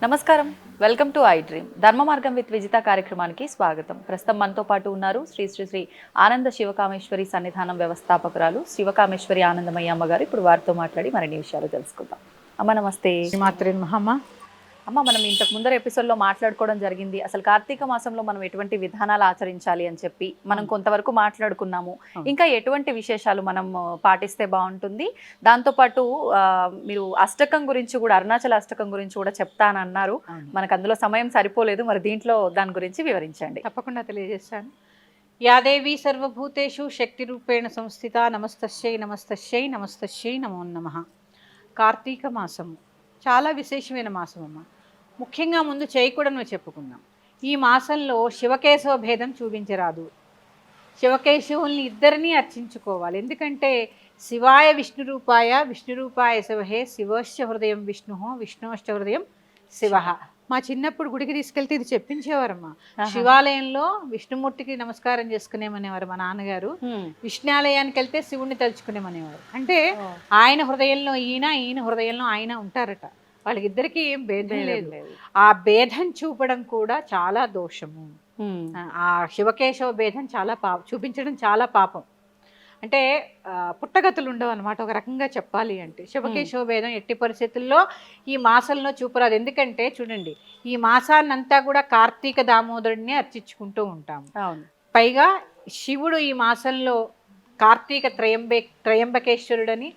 నమస్కారం, welcome to I dream. ధర్మ మార్గం విత్ విజిత కార్యక్రమానికి స్వాగతం. ప్రస్తుతం మనతో పాటు ఉన్నారు శ్రీ శ్రీ శ్రీ ఆనంద శివకామేశ్వరి సన్నిధానం వ్యవస్థాపకురాలు శివకామేశ్వరి ఆనందమయ్య అమ్మగారు. ఇప్పుడు వారితో మాట్లాడి మరిన్ని విషయాలు తెలుసుకుందాం. అమ్మ నమస్తే. శ్రీమాత్రే నమః. అమ్మ, మనం ఇంతకు ముందర ఎపిసోడ్లో మాట్లాడుకోవడం జరిగింది అసలు కార్తీక మాసంలో మనం ఎటువంటి విధానాలు ఆచరించాలి అని చెప్పి మనం కొంతవరకు మాట్లాడుకున్నాము. ఇంకా ఎటువంటి విశేషాలు మనం పాటిస్తే బాగుంటుంది, దాంతోపాటు మీరు అష్టకం గురించి కూడా, అరుణాచల అష్టకం గురించి కూడా చెప్తానన్నారు. మనకు అందులో సమయం సరిపోలేదు, మరి దీంట్లో దాని గురించి వివరించండి. తప్పకుండా తెలియజేస్తాను. యాదేవి సర్వభూతేషు శక్తి రూపేణ సంస్థిత. నమస్తస్యై నమస్తస్యై నమస్తస్యై నమో నమః. కార్తీక మాసము చాలా విశేషమైన మాసం అమ్మ. ముఖ్యంగా ముందు చేయకూడని చెప్పుకుందాం. ఈ మాసంలో శివకేశవ భేదం చూపించరాదు. శివకేశవుల్ని ఇద్దరినీ అర్చించుకోవాలి. ఎందుకంటే శివాయ విష్ణురూపాయ శివహే, శివశ్చ హృదయం విష్ణు, విష్ణుశ్చ హృదయం శివ. మా చిన్నప్పుడు గుడికి తీసుకెళ్తే ఇది చెప్పించేవారమ్మా. శివాలయంలో విష్ణుమూర్తికి నమస్కారం చేసుకునేమనేవారు మా నాన్నగారు. విష్ణాలయానికి వెళ్తే శివుణ్ణి తలుచుకునేమనేవారు. అంటే ఆయన హృదయంలో ఈయన, ఈయన హృదయంలో ఆయన ఉంటారట. వాళ్ళకిద్దరికి ఏం భేదం లేదు. ఆ భేదం చూపడం కూడా చాలా దోషము. ఆ శివకేశవ భేదం చాలా చూపించడం చాలా పాపం. అంటే పుట్టగతులు ఉండవు అనమాట. ఒక రకంగా చెప్పాలి అంటే శివకేశవ భేదం ఎట్టి పరిస్థితుల్లో ఈ మాసంలో చూపరాదు. ఎందుకంటే చూడండి, ఈ మాసాన్నంతా కూడా కార్తీక దామోదరుడిని అర్చించుకుంటూ ఉంటాము. పైగా శివుడు ఈ మాసంలో కార్తీక త్రయంబకేశ్వరుడని,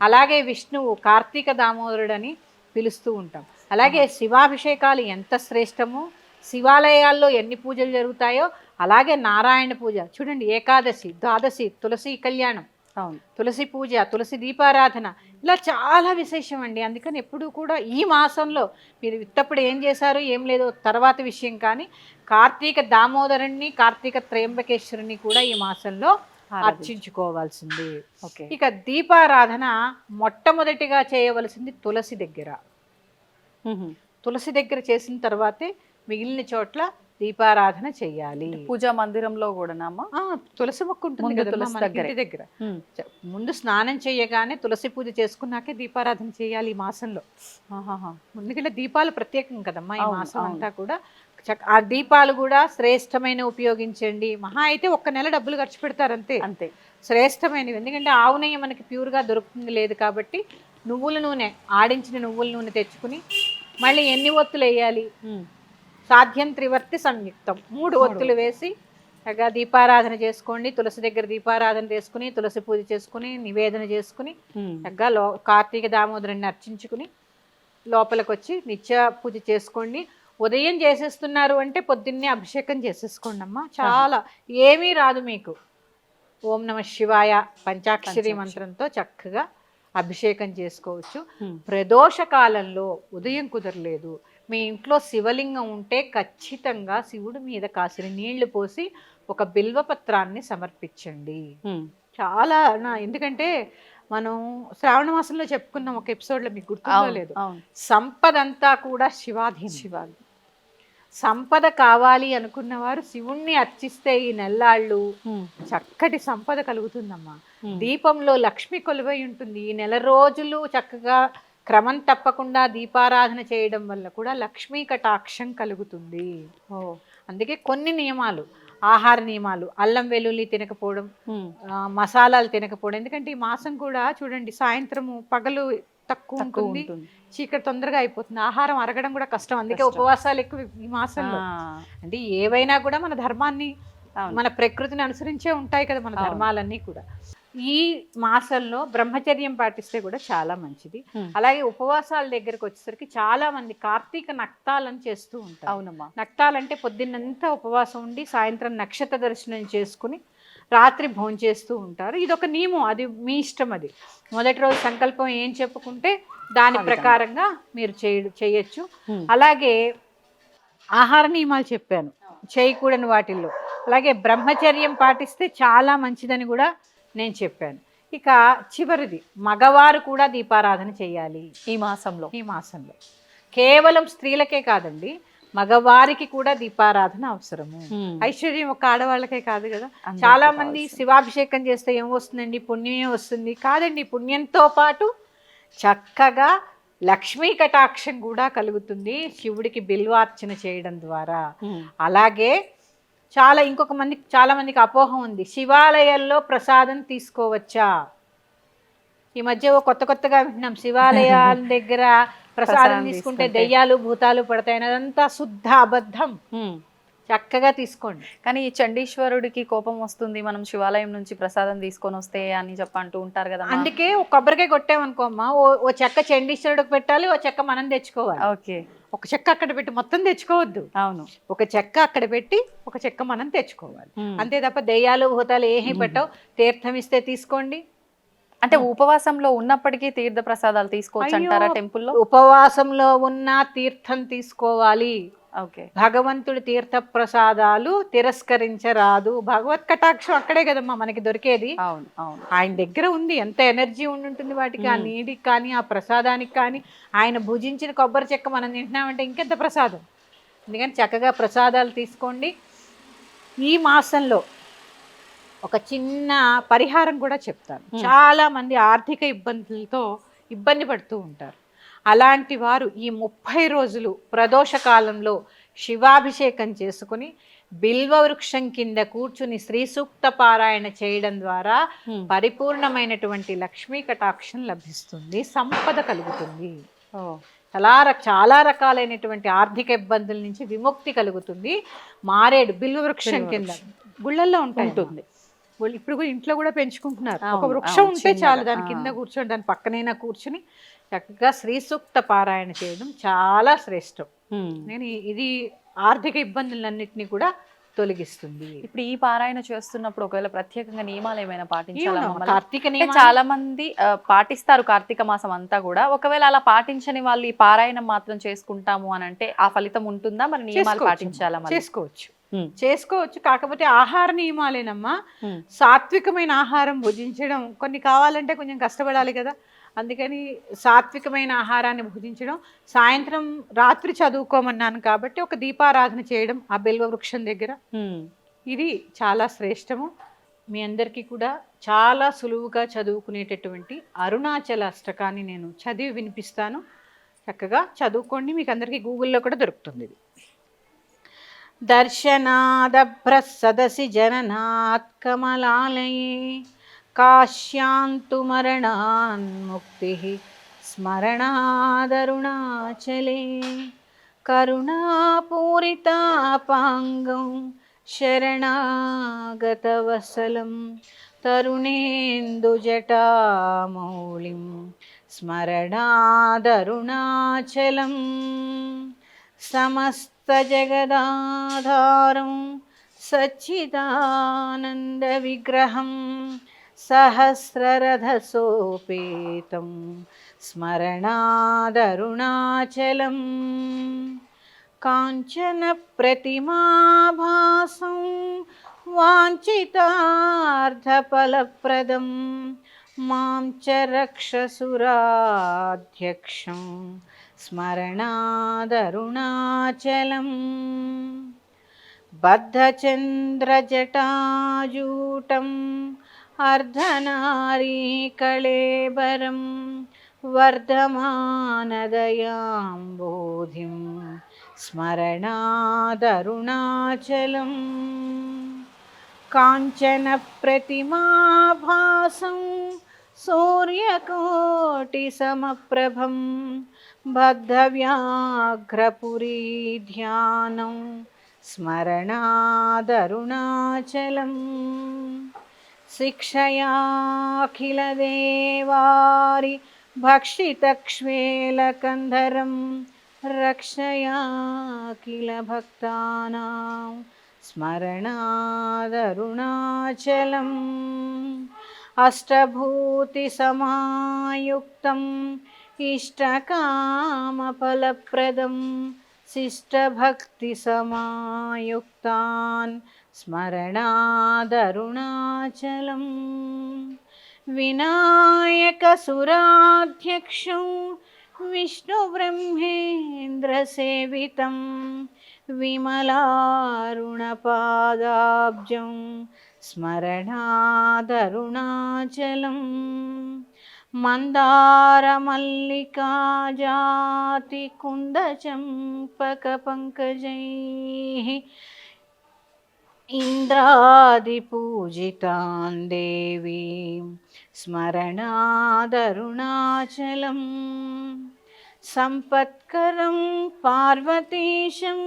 అలాగే విష్ణువు కార్తీక దామోదరుడని పిలుస్తూ ఉంటాం. అలాగే శివాభిషేకాలు ఎంత శ్రేష్టమో, శివాలయాల్లో ఎన్ని పూజలు జరుగుతాయో అలాగే నారాయణ పూజ చూడండి, ఏకాదశి, ద్వాదశి, తులసి కళ్యాణం, తులసి పూజ, తులసి దీపారాధన, ఇలా చాలా విశేషం అండి. అందుకని ఎప్పుడు కూడా ఈ మాసంలో మీరు ఇత్తప్పుడు ఏం చేశారు ఏం లేదో తర్వాత విషయం, కానీ కార్తీక దామోదరుణ్ణి, కార్తీక త్రయంబకేశ్వరుని కూడా ఈ మాసంలో అర్చించుకోవాల్సింది. ఇక దీపారాధన మొట్టమొదటిగా చేయవలసింది తులసి దగ్గర. తులసి దగ్గర చేసిన తర్వాతే మిగిలిన చోట్ల దీపారాధన చెయ్యాలి. పూజా మందిరంలో కూడా తులసి మొక్క ఉంటుంది కదా ఇంటి దగ్గర. ముందు స్నానం చేయగానే తులసి పూజ చేసుకున్నాకే దీపారాధన చేయాలి ఈ మాసంలో. ఎందుకంటే దీపాలు ప్రత్యేకం కదమ్మా ఈ మాసం అంతా కూడా. ఆ దీపాలు కూడా శ్రేష్టమైన ఉపయోగించండి. మహా అయితే 1 నెల డబ్బులు ఖర్చు పెడతారు అంతే. అంతే శ్రేష్టమైనవి. ఎందుకంటే ఆవు నెయ్యి మనకి ప్యూర్గా దొరుకుతుంది లేదు కాబట్టి నువ్వుల నూనె, ఆడించిన నువ్వుల నూనె తెచ్చుకుని మళ్ళీ ఎన్ని ఒత్తులు వేయాలి, సాధ్యం త్రివర్తి సంయుక్తం, 3 ఒత్తులు వేసి చక్కగా దీపారాధన చేసుకోండి. తులసి దగ్గర దీపారాధన చేసుకుని, తులసి పూజ చేసుకుని, నివేదన చేసుకుని చక్కగా కార్తీక దామోదరుని అర్చించుకుని లోపలికి వచ్చి నిత్య పూజ చేసుకోండి. ఉదయం చేసేస్తున్నారు అంటే పొద్దున్నే అభిషేకం చేసేసుకోండి అమ్మా. చాలా ఏమీ రాదు మీకు. ఓం నమ శివాయ పంచాక్షరి మంత్రంతో చక్కగా అభిషేకం చేసుకోవచ్చు. ప్రదోష కాలంలో ఉదయం కుదరలేదు, మీ ఇంట్లో శివలింగం ఉంటే ఖచ్చితంగా శివుడి మీద కాసిన నీళ్లు పోసి ఒక బిల్వపత్రాన్ని సమర్పించండి. చాలా ఎందుకంటే మనం శ్రావణ మాసంలో చెప్పుకున్నాం ఒక ఎపిసోడ్లో, మీకు గుర్తుందో లేదు, సంపద అంతా కూడా శివాధీనం. సంపద కావాలి అనుకున్న వారు శివుణ్ణి అర్చిస్తే ఈ నెల్లాళ్ళు చక్కటి సంపద కలుగుతుందమ్మా. దీపంలో లక్ష్మి కొలువై ఉంటుంది. ఈ నెల రోజులు చక్కగా క్రమం తప్పకుండా దీపారాధన చేయడం వల్ల కూడా లక్ష్మీ కటాక్షం కలుగుతుంది. అందుకే కొన్ని నియమాలు, ఆహార నియమాలు, అల్లం వెల్లుల్లి తినకపోవడం, మసాలాలు తినకపోవడం. ఎందుకంటే ఈ మాసం కూడా చూడండి, సాయంత్రము పగలు తక్కువ ఉంటుంది, చీకటి తొందరగా అయిపోతుంది, ఆహారం అరగడం కూడా కష్టం. అందుకే ఉపవాసాలు ఎక్కువ ఈ మాసంలో. అంటే ఏవైనా కూడా మన ధర్మాన్ని, మన ప్రకృతిని అనుసరించే ఉంటాయి కదా మన ధర్మాలన్నీ కూడా. ఈ మాసంలో బ్రహ్మచర్యం పాటిస్తే కూడా చాలా మంచిది. అలాగే ఉపవాసాల దగ్గరకు వచ్చేసరికి చాలా మంది కార్తీక నక్తాలను చేస్తూ ఉంటారు. అవునమ్మా. నక్తాలంటే పొద్దున్నంతా ఉపవాసం ఉండి సాయంత్రం నక్షత్ర దర్శనం చేసుకుని రాత్రి భోంచేస్తూ ఉంటారు. ఇది ఒక నియమం, అది మీ ఇష్టం. అది మొదటి రోజు సంకల్పం ఏం చెప్పుకుంటే దాని ప్రకారంగా మీరు చేయొచ్చు. అలాగే ఆహార నియమాలు చెప్పాను చేయకూడని వాటిల్లో. అలాగే బ్రహ్మచర్యం పాటిస్తే చాలా మంచిదని కూడా నేను చెప్పాను. ఇక చివరిది, మగవారు కూడా దీపారాధన చేయాలి ఈ మాసంలో. కేవలం స్త్రీలకే కాదండి, మగవారికి కూడా దీపారాధన అవసరము. ఐశ్వర్యం ఒక ఆడవాళ్ళకే కాదు కదా. చాలా మంది శివాభిషేకం చేస్తే ఏం వస్తుందండి, పుణ్యమే వస్తుంది. కాదండి, పుణ్యంతో పాటు చక్కగా లక్ష్మీ కటాక్షం కూడా కలుగుతుంది శివుడికి బిల్వార్చన చేయడం ద్వారా. అలాగే చాలా మందికి అపోహ ఉంది, శివాలయాల్లో ప్రసాదం తీసుకోవచ్చా? ఈ మధ్య కొత్తగా వింటున్నాం, శివాలయాల దగ్గర ప్రసాదం తీసుకుంటే దెయ్యాలు భూతాలు పడతాయని. అదంతా శుద్ధ అబద్ధం. చక్కగా తీసుకోండి. కానీ ఈ చండీశ్వరుడికి కోపం వస్తుంది మనం శివాలయం నుంచి ప్రసాదం తీసుకొని వస్తే అని అంటూ ఉంటారు కదా. అందుకే ఒక కొబ్బరికాయ కొట్టామనుకోమ్మా, ఓ చెక్క చండీశ్వరుడికి పెట్టాలి, ఓ చెక్క మనం తెచ్చుకోవాలి. ఓకే, ఒక చెక్క అక్కడ పెట్టి మొత్తం తెచ్చుకోవద్దు. అవును, ఒక చెక్క అక్కడ పెట్టి ఒక చెక్క మనం తెచ్చుకోవాలి. అంతే తప్ప దెయ్యాలు భూతాలు ఏమీ పెట్టవు. తీర్థం ఇస్తే తీసుకోండి. అంటే ఉపవాసంలో ఉన్నప్పటికీ తీర్థ ప్రసాదాలు తీసుకోవచ్చు అంటారా టెంపుల్లో? ఉపవాసంలో ఉన్న తీర్థం తీసుకోవాలి. ఓకే, భగవంతుడి తీర్థ ప్రసాదాలు తిరస్కరించరాదు. భగవత్ కటాక్షం అక్కడే కదమ్మా మనకి దొరికేది. అవును అవును, ఆయన దగ్గర ఉంది, ఎంత ఎనర్జీ ఉంటుంది వాటికి, ఆ నీటికి కానీ ఆ ప్రసాదానికి కానీ. ఆయన భుజించిన కొబ్బరి చెక్క మనం తింటున్నామంటే ఇంకెంత ప్రసాదం. అందుకని చక్కగా ప్రసాదాలు తీసుకోండి. ఈ మాసంలో ఒక చిన్న పరిహారం కూడా చెప్తాను. చాలా మంది ఆర్థిక ఇబ్బందులతో ఇబ్బంది పడుతూ ఉంటారు. అలాంటి వారు ఈ 30 రోజులు ప్రదోష కాలంలో శివాభిషేకం చేసుకుని బిల్వ వృక్షం కింద కూర్చుని శ్రీ సూక్త పారాయణ చేయడం ద్వారా పరిపూర్ణమైనటువంటి లక్ష్మీ కటాక్షం లభిస్తుంది, సంపద కలుగుతుంది. చాలా రకాలైనటువంటి ఆర్థిక ఇబ్బందుల నుంచి విముక్తి కలుగుతుంది. మారేడు బిల్వ వృక్షం కింద గుళ్ళల్లో ఉంటుంది. ఇప్పుడు కూడా ఇంట్లో కూడా పెంచుకుంటున్నారు. ఒక వృక్షం ఉంటే చాలు, దాని కింద కూర్చొని దాని పక్కనైనా కూర్చుని చక్కగా శ్రీ సూక్త పారాయణ చేయడం చాలా శ్రేష్టం. ఇది ఆర్థిక ఇబ్బందులన్నింటినీ కూడా తొలగిస్తుంది. ఇప్పుడు ఈ పారాయణ చేస్తున్నప్పుడు ఒకవేళ ప్రత్యేకంగా నియమాలు ఏమైనా పాటించాలా? కార్తీక చాలా మంది పాటిస్తారు కార్తీక మాసం అంతా కూడా. ఒకవేళ అలా పాటించని వాళ్ళు ఈ పారాయణం మాత్రం చేసుకుంటాము అని అంటే ఆ ఫలితం ఉంటుందా? మరి నియమాలు పాటించాలా? చేసుకోవచ్చు. కాకపోతే ఆహార నియమాలేనమ్మా. సాత్వికమైన ఆహారం భుజించడం, కొన్ని కావాలంటే కొంచెం కష్టపడాలి కదా. అందుకని సాత్వికమైన ఆహారాన్ని భుజించడం. సాయంత్రం రాత్రి చదువుకోమన్నాను కాబట్టి ఒక దీపారాధన చేయడం ఆ బిల్వ వృక్షం దగ్గర, ఇది చాలా శ్రేష్టము. మీ అందరికీ కూడా చాలా సులువుగా చదువుకునేటటువంటి అరుణాచల అష్టకాన్ని నేను చదివి వినిపిస్తాను. చక్కగా చదువుకోండి, మీకు అందరికీ గూగుల్లో కూడా దొరుకుతుంది. ఇది దర్శనాదభ్ర సదసి జననాత్ కమలాలయే కాశ్యాంతు మరణాన్ముక్తి స్మరణాదరుణాచలే కరుణాపూరితాపాంగం శరణాగతవసలం తరుణేందుజటామౌళిం స్మరణాదరుణాచలం సమస్తజగదాధారం సచ్చిదానందవిగ్రహం సహస్రరథసోపేతం స్మరణాదరుణాచలం కాంచన ప్రతిమాభాసం వాంఛితార్థఫలప్రదం మాం చ రక్షసురాధ్యక్షం స్మరణాదరుణాచలం బద్ధచంద్రజటాజూటం అర్ధనారీకళేబరం వర్ధమానదయాంబోధిం స్మరణాదరుణాచలం కాంచన ప్రతిమాభాసం సూర్యకోటిసమప్రభం బద్ధవ్యాఘ్రపురీ ధ్యానం స్మరణాదరుణాచలం శిక్షయాఖిలదేవారి భక్షితక్ష్వేలకంధరం రక్షయాఖిల భక్తానాం స్మరణాదరుణాచలం అష్టభూతి సమాయుక్తం ఇష్టకామఫలప్రదం శిష్టభక్తి సమాయుక్తాన్ స్మరణాదరుణాచలం వినాయకసురాధ్యక్షం విష్ణుబ్రహ్మేంద్రసేవితం విమలారుణపాదాబ్జం స్మరణాదరుణాచలం మందార మల్లికా జాతి కుంద చంపక పంకజైః ఇంద్రాది పూజితాం దేవీం స్మరణాదరుణాచలం సంపత్కరం పార్వతీశం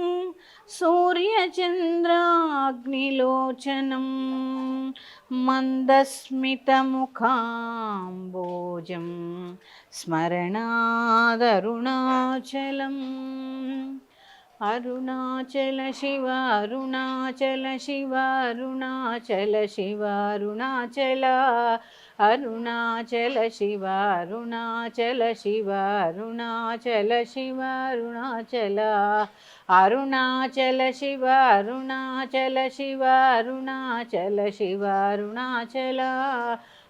సూర్యచంద్రాగ్నిలోచనం మందస్మితముఖాంబోజం స్మరణాదరుణాచలం అరుణాచల శివ అరుణాచల శివ అరుణాచల శివ అరుణాచల అరుణాచల శివ అరుణాచల శివ అరుణాచల శివ అరుణాచల అరుణాచల శివ అరుణాచల శివ అరుణాచల శివ అరుణాచల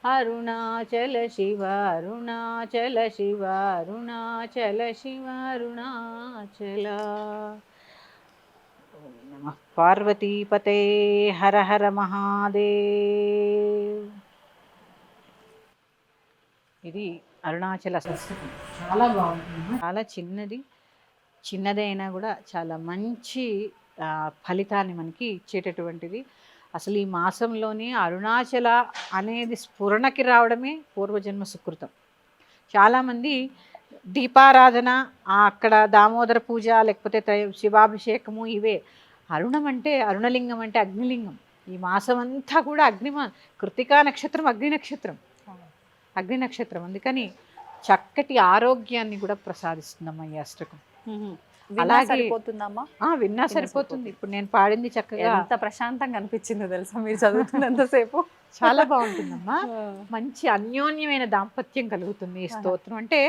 అరుణాచల శివ అరుణాచల శివ అరుణాచల శివ అరుణాచల. ఓం నమః పార్వతీపతే హర హర మహాదేవ్. ఇది అరుణాచల సంస్కృతం. చాలా బాగుంటుంది, చాలా చిన్నదైనా కూడా చాలా మంచి ఫలితాన్ని మనకి ఇచ్చేటటువంటిది. అసలు ఈ మాసంలోనే అరుణాచల అనేది స్ఫురణకి రావడమే పూర్వజన్మ సుకృతం. చాలామంది దీపారాధన, అక్కడ దామోదర పూజ, లేకపోతే శివాభిషేకము, ఇవే. అరుణం అంటే, అరుణలింగం అంటే అగ్నిలింగం. ఈ మాసం అంతా కూడా కృత్తికా నక్షత్రం అగ్ని నక్షత్రం. అందుకని చక్కటి ఆరోగ్యాన్ని కూడా ప్రసాదిస్తుందమ్మా ఈ అష్టకం. అలాగే సరిపోతుందమ్మా? విన్నా సరిపోతుంది. ఇప్పుడు నేను పాడింది చక్కగా ఎంత ప్రశాంతంగా అనిపించిందో తెలుసా మీరు చదువుతున్నంతసేపు. చాలా బాగుంటుందమ్మా. మంచి అన్యోన్యమైన దాంపత్యం కలుగుతుంది ఈ స్తోత్రం. అంటే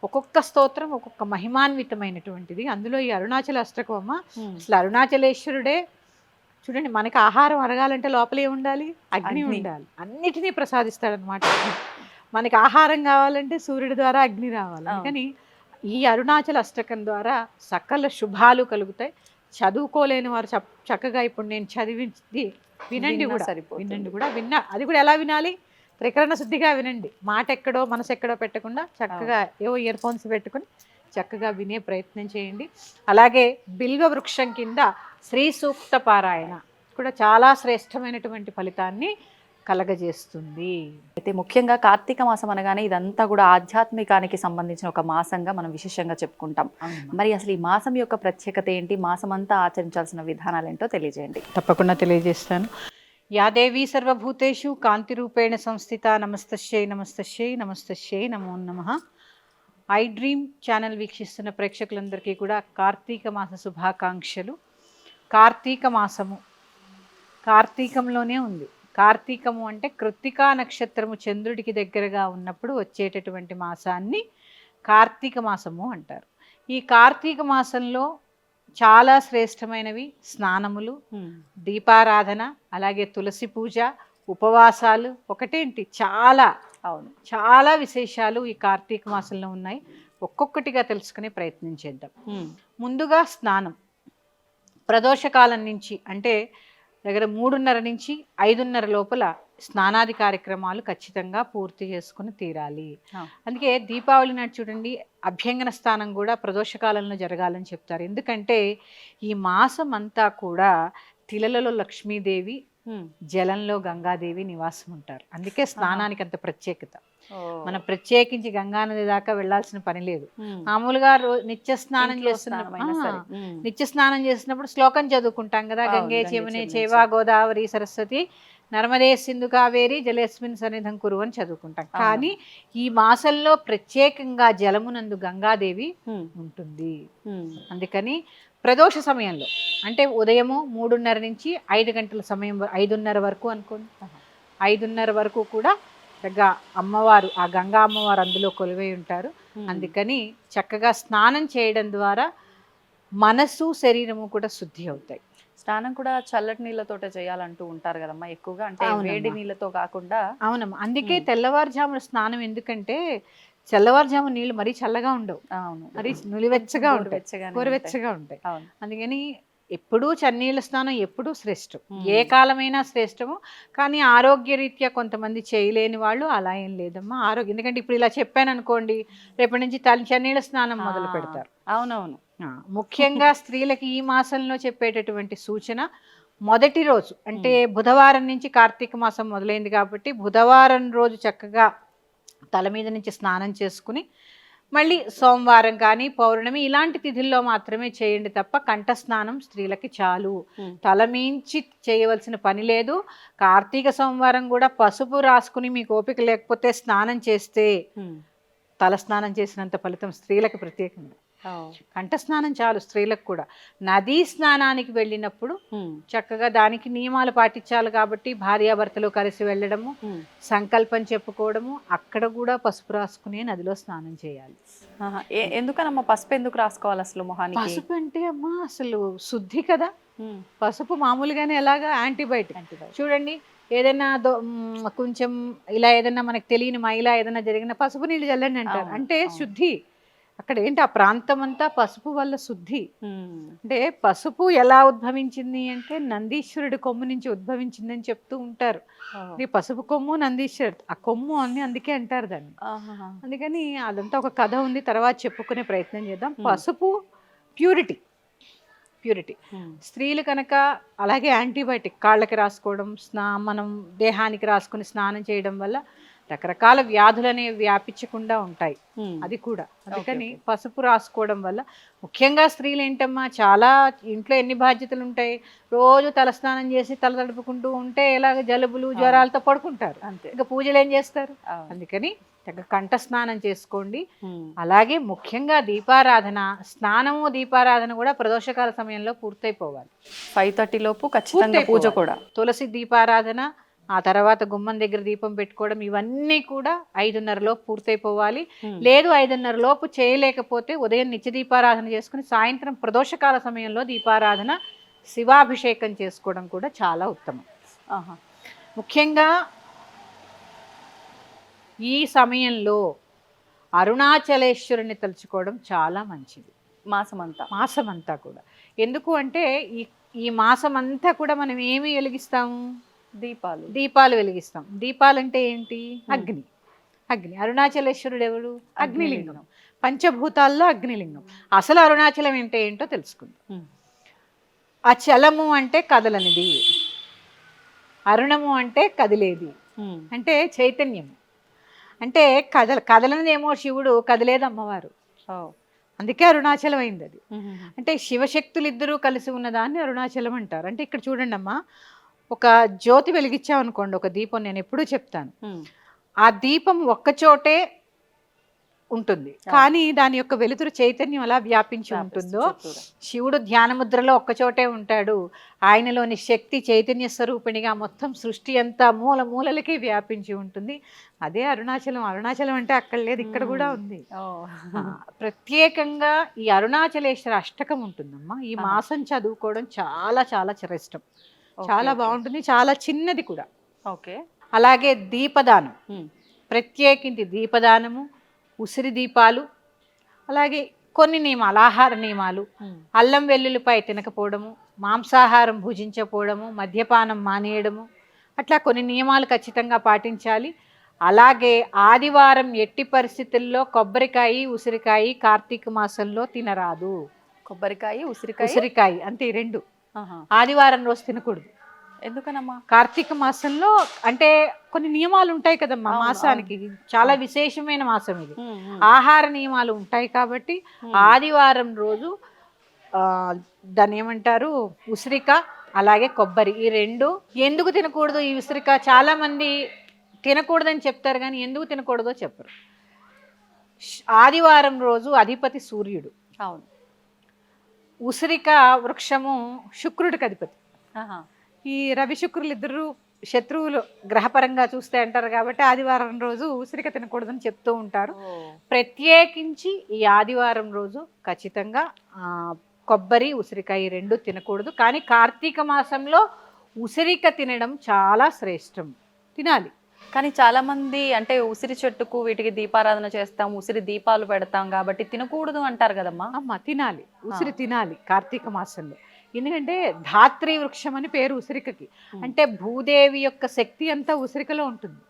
ఒక్కొక్క స్తోత్రం ఒక్కొక్క మహిమాన్వితమైనటువంటిది. అందులో ఈ అరుణాచల అష్టకం అమ్మ, అసలు అరుణాచలేశ్వరుడే చూడండి, మనకి ఆహారం అరగాలంటే లోపల ఏముండాలి? అగ్ని ఉండాలి. అన్నిటినీ ప్రసాదిస్తాడనమాట. మనకి ఆహారం కావాలంటే సూర్యుడి ద్వారా అగ్ని రావాలి. కానీ ఈ అరుణాచల అష్టకం ద్వారా సకల శుభాలు కలుగుతాయి. చదువుకోలేని వారు చక్కగా ఇప్పుడు నేను చదివింది వినండి కూడా అది కూడా ఎలా వినాలి? త్రికరణ శుద్ధిగా వినండి. మాట ఎక్కడో మనసు ఎక్కడో పెట్టకుండా చక్కగా ఏవో ఇయర్ ఫోన్స్ పెట్టుకుని చక్కగా వినే ప్రయత్నం చేయండి. అలాగే బిల్వ వృక్షం కింద శ్రీ సూక్త పారాయణ కూడా చాలా శ్రేష్టమైనటువంటి ఫలితాన్ని కలగజేస్తుంది. అయితే ముఖ్యంగా కార్తీక మాసం అనగానే ఇదంతా కూడా ఆధ్యాత్మికానికి సంబంధించిన ఒక మాసంగా మనం విశేషంగా చెప్పుకుంటాం. మరి అసలు ఈ మాసం యొక్క ప్రత్యేకత ఏంటి, మాసం అంతా ఆచరించాల్సిన విధానాలు ఏంటో తెలియజేయండి. తప్పకుండా తెలియజేస్తాను. యా దేవీ సర్వభూతేషు కాంతి రూపేణ సంస్థిత నమస్తస్యై నమస్తస్యై నమస్తస్యై నమో నమః. ఐ డ్రీమ్ ఛానల్ వీక్షిస్తున్న ప్రేక్షకులందరికీ కూడా కార్తీక మాస శుభాకాంక్షలు. కార్తీక మాసము కార్తీకంలోనే ఉంది. కార్తీకము అంటే కృత్తికా నక్షత్రము చంద్రుడికి దగ్గరగా ఉన్నప్పుడు వచ్చేటటువంటి మాసాన్ని కార్తీక మాసము అంటారు. ఈ కార్తీక మాసంలో చాలా శ్రేష్టమైనవి స్నానములు, దీపారాధన, అలాగే తులసి పూజ, ఉపవాసాలు. ఒకటేంటి, చాలా విశేషాలు ఈ కార్తీక మాసంలో ఉన్నాయి. ఒక్కొక్కటిగా తెలుసుకునే ప్రయత్నం చేద్దాం. ముందుగా స్నానం. ప్రదోషకాలం నుంచి అంటే దగ్గర 3:30 నుంచి 5:30 లోపల స్నానాది కార్యక్రమాలు ఖచ్చితంగా పూర్తి చేసుకుని తీరాలి. అందుకే దీపావళి నాడు చూడండి, అభ్యంగన స్నానం కూడా ప్రదోషకాలంలో జరగాలని చెప్తారు. ఎందుకంటే ఈ మాసం అంతా కూడా తిలలలో లక్ష్మీదేవి, జలంలో గంగాదేవి నివాసం ఉంటారు. అందుకే స్నానానికి అంత ప్రత్యేకత. మనం ప్రత్యేకించి గంగానది దాకా వెళ్లాల్సిన పని లేదు. మామూలుగా నిత్య స్నానం చేస్తున్నప్పుడు శ్లోకం చదువుకుంటాం కదా, గంగే యమునే చైవ గోదావరి సరస్వతి నర్మదే సింధు కావేరి జలేస్మిన్ సన్నిధం కురు అని చదువుకుంటాం. కానీ ఈ మాసంలో ప్రత్యేకంగా జలమునందు గంగాదేవి ఉంటుంది. అందుకని ప్రదోష సమయంలో అంటే ఉదయము 3:30 నుంచి 5 గంటల సమయం, 5:30 వరకు అనుకోండి, 5:30 వరకు కూడా అమ్మవారు, ఆ గంగా అమ్మవారు అందులో కొలువై ఉంటారు. అందుకని చక్కగా స్నానం చేయడం ద్వారా మనసు శరీరము కూడా శుద్ధి అవుతాయి. స్నానం కూడా చల్లటి నీళ్ళతోటే చేయాలంటూ ఉంటారు కదమ్మా ఎక్కువగా, అంటే వేడి నీళ్ళతో కాకుండా. అవునమ్మా, అందుకే తెల్లవారుజామున స్నానం. ఎందుకంటే తెల్లవారుజాము నీళ్ళు మరీ చల్లగా ఉండవు, మరీ నులివెచ్చగా ఉంటాయి, గోరువెచ్చగా ఉంటాయి. అందుకని ఎప్పుడూ చన్నీళ్ళ స్నానం ఎప్పుడూ శ్రేష్టం, ఏ కాలమైనా శ్రేష్టము. కానీ ఆరోగ్యరీత్యా కొంతమంది చేయలేని వాళ్ళు అలా ఏం లేదమ్మా. ఆరోగ్యం ఎందుకంటే ఇప్పుడు ఇలా చెప్పాను అనుకోండి, రేపటి నుంచి చన్నీళ్ళ స్నానం మొదలు పెడతారు. అవునవును. ముఖ్యంగా స్త్రీలకి ఈ మాసంలో చెప్పేటటువంటి సూచన, మొదటి రోజు అంటే బుధవారం నుంచి కార్తీక మాసం మొదలైంది కాబట్టి బుధవారం రోజు చక్కగా తల మీద నుంచి స్నానం చేసుకుని మళ్ళీ సోమవారం కానీ పౌర్ణమి ఇలాంటి తిథుల్లో మాత్రమే చేయండి తప్ప కంఠ స్నానం స్త్రీలకి చాలు. తలమించి చేయవలసిన పని లేదు. కార్తీక సోమవారం కూడా పసుపు రాసుకుని మీకు ఓపిక లేకపోతే స్నానం చేస్తే తల స్నానం చేసినంత ఫలితం స్త్రీలకు ప్రత్యేకంగా. కంఠ స్నానం చాలు స్త్రీలకు కూడా. నదీ స్నానానికి వెళ్ళినప్పుడు చక్కగా దానికి నియమాలు పాటించాలి కాబట్టి భార్యాభర్తలు కలిసి వెళ్ళడము, సంకల్పం చెప్పుకోవడము, అక్కడ కూడా పసుపు రాసుకునే నదిలో స్నానం చేయాలి. ఎందుకనమ్మా పసుపు ఎందుకు రాసుకోవాలి అసలు మొహానికి? పసుపు అంటే అమ్మా అసలు శుద్ధి కదా. పసుపు మామూలుగానే ఎలాగా యాంటీబయాటిక్. చూడండి, ఏదైనా కొంచెం ఇలా ఏదైనా మనకు తెలియని మైలా ఏదైనా జరిగిన పసుపు నీళ్ళు చల్లండి అంటారు. అంటే శుద్ధి. అక్కడ ఏంటి, ఆ ప్రాంతం అంతా పసుపు వల్ల శుద్ధి. అంటే పసుపు ఎలా ఉద్భవించింది అంటే నందీశ్వరుడి కొమ్ము నుంచి ఉద్భవించింది అని చెప్తూ ఉంటారు. పసుపు కొమ్ము నందీశ్వరుడు ఆ కొమ్ము అని అందుకే అంటారు దాన్ని. అందుకని అదంతా ఒక కథ ఉంది, తర్వాత చెప్పుకునే ప్రయత్నం చేద్దాం. పసుపు ప్యూరిటీ. స్త్రీలు కనుక అలాగే యాంటీబయాటిక్ కాళ్ళకి రాసుకోవడం, మనం దేహానికి రాసుకుని స్నానం చేయడం వల్ల రకరకాల వ్యాధులు అనేవి వ్యాపించకుండా ఉంటాయి. అది కూడా అందుకని పసుపు రాసుకోవడం వల్ల ముఖ్యంగా స్త్రీలు ఏంటమ్మా, చాలా ఇంట్లో ఎన్ని బాధ్యతలు ఉంటాయి, రోజు తలస్నానం చేసి తల తడుపుకుంటూ ఉంటే ఎలాగ జలుబులు జ్వరాలతో పడుకుంటారు. అంతే, ఇంకా పూజలు ఏం చేస్తారు. అందుకని కంఠ స్నానం చేసుకోండి. అలాగే ముఖ్యంగా దీపారాధన, స్నానము దీపారాధన కూడా ప్రదోషకాల సమయంలో పూర్తయిపోవాలి. 5:30 లోపు ఖచ్చితంగా పూజ కూడా. తులసి దీపారాధన, ఆ తర్వాత గుమ్మం దగ్గర దీపం పెట్టుకోవడం, ఇవన్నీ కూడా 5:30 లోపు పూర్తయిపోవాలి. లేదు 5:30 లోపు చేయలేకపోతే ఉదయం నిత్య దీపారాధన చేసుకుని సాయంత్రం ప్రదోషకాల సమయంలో దీపారాధన, శివాభిషేకం చేసుకోవడం కూడా చాలా ఉత్తమం. ముఖ్యంగా ఈ సమయంలో అరుణాచలేశ్వరుని తలుచుకోవడం చాలా మంచిది. మాసమంతా కూడా. ఎందుకు అంటే ఈ మాసమంతా కూడా మనం ఏమి వెలిగిస్తాము, దీపాలు వెలిగిస్తాం. దీపాలంటే ఏంటి, అగ్ని. అరుణాచలేశ్వరుడు ఎవరు, అగ్నిలింగం. పంచభూతాల్లో అగ్నిలింగం. అసలు అరుణాచలం అంటే ఏంటో తెలుసుకుందాం. అచలము అంటే కదలనిది, అరుణము అంటే కదిలేది, అంటే చైతన్యము. అంటే కదలనిదేమో శివుడు, కదిలేదు అమ్మవారు. అందుకే అరుణాచలం అయింది అది. అంటే శివశక్తులు ఇద్దరూ కలిసి ఉన్నదాన్ని అరుణాచలం అంటారు. అంటే ఇక్కడ చూడండి అమ్మా, ఒక జ్యోతి వెలిగించామనుకోండి, ఒక దీపం, నేను ఎప్పుడూ చెప్తాను, ఆ దీపం ఒక్కచోటే ఉంటుంది కానీ దాని యొక్క వెలుతురు చైతన్యం అలా వ్యాపించి ఉంటుందో, శివుడు ధ్యానముద్రలో ఒక్కచోటే ఉంటాడు, ఆయనలోని శక్తి చైతన్య స్వరూపిణిగా మొత్తం సృష్టి అంతా మూల మూలలకి వ్యాపించి ఉంటుంది. అదే అరుణాచలం. అరుణాచలం అంటే అక్కడ లేదు, ఇక్కడ కూడా ఉంది. ప్రత్యేకంగా ఈ అరుణాచలేశ్వర అష్టకం ఉంటుందమ్మా. ఈ మాసం చదువుకోవడం చాలా చాలా శ్రేష్టం, చాలా బాగుంటుంది, చాలా చిన్నది కూడా. అలాగే దీపదానం, ప్రత్యేకించి దీపదానము, ఉసిరి దీపాలు, అలాగే కొన్ని నియమాలు, ఆహార నియమాలు, అల్లం వెల్లుల్లిపై తినకపోవడము, మాంసాహారం భుజించకపోవడము, మద్యపానం మానేయడము, అట్లా కొన్ని నియమాలు ఖచ్చితంగా పాటించాలి. అలాగే ఆదివారం ఎట్టి పరిస్థితుల్లో కొబ్బరికాయ, ఉసిరికాయ కార్తీక మాసంలో తినరాదు. కొబ్బరికాయ, ఉసిరికాయ అంతే, రెండు ఆదివారం రోజు తినకూడదు. ఎందుకనమ్మా? కార్తీక మాసంలో అంటే కొన్ని నియమాలు ఉంటాయి కదమ్మా, మాసానికి చాలా విశేషమైన మాసం ఇది, ఆహార నియమాలు ఉంటాయి కాబట్టి ఆదివారం రోజు దాన్ని ఏమంటారు, ఉసిరిక అలాగే కొబ్బరి, ఈ రెండు. ఎందుకు తినకూడదు ఈ ఉసిరిక? చాలా మంది తినకూడదని చెప్తారు కానీ ఎందుకు తినకూడదో చెప్పరు. ఆదివారం రోజు అధిపతి సూర్యుడు. అవును. ఉసిరిక వృక్షము శుక్రుడికి అధిపతి. ఈ రవి శుక్రులు ఇద్దరు శత్రువులు గ్రహపరంగా చూస్తే అంటారు కాబట్టి ఆదివారం రోజు ఉసిరిక తినకూడదని చెప్తూ ఉంటారు. ప్రత్యేకించి ఈ ఆదివారం రోజు ఖచ్చితంగా కొబ్బరి, ఉసిరికాయ రెండు తినకూడదు. కానీ కార్తీక మాసంలో ఉసిరిక తినడం చాలా శ్రేష్టం, తినాలి. కానీ చాలా మంది అంటే ఉసిరి చెట్టుకు వీటికి దీపారాధన చేస్తాం, ఉసిరి దీపాలు పెడతాం కాబట్టి తినకూడదు అంటారు కదమ్మా. అమ్మ, తినాలి, ఉసిరి తినాలి కార్తీక మాసంలో. ఎందుకంటే ధాత్రి వృక్షం అని పేరు ఉసిరికకి. అంటే భూదేవి యొక్క శక్తి అంతా ఉసిరికలో ఉంటుంది.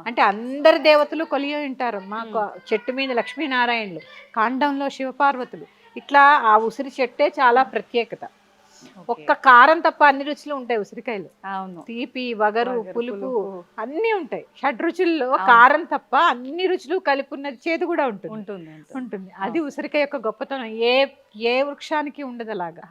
అంటే అందరి దేవతలు కొలియ ఉంటారు. మాకు చెట్టు మీద లక్ష్మీనారాయణులు, కాండంలో శివపార్వతులు, ఇట్లా ఆ ఉసిరి చెట్టే చాలా ప్రత్యేకత. ఒక్క కారం తప్ప అన్ని రుచులు ఉంటాయి ఉసిరికాయలు. అవును, తీపి, వగరు, పులుపు అన్నీ ఉంటాయి. షడ్రుచుల్లో కారం తప్ప అన్ని రుచులు కలిపి ఉన్నది చేదు కూడా ఉంటుంది. అది ఉసిరికాయ యొక్క గొప్పతనం. ఏ వృక్షానికి ఉండదు అలాగా,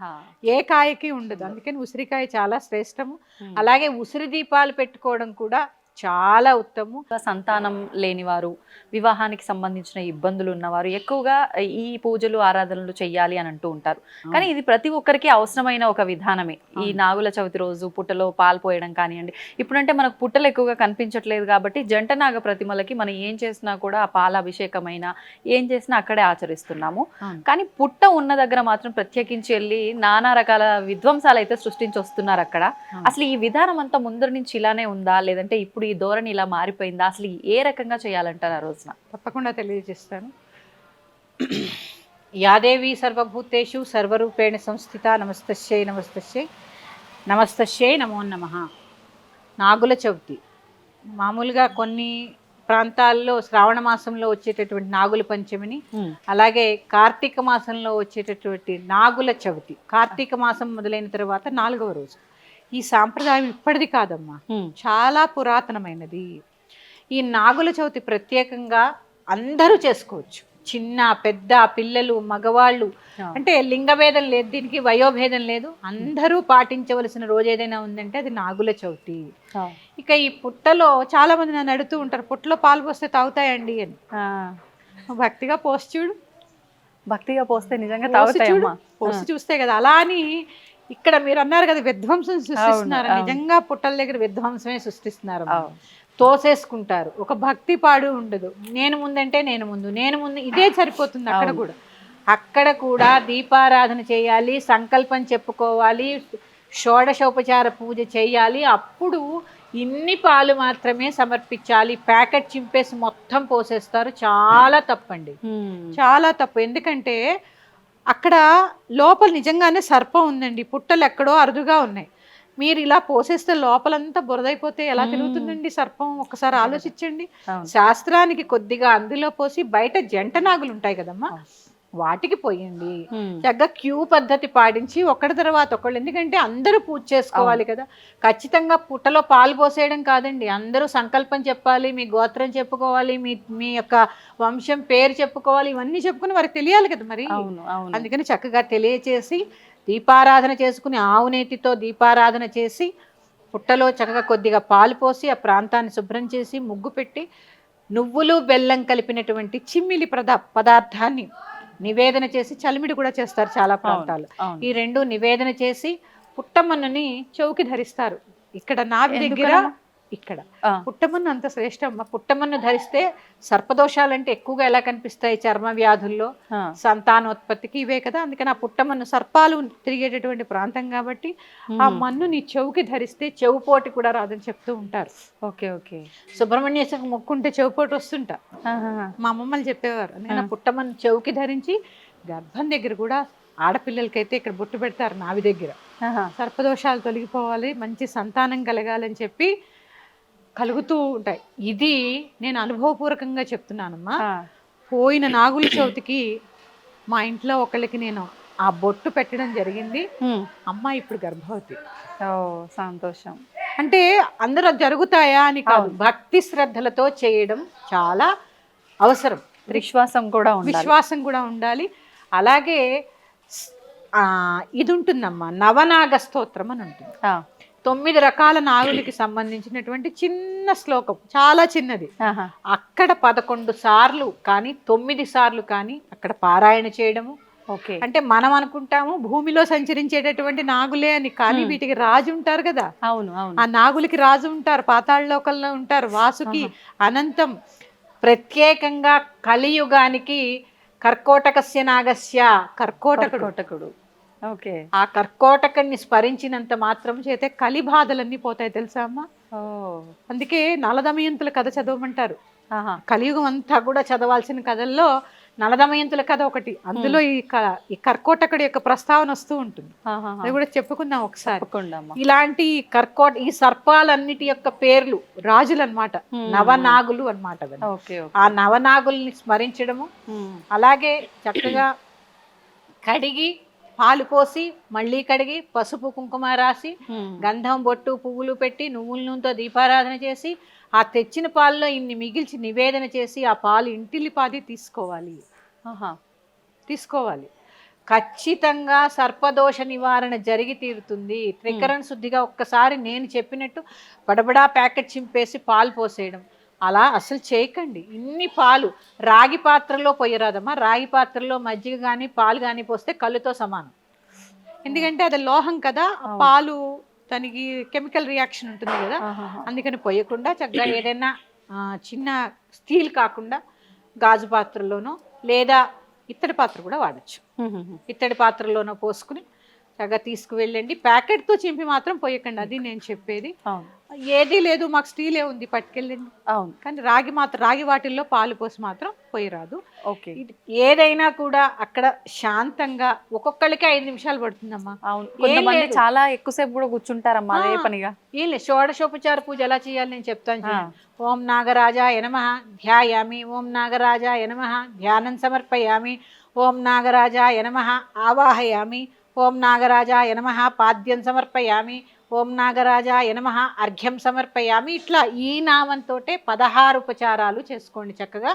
ఏ కాయకి ఉండదు. అందుకని ఉసిరికాయ చాలా శ్రేష్టము. అలాగే ఉసిరి దీపాలు పెట్టుకోవడం కూడా చాలా ఉత్తమం. సంతానం లేనివారు, వివాహానికి సంబంధించిన ఇబ్బందులు ఉన్నవారు ఎక్కువగా ఈ పూజలు ఆరాధనలు చెయ్యాలి అని అంటూ ఉంటారు. కానీ ఇది ప్రతి ఒక్కరికి అవసరమైన ఒక విధానమే. ఈ నాగుల చవితి రోజు పుట్టలో పాలు పోయడం కానివ్వండి. ఇప్పుడంటే మనకు పుట్టలు ఎక్కువగా కనిపించట్లేదు కాబట్టి జంట నాగ ప్రతిమలకి మనం ఏం చేసినా కూడా ఆ పాల అభిషేకమైనా ఏం చేసినా అక్కడే ఆచరిస్తున్నాము. కానీ పుట్ట ఉన్న దగ్గర మాత్రం ప్రత్యేకించి వెళ్ళి నానా రకాల విధ్వంసాలు అయితే సృష్టించి వస్తున్నారు అక్కడ. అసలు ఈ విధానం అంతా ముందర నుంచి ఇలానే ఉందా, లేదంటే ఇప్పుడు ఈ ధోరణి ఇలా మారిపోయిందా? అసలు ఏ రకంగా చేయాలంటారు ఆ రోజున? తప్పకుండా తెలియజేస్తాను. యాదేవి సర్వభూతేషు సర్వరూపేణ సంస్థిత నమస్తస్యై నమస్తస్యై నమస్తస్యై నమో నమః. నాగుల చవితి మామూలుగా కొన్ని ప్రాంతాల్లో శ్రావణ మాసంలో వచ్చేటటువంటి నాగుల పంచమిని, అలాగే కార్తీక మాసంలో వచ్చేటటువంటి నాగుల చవితి కార్తీక మాసం మొదలైన తర్వాత 4వ రోజు. ఈ సాంప్రదాయం ఇప్పటిది కాదమ్మా, చాలా పురాతనమైనది. ఈ నాగుల చవితి ప్రత్యేకంగా అందరూ చేసుకోవచ్చు. చిన్న పెద్ద, పిల్లలు, మగవాళ్ళు, అంటే లింగభేదం లేదు, దీనికి వయోభేదం లేదు. అందరూ పాటించవలసిన రోజు ఏదైనా ఉందంటే అది నాగుల చవితి. ఇక ఈ పుట్టలో చాలా మంది నన్ను అడుగుతూ ఉంటారు, పుట్టలో పాలు పోస్తే తాగుతాయండి అని. భక్తిగా పోసి చూడు, భక్తిగా పోస్తే నిజంగా తాగుతాయమ్మా. పోసి చూస్తే కదా. అలా అని ఇక్కడ మీరు అన్నారు కదా విధ్వంసం సృష్టిస్తున్నారు, నిజంగా పుట్టల దగ్గర విధ్వంసమే సృష్టిస్తున్నారు. తోసేసుకుంటారు, ఒక భక్తి పాడు ఉండదు. నేను ముందంటే నేను ముందు, నేను ముందు, ఇదే సరిపోతుంది. అక్కడ కూడా దీపారాధన చేయాలి, సంకల్పం చెప్పుకోవాలి, షోడశోపచార పూజ చేయాలి. అప్పుడు ఇన్ని పాలు మాత్రమే సమర్పించాలి. ప్యాకెట్ చింపేసి మొత్తం పోసేస్తారు. చాలా తప్పండి, చాలా తప్పు. ఎందుకంటే అక్కడ లోపల నిజంగానే సర్పం ఉందండి. పుట్టలు ఎక్కడో అరుదుగా ఉన్నాయి. మీరు ఇలా పోసేస్తే లోపలంతా బురదైపోతే ఎలా తిరుగుతుందండి సర్పం? ఒకసారి ఆలోచించండి. శాస్త్రానికి కొద్దిగా అందులో పోసి, బయట జంట నాగులు ఉంటాయి కదమ్మా, వాటికి పోయండి. చక్కగా క్యూ పద్ధతి పాటించి ఒకటి తర్వాత ఒకళ్ళు, ఎందుకంటే అందరూ పూజ చేసుకోవాలి కదా. ఖచ్చితంగా పుట్టలో పాలు పోసేయడం కాదండి, అందరూ సంకల్పం చెప్పాలి, మీ గోత్రం చెప్పుకోవాలి, మీ యొక్క వంశం పేరు చెప్పుకోవాలి, ఇవన్నీ చెప్పుకుని వారికి తెలియాలి కదా మరి. అందుకని చక్కగా తెలియచేసి దీపారాధన చేసుకుని, ఆవు నేతితో దీపారాధన చేసి, పుట్టలో చక్కగా కొద్దిగా పాలు పోసి, ఆ ప్రాంతాన్ని శుభ్రం చేసి, ముగ్గు పెట్టి, నువ్వులు బెల్లం కలిపినటువంటి చిమ్మిలి పదార్థాన్ని నివేదన చేసి, చలిమిడి కూడా చేస్తారు చాలా ప్రాంతాలు. ఈ రెండు నివేదన చేసి పుట్టమన్నుని చౌకి ధరిస్తారు. ఇక్కడ నాభి దగ్గర, ఇక్కడ పుట్టమన్ను అంత శ్రేష్టం. పుట్టమన్ను ధరిస్తే సర్పదోషాలంటే ఎక్కువగా ఎలా కనిపిస్తాయి? చర్మ వ్యాధుల్లో, సంతానోత్పత్తికి ఇవే కదా. అందుకని ఆ పుట్టమన్ను సర్పాలు తిరిగేటటువంటి ప్రాంతం కాబట్టి ఆ మన్నుని చెవుకి ధరిస్తే చెవుపోటి కూడా రాదని చెప్తూ ఉంటారు. Okay okay. సుబ్రహ్మణ్యేశ్వరికి మొక్కుంటే చెవుపోటు వస్తుంటా మా అమ్మమ్మలు చెప్పేవారు. అందుకని పుట్టమన్ను చెవుకి ధరించి, గర్భం దగ్గర కూడా ఆడపిల్లలకైతే ఇక్కడ బొట్టు పెడతారు నావి దగ్గర. సర్పదోషాలు తొలగిపోవాలి, మంచి సంతానం కలగాలని చెప్పి కలుగుతూ ఉంటాయి. ఇది నేను అనుభవపూర్వకంగా చెప్తున్నానమ్మా. పోయిన నాగుల చవితికి మా ఇంట్లో ఒకళ్ళకి నేను ఆ బొట్టు పెట్టడం జరిగింది. అమ్మ ఇప్పుడు గర్భవతి. సంతోషం. అంటే అందరూ జరుగుతాయా అని కాదు, భక్తి శ్రద్ధలతో చేయడం చాలా అవసరం. విశ్వాసం కూడా ఉండాలి. అలాగే ఇది ఉంటుందమ్మా, నవనాగ స్తోత్రం అని ఉంటుంది. 9 రకాల నాగులకి సంబంధించినటువంటి చిన్న శ్లోకం, చాలా చిన్నది. అక్కడ 11 సార్లు కానీ 9 సార్లు కానీ అక్కడ పారాయణ చేయడము. ఓకే. అంటే మనం అనుకుంటాము భూమిలో సంచరించేటటువంటి నాగులే అని, కానీ వీటికి రాజు ఉంటారు కదా. అవును అవును. ఆ నాగులకి రాజు ఉంటారు, పాతాళ లోకంలో ఉంటారు, వాసుకి, అనంతం. ప్రత్యేకంగా కలియుగానికి కర్కోటకస్య నాగస్య, కర్కోటకుడు. ఓకే. ఆ కర్కోటకుని స్మరించినంత మాత్రం చేతే కలి బాధలన్నీ పోతాయి తెలుసా అమ్మా. అందుకే నలదమయంతుల కథ చదవమంటారు. కలియుగం అంతా కూడా చదవాల్సిన కథల్లో నలదమయంతుల కథ ఒకటి, అందులో ఈ కర్కోటకుడి యొక్క ప్రస్తావన వస్తూ ఉంటుంది. అది కూడా చెప్పుకుందాం ఒకసారి. ఇలాంటి ఈ సర్పాలన్నిటి యొక్క పేర్లు రాజులు అన్నమాట, నవనాగులు అన్నమాట. ఆ నవనాగుల్ని స్మరించడము, అలాగే చక్కగా కడిగి పాలు పోసి మళ్ళీ కడిగి పసుపు కుంకుమ రాసి గంధం బొట్టు పువ్వులు పెట్టి నువ్వుల నూనెతో దీపారాధన చేసి ఆ తెచ్చిన పాలలో ఇన్ని మిగిల్చి నివేదన చేసి ఆ పాలు ఇంటిల్లిపాది తీసుకోవాలి. ఖచ్చితంగా సర్పదోష నివారణ జరిగి తీరుతుంది. త్రికరణ శుద్ధిగా ఒక్కసారి నేను చెప్పినట్టు బడబడా ప్యాకెట్ చింపేసి పాలు పోసేయడం అలా అసలు చేయకండి. ఇన్ని పాలు రాగి పాత్రలో పోయరాదమ్మా, రాగి పాత్రలో మజ్జిగ కానీ పాలు కానీ పోస్తే కళ్ళుతో సమానం. ఎందుకంటే అది లోహం కదా, పాలు దానికి కెమికల్ రియాక్షన్ ఉంటుంది కదా, అందుకని పోయకుండా చక్కగా ఏదైనా చిన్న స్టీల్ కాకుండా గాజు పాత్రలోనో లేదా ఇత్తడి పాత్ర కూడా వాడచ్చు. ఇత్తడి పాత్రలోనో పోసుకుని చక్కగా తీసుకువెళ్ళండి. ప్యాకెట్తో చింపి మాత్రం పోయకండి, అది నేను చెప్పేది. ఏదీ లేదు మాకు స్టీలే ఉంది పట్టుకెళ్ళండి. అవును, కానీ రాగి వాటిల్లో పాలు పోసి మాత్రం పోయరాదు. ఓకే, ఏదైనా కూడా అక్కడ శాంతంగా ఒక్కొక్కరికి 5 నిమిషాలు పడుతుందమ్మా. అవును, చాలా ఎక్కువసేపు కూడా కూర్చుంటారమ్మా అదే పనిగా. ఏం లేదు, షోడశోపచార పూజ ఎలా చేయాలి నేను చెప్తాను. ఓం నాగరాజాయ నమః ధ్యాయామి, ఓం నాగరాజాయ నమః ధ్యానం సమర్పయామి, ఓం నాగరాజాయ నమః ఆవాహయామి, ఓం నాగరాజాయ నమః పాద్యం సమర్పయామి, ఓం నాగరాజాయ నమః అర్ఘ్యం సమర్పయామి. ఇట్లా ఈ నామంతో 16 ఉపచారాలు చేసుకోండి చక్కగా.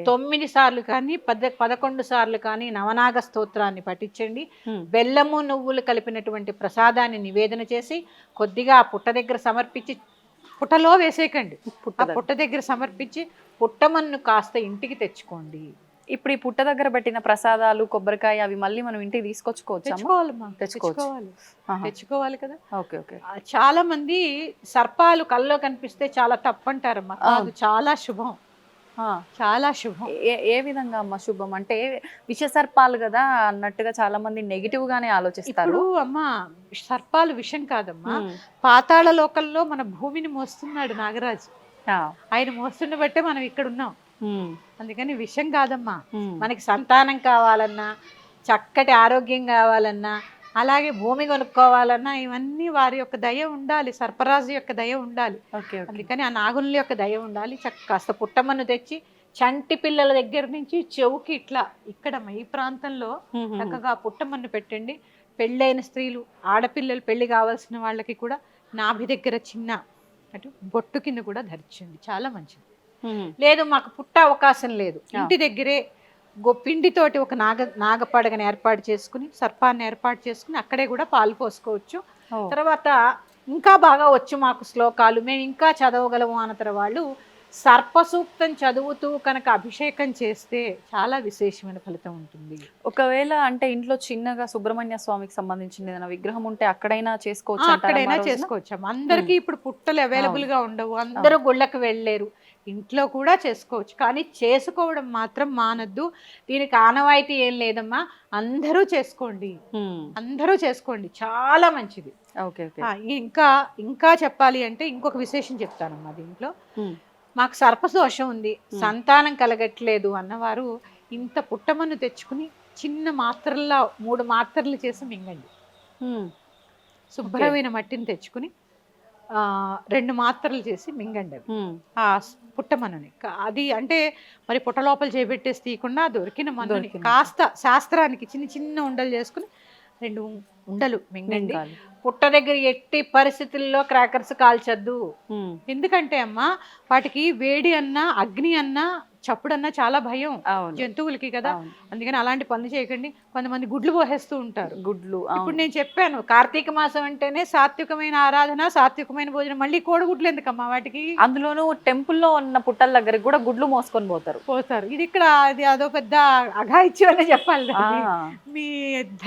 9 సార్లు కానీ 11 సార్లు కానీ నవనాగ స్తోత్రాన్ని పఠించండి. బెల్లము నువ్వులు కలిపినటువంటి ప్రసాదాన్ని నివేదన చేసి కొద్దిగా పుట్ట దగ్గర సమర్పించి, పుట్టలో వేసేయకండి, పుట్ట దగ్గర సమర్పించి పుట్టమన్ను కాస్త ఇంటికి తెచ్చుకోండి. ఇప్పుడు ఈ పుట్ట దగ్గర పెట్టిన ప్రసాదాలు కొబ్బరికాయ అవి మళ్ళీ మనం ఇంటికి తెచ్చుకోవాలి కదా. Okay okay. చాలా మంది సర్పాలు కల్లో కనిపిస్తే చాలా తప్పంటారమ్మా, అది చాలా శుభం, చాలా శుభం. ఏ విధంగా అమ్మ శుభం అంటే? విష సర్పాలు కదా అన్నట్టుగా చాలా మంది నెగిటివ్ గానే ఆలోచిస్తారు. అమ్మా సర్పాలు విషం కాదమ్మా, పాతాళ లోకంలో మన భూమిని మోస్తున్నాడు నాగరాజు, ఆయన మోస్తున్న బట్టే మనం ఇక్కడ ఉన్నాం. అందుకని విషయం కాదమ్మా. మనకి సంతానం కావాలన్నా, చక్కటి ఆరోగ్యం కావాలన్నా, అలాగే భూమి కొనుక్కోవాలన్నా ఇవన్నీ వారి యొక్క దయ ఉండాలి, సర్పరాజు యొక్క దయ ఉండాలి. అందుకని ఆ నాగుల యొక్క దయ ఉండాలి. కాస్త పుట్టమన్ను తెచ్చి చంటి పిల్లల దగ్గర నుంచి చెవుకి ఇట్లా ఇక్కడ ఈ ప్రాంతంలో చక్కగా పుట్టమన్ను పెట్టండి. పెళ్ళైన స్త్రీలు, ఆడపిల్లలు పెళ్లి కావాల్సిన వాళ్ళకి కూడా నాభి దగ్గర చిన్న అటు బొట్టు కింద కూడా ధరించండి, చాలా మంచిది. లేదు మాకు పుట్ట అవకాశం లేదు, ఇంటి దగ్గరే పిండితోటి ఒక నాగపడగని ఏర్పాటు చేసుకుని, సర్పాన్ని ఏర్పాటు చేసుకుని అక్కడే కూడా పాలు పోసుకోవచ్చు. తర్వాత ఇంకా బాగా వచ్చు మాకు శ్లోకాలు, మేము ఇంకా చదవగలము అన్న వాళ్ళు సర్పసూక్తం చదువుతూ కనుక అభిషేకం చేస్తే చాలా విశేషమైన ఫలితం ఉంటుంది. ఒకవేళ అంటే ఇంట్లో చిన్నగా సుబ్రహ్మణ్య స్వామికి సంబంధించిన ఏదైనా విగ్రహం ఉంటే అక్కడైనా చేసుకోవచ్చు, అందరికీ ఇప్పుడు పుట్టలు అవైలబుల్ గా ఉండవు, అందరూ గుళ్ళకి వెళ్ళలేరు, ఇంట్లో కూడా చేసుకోవచ్చు. కానీ చేసుకోవడం మాత్రం మానద్దు. దీనికి ఆనవాయితీ ఏం లేదమ్మా, అందరూ చేసుకోండి, అందరూ చేసుకోండి, చాలా మంచిది. ఇంకా చెప్పాలి అంటే ఇంకొక విశేషం చెప్తానమ్మా దీంట్లో. మాకు సర్పదోషం ఉంది, సంతానం కలగట్లేదు అన్నవారు ఇంత పుట్టమన్ను తెచ్చుకుని చిన్న మాత్రల్లో 3 మాత్రలు చేసి మింగండి. శుభ్రమైన మట్టిని తెచ్చుకుని 2 మాత్రలు చేసి మింగండి అవి ఆ పుట్టమన్నుని. అది అంటే మరి పుట్ట లోపల చేపెట్టేసి తీయకుండా దొరికిన మన్నుని కాస్త శాస్త్రానికి చిన్న చిన్న ఉండలు చేసుకుని 2 ఉండలు మింగండి. పుట్ట దగ్గర ఎట్టి పరిస్థితుల్లో క్రాకర్స్ కాల్చద్దు. ఎందుకంటే అమ్మా వాటికి వేడి అన్నా అగ్ని అన్నా చప్పుడన్నా చాలా భయం జంతువులకి కదా, అందుకని అలాంటి పనులు చేయకండి. కొంతమంది గుడ్లు పోసేస్తూ ఉంటారు. ఇప్పుడు నేను చెప్పాను కార్తీక మాసం అంటేనే సాత్వికమైన ఆరాధన, సాత్వికమైన భోజనం. మళ్ళీ కోడిగుడ్లు ఎందుకమ్మా వాటికి? అందులోనూ టెంపుల్లో ఉన్న పుట్టల దగ్గర కూడా గుడ్లు మోసుకొని పోతారు. ఇది ఇక్కడ అదో పెద్ద అఘాయిత్యం అనే చెప్పాలి. మీ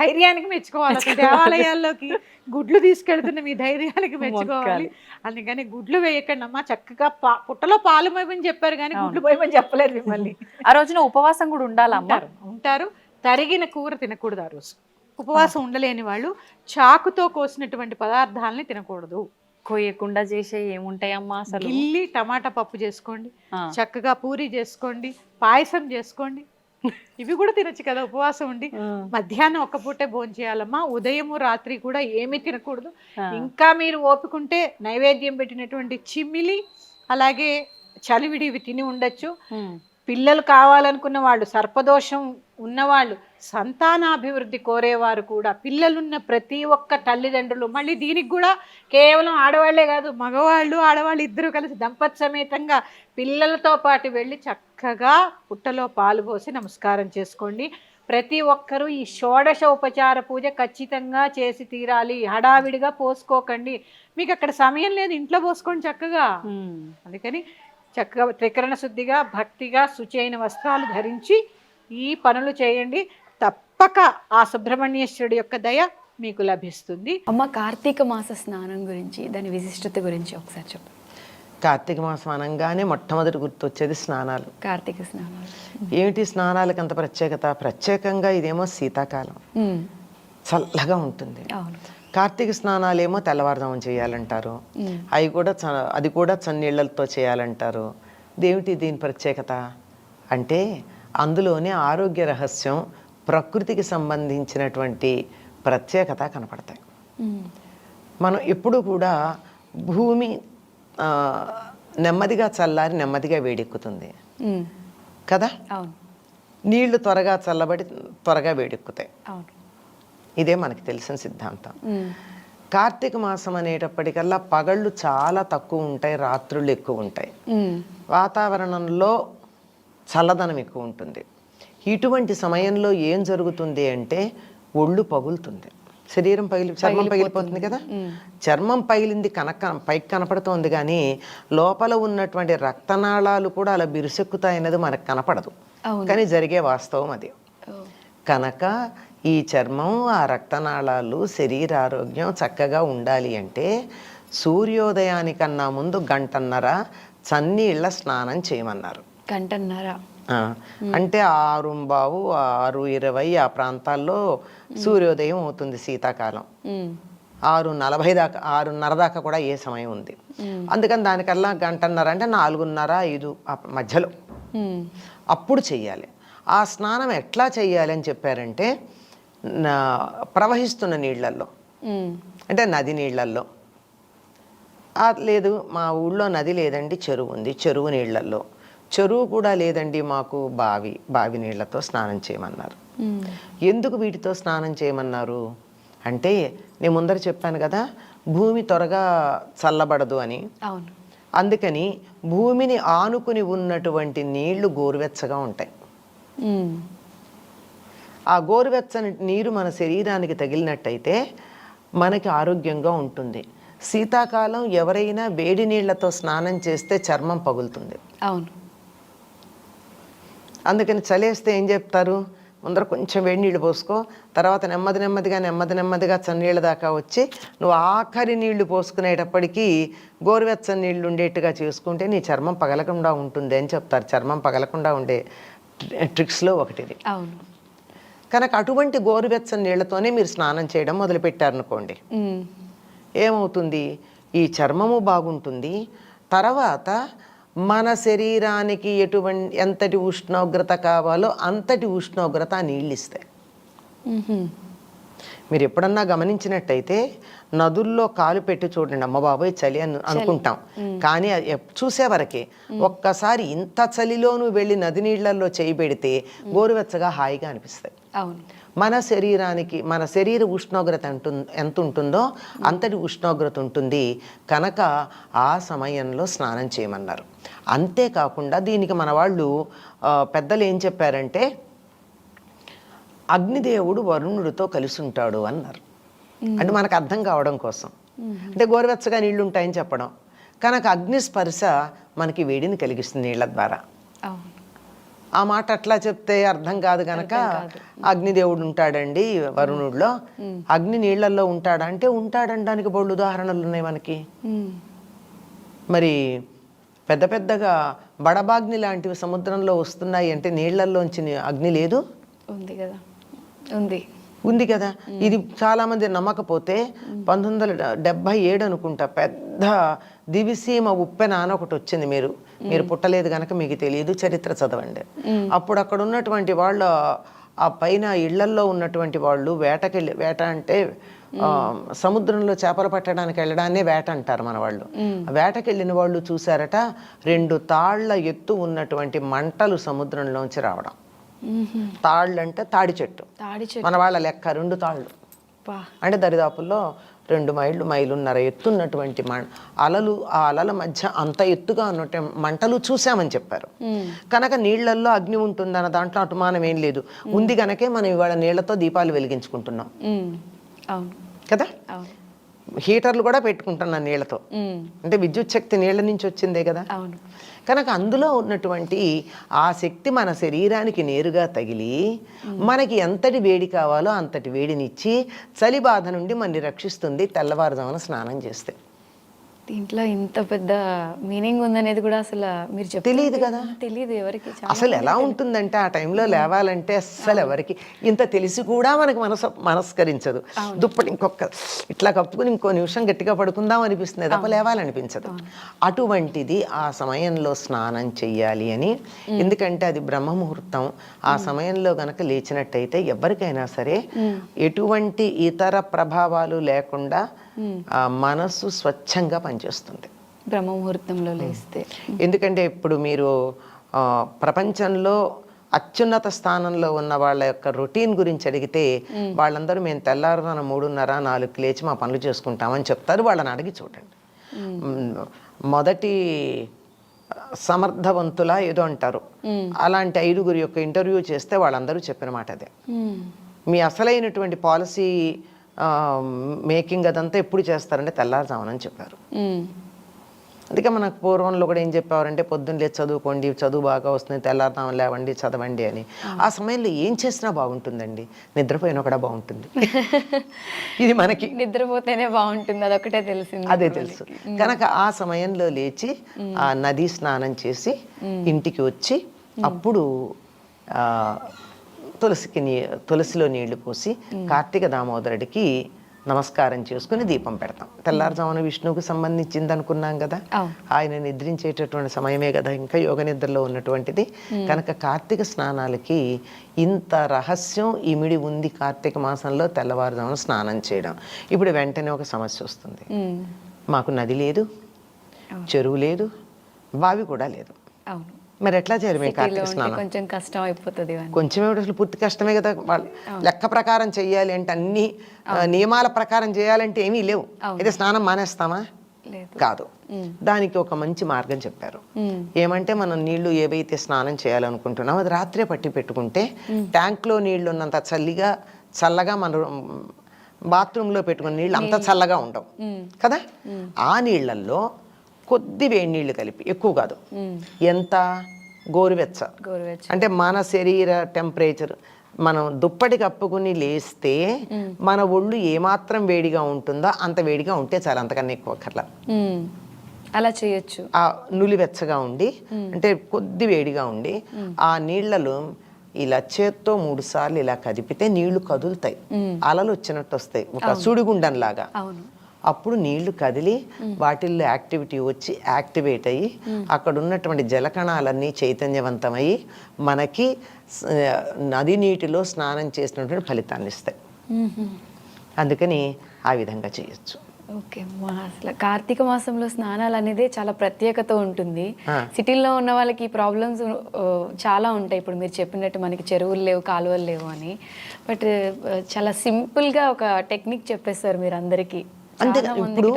ధైర్యానికి మెచ్చుకోవాలి. దేవాలయాల్లోకి గుడ్లు తీసుకెళ్తున్న మీ ధైర్యానికి మెచ్చుకోవాలి. అందుకని గుడ్లు వేయకండి అమ్మా, చక్కగా పుట్టలో పాలు పోయమని చెప్పారు కానీ గుడ్లు పోయమని చెప్పలేదు మిమ్మల్ని. ఆ రోజున ఉపవాసం కూడా ఉండాలమ్మా? ఉంటారు. తరిగిన కూర తినకూడదు ఆ రోజు. ఉపవాసం ఉండలేని వాళ్ళు చాకుతో కోసినటువంటి పదార్థాలని తినకూడదు. కోయకుండా చేసే ఏముంటాయమ్మా అసలు? గిల్లి టమాటా పప్పు చేసుకోండి, చక్కగా పూరి చేసుకోండి, పాయసం చేసుకోండి, ఇవి కూడా తినొచ్చు కదా ఉపవాసం ఉండి. మధ్యాహ్నం ఒక్క పూటే భోజనం చేయాలమ్మా, ఉదయము రాత్రి కూడా ఏమీ తినకూడదు. ఇంకా మీరు ఓపికంటే నైవేద్యం పెట్టినటువంటి చిమ్మిలి అలాగే చలివిడి ఇవి తిని ఉండొచ్చు. పిల్లలు కావాలనుకున్న వాళ్ళు, సర్పదోషం ఉన్నవాళ్ళు, సంతానాభివృద్ధి కోరేవారు కూడా, పిల్లలున్న ప్రతి ఒక్క తల్లిదండ్రులు, మళ్ళీ దీనికి కూడా కేవలం ఆడవాళ్లే కాదు, మగవాళ్ళు ఆడవాళ్ళు ఇద్దరు కలిసి దంపతి సమేతంగా పిల్లలతో పాటు వెళ్ళి చక్కగా పుట్టలో పాలు పోసి నమస్కారం చేసుకోండి. ప్రతి ఒక్కరూ ఈ షోడశ ఉపచార పూజ ఖచ్చితంగా చేసి తీరాలి. హడావిడిగా పోసుకోకండి. మీకు అక్కడ సమయం లేదు, ఇంట్లో పోసుకోండి చక్కగా. అందుకని చక్కగా త్రికరణ శుద్ధిగా, భక్తిగా, శుచైన వస్త్రాలు ధరించి ఈ పనులు చేయండి. తప్పక ఆ సుబ్రహ్మణ్యేశ్వరుడి యొక్క దయ మీకు లభిస్తుంది. అమ్మ, కార్తీక మాస స్నానం గురించి, దాని విశిష్టత గురించి ఒకసారి చెప్పండి. కార్తీక మాసం అనగానే మొట్టమొదటి గుర్తొచ్చేది స్నానాలు. కార్తీక స్నానాలు ఏమిటి స్నానాలకు అంత ప్రత్యేకత? ప్రత్యేకంగా ఇదేమో శీతాకాలం, చల్లగా ఉంటుంది. అవును. కార్తీక స్నానాలు ఏమో తెల్లవారుజామున చేయాలంటారు. అది కూడా చన్నీళ్లతో చేయాలంటారు. దేమిటి దీని ప్రత్యేకత అంటే అందులోనే ఆరోగ్య రహస్యం, ప్రకృతికి సంబంధించినటువంటి ప్రత్యేకత కనపడతాయి. మనం ఎప్పుడు కూడా భూమి నెమ్మదిగా చల్లారి నెమ్మదిగా వేడెక్కుతుంది కదా. అవును. నీళ్లు త్వరగా చల్లబడి త్వరగా వేడెక్కుతాయి. అవును. ఇదే మనకి తెలిసిన సిద్ధాంతం. కార్తీక మాసం అనేటప్పటికల్లా పగళ్ళు చాలా తక్కువ ఉంటాయి, రాత్రులు ఎక్కువ ఉంటాయి. వాతావరణంలో చల్లదనం ఎక్కువ ఉంటుంది. ఇటువంటి సమయంలో ఏం జరుగుతుంది అంటే ఒళ్ళు పగులుతుంది, శరీరం చర్మం పగిలిపోతుంది కదా. చర్మం పగిలింది పైకి కనపడుతోంది, కానీ లోపల ఉన్నటువంటి రక్తనాళాలు కూడా అలా బిరుసెక్కుతాయన్నది మనకు కనపడదు, కానీ జరిగే వాస్తవం అది. కనుక ఈ చర్మం, ఆ రక్తనాళాలు, శరీరారోగ్యం చక్కగా ఉండాలి అంటే సూర్యోదయానికన్నా ముందు గంటన్నర చన్నీళ్ళ స్నానం చేయమన్నారు. గంటన్నర అంటే 6:15, 6:20 ఆ ప్రాంతాల్లో సూర్యోదయం అవుతుంది శీతాకాలం. 6:40 దాకా, 6:30 దాకా కూడా ఏ సమయం ఉంది. అందుకని దానికల్లా గంటన్నర అంటే 4:30, 5 మధ్యలో అప్పుడు చెయ్యాలి. ఆ స్నానం ఎట్లా చెయ్యాలి అని చెప్పారంటే ప్రవహిస్తున్న నీళ్లల్లో, అంటే నది నీళ్లల్లో. లేదు మా ఊళ్ళో నది లేదండి, చెరువు ఉంది, చెరువు నీళ్లల్లో. చెరువు కూడా లేదండి మాకు, బావి నీళ్లతో స్నానం చేయమన్నారు. ఎందుకు వీటితో స్నానం చేయమన్నారు అంటే నేను ముందర చెప్పాను కదా, భూమి త్వరగా చల్లబడదు అని. అవును. అందుకని భూమిని ఆనుకుని ఉన్నటువంటి నీళ్లు గోరువెచ్చగా ఉంటాయి. ఆ గోరువెచ్చని నీరు మన శరీరానికి తగిలినట్టయితే మనకి ఆరోగ్యంగా ఉంటుంది. శీతాకాలం ఎవరైనా వేడి నీళ్లతో స్నానం చేస్తే చర్మం పగులుతుంది. అవును. అందుకని చలేస్తే ఏం చెప్తారు, ముందర కొంచెం వేడి నీళ్ళు పోసుకో, తర్వాత నెమ్మదిగా చన్నీళ్ళ దాకా వచ్చి నువ్వు ఆఖరి నీళ్లు పోసుకునేటప్పటికీ గోరువెచ్చని నీళ్ళు ఉండేట్టుగా చేసుకుంటే నీ చర్మం పగలకుండా ఉంటుంది అని చెప్తారు. చర్మం పగలకుండా ఉండే ట్రిక్స్లో ఒకటిది. అవును. కనుక అటువంటి గోరువెచ్చని నీళ్లతోనే మీరు స్నానం చేయడం మొదలుపెట్టారనుకోండి, ఏమవుతుంది, ఈ చర్మము బాగుంటుంది. తర్వాత మన శరీరానికి ఎంతటి ఉష్ణోగ్రత కావాలో అంతటి ఉష్ణోగ్రత ఆ నీళ్ళు ఇస్తాయి. మీరు ఎప్పుడన్నా గమనించినట్టయితే నదుల్లో కాలు పెట్టి చూడండి, అమ్మ బాబోయ్ చలి అని అనుకుంటాం, కానీ చూసే వరకే. ఒక్కసారి ఇంత చలిలోనూ వెళ్ళి నది నీళ్లలో చేయి పెడితే గోరువెచ్చగా హాయిగా అనిపిస్తాయి. మన శరీరానికి, మన శరీర ఉష్ణోగ్రత ఎంత ఉంటుందో అంతటి ఉష్ణోగ్రత ఉంటుంది. కనుక ఆ సమయంలో స్నానం చేయమన్నారు. అంతేకాకుండా దీనికి మన వాళ్ళు పెద్దలు ఏం చెప్పారంటే అగ్నిదేవుడు వరుణుడితో కలిసి ఉంటాడు అన్నారు. అంటే మనకు అర్థం కావడం కోసం, అంటే గోరువెచ్చగా నీళ్లు ఉంటాయని చెప్పడం. కనుక అగ్ని స్పర్శ మనకి వేడిని కలిగిస్తుంది నీళ్ల ద్వారా. ఆ మాట అట్లా చెప్తే అర్థం కాదు కనుక అగ్నిదేవుడు ఉంటాడండి వరుణుడిలో, అగ్ని నీళ్లలో ఉంటాడా అంటే ఉంటాడనడానికి బోళ్ళు ఉదాహరణలు ఉన్నాయి మనకి. మరి పెద్ద పెద్దగా బడబాగ్ని లాంటివి సముద్రంలో వస్తున్నాయి అంటే నీళ్లల్లోంచి అగ్ని లేదు, ఉంది కదా. ఇది చాలామంది నమ్మకపోతే 1977 అనుకుంటా పెద్ద దివిసీమ ఉప్పెన అని ఒకటి వచ్చింది, మీరు మీరు పుట్టలేదు కనుక మీకు తెలియదు, చరిత్ర చదవండి. అప్పుడు అక్కడ ఉన్నటువంటి వాళ్ళు, ఆ పైన ఇళ్లల్లో ఉన్నటువంటి వాళ్ళు వేట అంటే సముద్రంలో చేపలు పట్టడానికి వెళ్ళడాన్నే వేట అంటారు మన వాళ్ళు. వేటకెళ్ళిన వాళ్ళు చూసారట 2 తాళ్ల ఎత్తు ఉన్నటువంటి మంటలు సముద్రంలోంచి రావడం. తాళ్ళు అంటే తాడి చెట్టు, మన వాళ్ళ లెక్క 2 తాళ్ళు అంటే దరిదాపుల్లో 2 మైలున్నర ఎత్తున్నటువంటి అలలు, ఆ అలల మధ్య అంత ఎత్తుగా ఉన్నట్టు మంటలు చూసామని చెప్పారు. కనుక నీళ్లల్లో అగ్ని ఉంటుందన్న దాంట్లో అనుమానం ఏం లేదు. ఉంది కనుకే మనం ఇవాళ నీళ్లతో దీపాలు వెలిగించుకుంటున్నాం కదా. హీటర్లు కూడా పెట్టుకుంటున్నాం నీళ్లతో, అంటే విద్యుత్ శక్తి నీళ్ల నుంచి వచ్చిందే కదా. కనుక అందులో ఉన్నటువంటి ఆ శక్తి మన శరీరానికి నేరుగా తగిలి మనకి ఎంతటి వేడి కావాలో అంతటి వేడినిచ్చి చలి బాధ నుండి మనని రక్షిస్తుంది తెల్లవారుజామున స్నానం చేస్తే. దీంట్లో ఇంత పెద్ద మీనింగ్ ఉందనేది కూడా అసలు మీరు తెలియదు కదా, తెలియదు ఎవరికి. అసలు ఎలా ఉంటుందంటే ఆ టైంలో లేవాలంటే అస్సలు ఎవరికి ఇంత తెలిసి కూడా మనకు మనస్కరించదు. దుప్పటి ఇంకొక ఇట్లా కప్పుకుని ఇంకో నిమిషం గట్టిగా పడుకుందాం అనిపిస్తుంది తప్ప లేవాలనిపించదు. అటువంటిది ఆ సమయంలో స్నానం చెయ్యాలి అని, ఎందుకంటే అది బ్రహ్మ ముహూర్తం. ఆ సమయంలో గనక లేచినట్టయితే ఎవరికైనా సరే ఎటువంటి ఇతర ప్రభావాలు లేకుండా మనసు స్వచ్ఛంగా పనిచేస్తుంది బ్రహ్మ ముహూర్తంలో లేస్తే. ఎందుకంటే ఇప్పుడు మీరు ప్రపంచంలో అత్యున్నత స్థానంలో ఉన్న వాళ్ళ యొక్క రొటీన్ గురించి అడిగితే వాళ్ళందరూ మేము తెల్లారున 3:30, 4కి లేచి మా పనులు చేసుకుంటామని చెప్తారు. వాళ్ళని అడిగి చూడండి. మొదటి సమర్థవంతులా ఏదో అంటారు, అలాంటి 5గురి యొక్క ఇంటర్వ్యూ చేస్తే వాళ్ళందరూ చెప్పిన మాట అదే. మీ అసలైనటువంటి పాలసీ మేకింగ్ అదంతా ఎప్పుడు చేస్తారంటే తెల్లారుజామునని చెప్పారు. అందుకే మనకు పూర్వంలో కూడా ఏం చెప్పేవారంటే పొద్దున్న లేచి చదువుకోండి, చదువు బాగా వస్తుంది, తెల్లారుజామున లేవండి, చదవండి అని. ఆ సమయంలో ఏం చేసినా బాగుంటుందండి, నిద్రపోయినా కూడా బాగుంటుంది. ఇది మనకి నిద్రపోతేనే బాగుంటుంది, అదొకటే తెలిసింది, అదే తెలుసు. కనుక ఆ సమయంలో లేచి ఆ నదీ స్నానం చేసి ఇంటికి వచ్చి అప్పుడు తులసిలో నీళ్లు పోసి కార్తీక దామోదరుడికి నమస్కారం చేసుకుని దీపం పెడతాం. తెల్లారుజామున విష్ణువుకు సంబంధించింది అనుకున్నాం కదా, ఆయన నిద్రించేటటువంటి సమయమే కదా, ఇంకా యోగ నిద్రలో ఉన్నటువంటిది. కనుక కార్తీక స్నానాలకి ఇంత రహస్యం ఇమిడి ఉంది. కార్తీక మాసంలో తెల్లవారుజామున స్నానం చేయడం. ఇప్పుడు వెంటనే ఒక సమస్య వస్తుంది, మాకు నది లేదు, చెరువు లేదు, బావి కూడా లేదు, మరి ఎట్లా చేయాలి మేము కార్తీక స్నానం? కొంచెం కష్టం అయిపోతుంది. కొంచెం అసలు పూర్తి కష్టమే కదా. వాళ్ళు లెక్క ప్రకారం చెయ్యాలి అంటే, అన్ని నియమాల ప్రకారం చేయాలంటే ఏమీ లేవు. అయితే స్నానం మానేస్తామా? కాదు. దానికి ఒక మంచి మార్గం చెప్పారు. ఏమంటే మనం నీళ్లు ఏవైతే స్నానం చేయాలనుకుంటున్నామో అది రాత్రే పట్టి పెట్టుకుంటే ట్యాంక్లో నీళ్లు ఉన్నంత చల్లగా మనం బాత్రూంలో పెట్టుకున్న నీళ్ళు అంత చల్లగా ఉండవు కదా. ఆ నీళ్లలో కొద్ది వేడి నీళ్లు కలిపి, ఎక్కువ కాదు, ఎంత గోరువెచ్చ, అంటే మన శరీర టెంపరేచర్, మనం దుప్పటి కప్పుకుని లేస్తే మన ఒళ్ళు ఏమాత్రం వేడిగా ఉంటుందో అంత వేడిగా ఉంటే చాలా, అంతకన్నా ఎక్కువ అక్కర్లా. అలా చేయొచ్చు. ఆ నులివెచ్చగా ఉండి, అంటే కొద్ది వేడిగా ఉండి ఆ నీళ్లలో ఇలా చేత్తో 3 సార్లు ఇలా కదిపితే నీళ్లు కదులుతాయి, అలలు వచ్చినట్టు వస్తాయి, ఒక సుడిగుండం లాగా. అప్పుడు నీళ్లు కదిలి వాటిల్లో యాక్టివిటీ వచ్చి యాక్టివేట్ అయ్యి అక్కడ ఉన్నటువంటి జలకణాలన్నీ చైతన్యవంతమయ్యి మనకి నది నీటిలో స్నానం చేసినటువంటి ఫలితాన్ని ఇస్తాయి. అందుకని ఆ విధంగా చేయొచ్చు. ఓకే, అసలు కార్తీక మాసంలో స్నానాలు అనేది చాలా ప్రత్యేకత ఉంటుంది. సిటీల్లో ఉన్న వాళ్ళకి ఈ ప్రాబ్లమ్స్ చాలా ఉంటాయి. ఇప్పుడు మీరు చెప్పినట్టు మనకి చెరువులు లేవు, కాలువలు లేవు అని. బట్ చాలా సింపుల్గా ఒక టెక్నిక్ చెప్పేస్తారు మీరు అందరికీ. అంతే. ఇప్పుడు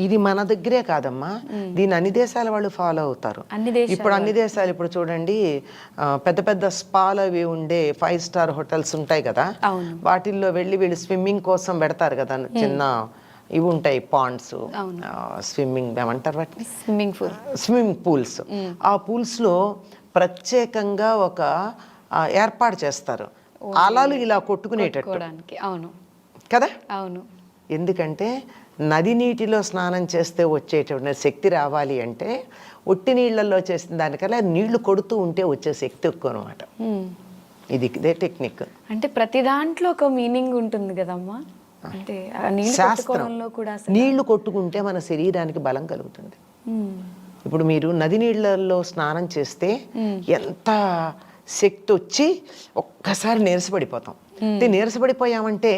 ఇది మన దగ్గరే కాదమ్మా, దీన్ని అన్ని దేశాల వాళ్ళు ఫాలో అవుతారు. ఇప్పుడు అన్ని దేశాలు, ఇప్పుడు చూడండి పెద్ద పెద్ద స్పాలు అవి ఉండే 5 స్టార్ హోటల్స్ ఉంటాయి కదా, వాటిల్లో వెళ్ళి వీళ్ళు స్విమ్మింగ్ కోసం పెడతారు కదా, చిన్న ఇవి ఉంటాయి పాండ్స్, స్విమ్మింగ్ ఏమంటారు వాటిని, స్విమ్మింగ్ పూల్స్. ఆ పూల్స్ లో ప్రత్యేకంగా ఒక ఏర్పాటు చేస్తారు, అలలు ఇలా కొట్టుకునేటట్టు కదా. అవును, ఎందుకంటే నది నీటిలో స్నానం చేస్తే వచ్చేటువంటి శక్తి రావాలి అంటే ఒట్టి నీళ్లలో చేసిన దానికల్లా నీళ్లు కొడుతూ ఉంటే వచ్చే శక్తి ఎక్కువ అనమాట. ఇదే టెక్నిక్. అంటే ప్రతి దాంట్లో ఒక మీనింగ్ ఉంటుంది కదమ్మా. అంటే శాస్త్రం, నీళ్లు కొట్టుకుంటే మన శరీరానికి బలం కలుగుతుంది. ఇప్పుడు మీరు నది నీళ్ళల్లో స్నానం చేస్తే ఎంత శక్తి వచ్చి ఒక్కసారి నీరసపడిపోతాం. నీరసపడిపోయామంటే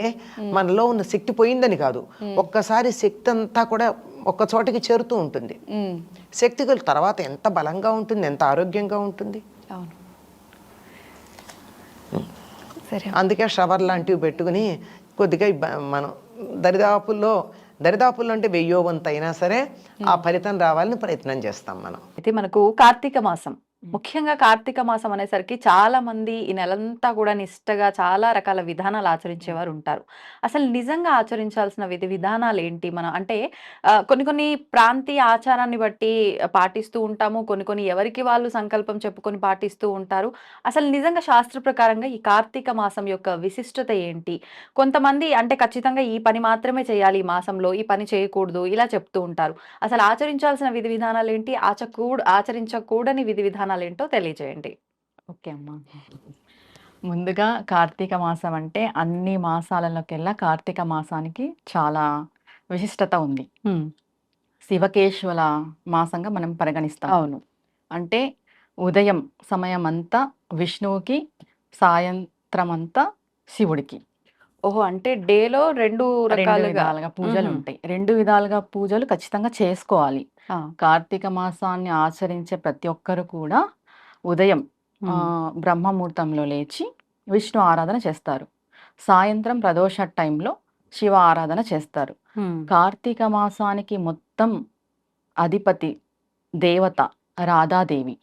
మనలో ఉన్న శక్తి పోయిందని కాదు, ఒక్కసారి శక్తి అంతా కూడా ఒక్క చోటకి చేరుతూ ఉంటుంది. శక్తి తర్వాత ఎంత బలంగా ఉంటుంది, ఎంత ఆరోగ్యంగా ఉంటుంది. అవును. సరే, అందుకే షవర్ లాంటివి పెట్టుకుని కొద్దిగా మనం దరిదాపుల్లో అంటే 1000 వంతు అయినా సరే ఆ ఫలితం రావాలని ప్రయత్నం చేస్తాం మనం. అయితే మనకు కార్తీక మాసం, ముఖ్యంగా కార్తీక మాసం అనేసరికి చాలా మంది ఈ నెలంతా కూడా నిష్టగా చాలా రకాల విధానాలు ఆచరించేవారు ఉంటారు. అసలు నిజంగా ఆచరించాల్సిన విధి విధానాలు ఏంటి? మనం అంటే కొన్ని కొన్ని ప్రాంతీయ ఆచారాన్ని బట్టి పాటిస్తూ ఉంటాము, కొన్ని ఎవరికి వాళ్ళు సంకల్పం చెప్పుకొని పాటిస్తూ ఉంటారు. అసలు నిజంగా శాస్త్ర ప్రకారంగా ఈ కార్తీక మాసం యొక్క విశిష్టత ఏంటి? కొంతమంది అంటే ఖచ్చితంగా ఈ పని మాత్రమే చేయాలి ఈ మాసంలో, ఈ పని చేయకూడదు ఇలా చెప్తూ ఉంటారు. అసలు ఆచరించాల్సిన విధి విధానాలు ఏంటి? ఆచరించకూడని విధి విధానాలు ఏంటో తెలియజేయండి. ఓకే అమ్మా. ముందుగా కార్తీక మాసం అంటే అన్ని మాసాలలోకెల్లా కార్తీక మాసానికి చాలా విశిష్టత ఉంది. శివకేశవుల మాసంగా మనం పరిగణిస్తాం. అవును. అంటే ఉదయం సమయం అంతా విష్ణువుకి, సాయంత్రం అంతా శివుడికి. ఓహో, అంటే డేలో రెండు రెండు రకాలుగా విధాలుగా పూజలు ఉంటాయి. రెండు విధాలుగా పూజలు ఖచ్చితంగా చేసుకోవాలి. కార్తీక మాసాన్ని ఆచరించే ప్రతి ఒక్కరు కూడా ఉదయం బ్రహ్మముహూర్తంలో లేచి విష్ణు ఆరాధన చేస్తారు. సాయంత్రం ప్రదోష టైంలో శివ ఆరాధన చేస్తారు. కార్తీక మాసానికి మొత్తం అధిపతి దేవత రాధాదేవి.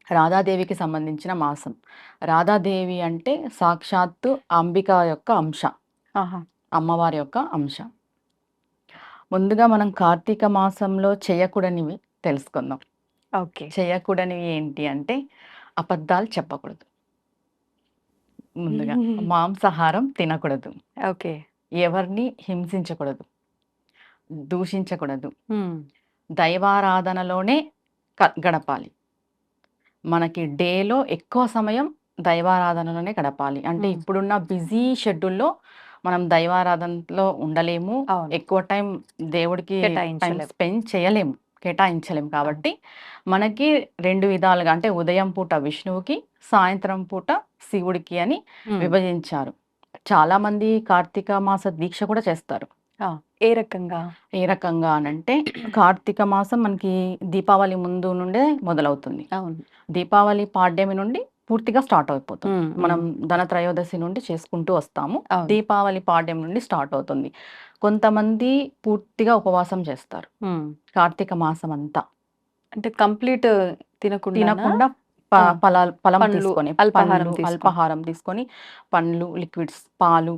రాధాదేవికి సంబంధించిన మాసం. రాధాదేవి అంటే సాక్షాత్తు అంబిక యొక్క అంశ, అమ్మవారి యొక్క అంశ. ముందుగా మనం కార్తీక మాసంలో చేయకూడనివి తెలుసుకుందాం. ఓకే. చేయకూడనివి ఏంటి అంటే అబద్ధాలు చెప్పకూడదు. ముందుగా మాంసాహారం తినకూడదు. ఓకే. ఎవరిని హింసించకూడదు, దూషించకూడదు. దైవారాధనలోనే గడపాలి. మనకి డేలో ఎక్కువ సమయం దైవారాధనలోనే గడపాలి. అంటే ఇప్పుడున్న బిజీ షెడ్యూల్లో మనం దైవారాధనలో ఉండలేము, ఎక్కువ టైం దేవుడికి టైం స్పెండ్ చేయలేము, కేటాయించలేము. కాబట్టి మనకి రెండు విధాలుగా అంటే ఉదయం పూట విష్ణువుకి, సాయంత్రం పూట శివుడికి అని విభజించారు. చాలా మంది కార్తీక మాస దీక్ష కూడా చేస్తారు. ఏ రకంగా? ఏ రకంగా అనంటే కార్తీక మాసం మనకి దీపావళి ముందు నుండే మొదలవుతుంది. అవును. దీపావళి పాడ్యమి నుండి పూర్తిగా స్టార్ట్ అయిపోతుంది. మనం ధనత్రయోదశి నుండి చేసుకుంటూ వస్తాము. దీపావళి పాడ్యం నుండి స్టార్ట్ అవుతుంది. కొంతమంది పూర్తిగా ఉపవాసం చేస్తారు కార్తీక మాసం అంతా. అంటే కంప్లీట్ తినకుండా ఫలం తీసుకొని, అల్పాహారం తీసుకొని, పండ్లు, లిక్విడ్స్, పాలు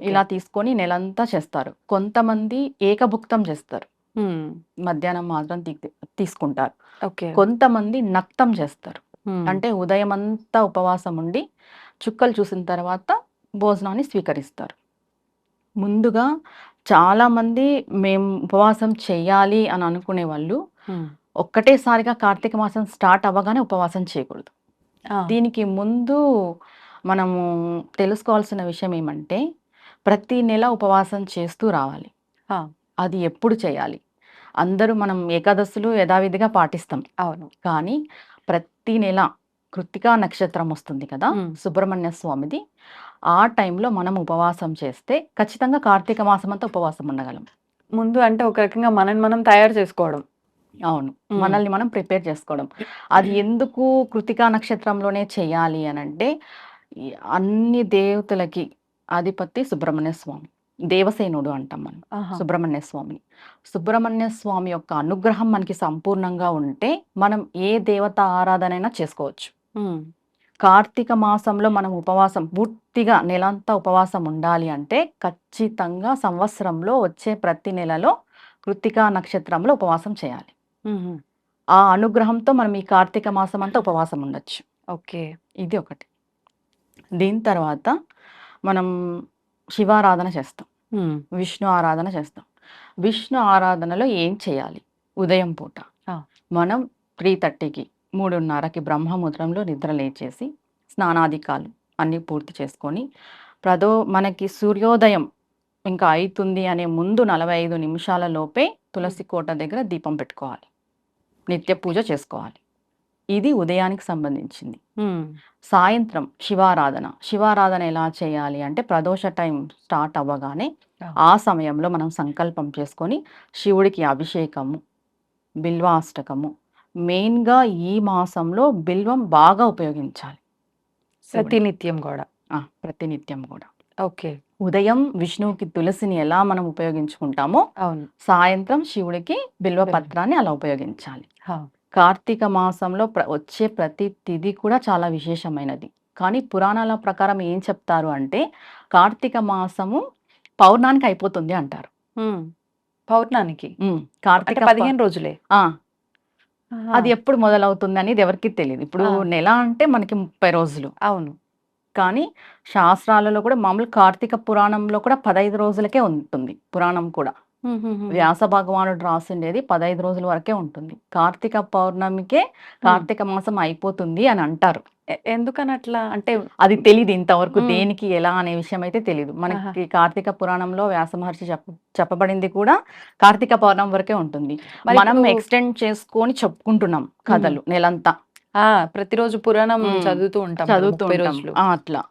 ఇలా తీసుకొని నెలంతా చేస్తారు. కొంతమంది ఏకభుక్తం చేస్తారు, మధ్యాహ్నం మాత్రం తీసుకుంటారు. కొంతమంది నక్తం చేస్తారు, అంటే ఉదయం అంతా ఉపవాసం ఉండి చుక్కలు చూసిన తర్వాత భోజనాన్ని స్వీకరిస్తారు. ముందుగా చాలా మంది మేము ఉపవాసం చెయ్యాలి అని అనుకునే వాళ్ళు ఒక్కటేసారిగా కార్తీక మాసం స్టార్ట్ అవ్వగానే ఉపవాసం చేయకూడదు. దీనికి ముందు మనము తెలుసుకోవాల్సిన విషయం ఏమంటే ప్రతి నెల ఉపవాసం చేస్తూ రావాలి. అది ఎప్పుడు చేయాలి? అందరూ మనం ఏకాదశులు యథావిధిగా పాటిస్తాం. అవును. కానీ ప్రతి నెల కృత్తికా నక్షత్రం వస్తుంది కదా, సుబ్రహ్మణ్య స్వామిది, ఆ టైంలో మనం ఉపవాసం చేస్తే ఖచ్చితంగా కార్తీక మాసం అంతా ఉపవాసం ఉండగలం. ముందు అంటే ఒక రకంగా మనం తయారు చేసుకోవడం. అవును, మనల్ని మనం ప్రిపేర్ చేసుకోవడం. అది ఎందుకు కృత్తికా నక్షత్రంలోనే చేయాలి అని అంటే అన్ని దేవతలకి అధిపతి సుబ్రహ్మణ్య స్వామి, దేవసేనుడు అంటాం మనం సుబ్రహ్మణ్య స్వామిని. సుబ్రహ్మణ్య స్వామి యొక్క అనుగ్రహం మనకి సంపూర్ణంగా ఉంటే మనం ఏ దేవత ఆరాధన అయినా చేసుకోవచ్చు. కార్తీక మాసంలో మనం ఉపవాసం పూర్తిగా నెలంతా ఉపవాసం ఉండాలి అంటే ఖచ్చితంగా సంవత్సరంలో వచ్చే ప్రతి నెలలో కృత్తికా నక్షత్రంలో ఉపవాసం చేయాలి. ఆ అనుగ్రహంతో మనం ఈ కార్తీక మాసం అంతా ఉపవాసం ఉండొచ్చు. ఓకే, ఇది ఒకటి. దీని తర్వాత మనం శివారాధన చేస్తాం, విష్ణు ఆరాధన చేస్తాం. విష్ణు ఆరాధనలో ఏం చేయాలి? ఉదయం పూట మనం 3:30కి 3:30కి బ్రహ్మముహూర్తంలో నిద్ర లేచేసి స్నానాధికాలు అన్నీ పూర్తి చేసుకొని మనకి సూర్యోదయం ఇంకా అవుతుంది అనే ముందు 45 నిమిషాల లోపే తులసి కోట దగ్గర దీపం పెట్టుకోవాలి. నిత్య పూజ చేసుకోవాలి. ఇది ఉదయానికి సంబంధించింది. సాయంత్రం శివారాధన ఎలా చేయాలి అంటే ప్రదోష టైం స్టార్ట్ అవ్వగానే ఆ సమయంలో మనం సంకల్పం చేసుకొని శివుడికి అభిషేకము, బిల్వాష్టకము, మెయిన్గా ఈ మాసంలో బిల్వం బాగా ఉపయోగించాలి ప్రతినిత్యం కూడా. ప్రతినిత్యం కూడా. ఓకే. ఉదయం విష్ణువుకి తులసిని ఎలా మనం ఉపయోగించుకుంటామో అవును. సాయంత్రం శివుడికి బిల్వ పత్రాన్ని అలా ఉపయోగించాలి. హా. కార్తీక మాసంలో వచ్చే ప్రతి తిథి కూడా చాలా విశేషమైనది. కానీ పురాణాల ప్రకారం ఏం చెప్తారు అంటే కార్తీక మాసము పౌర్ణానికి అయిపోతుంది అంటారు. పౌర్ణానికి కార్తీక 15 రోజులే. అది ఎప్పుడు మొదలవుతుంది అనేది ఎవరికి తెలియదు. ఇప్పుడు నెల అంటే మనకి 30 రోజులు. అవును. కానీ శాస్త్రాలలో కూడా మామూలు కార్తీక పురాణంలో కూడా 15 రోజులకే ఉంటుంది. పురాణం కూడా వ్యాస భగవానుడు రాసిండేది 15 రోజుల వరకే ఉంటుంది. కార్తీక పౌర్ణమికే కార్తీక మాసం అయిపోతుంది అని అంటారు. ఎందుకని అట్లా అంటే అది తెలీదు ఇంతవరకు దేనికి ఎలా అనే విషయం అయితే తెలీదు. మనకి కార్తీక పురాణంలో వ్యాస మహర్షి చెప్పబడింది కూడా కార్తీక పౌర్ణమి వరకే ఉంటుంది. మనం ఎక్స్టెండ్ చేసుకొని చెప్పుకుంటున్నాం కథలు నెలంతా. ప్రతిరోజు పురాణం చదువుతూ ఉంటాం. అట్లా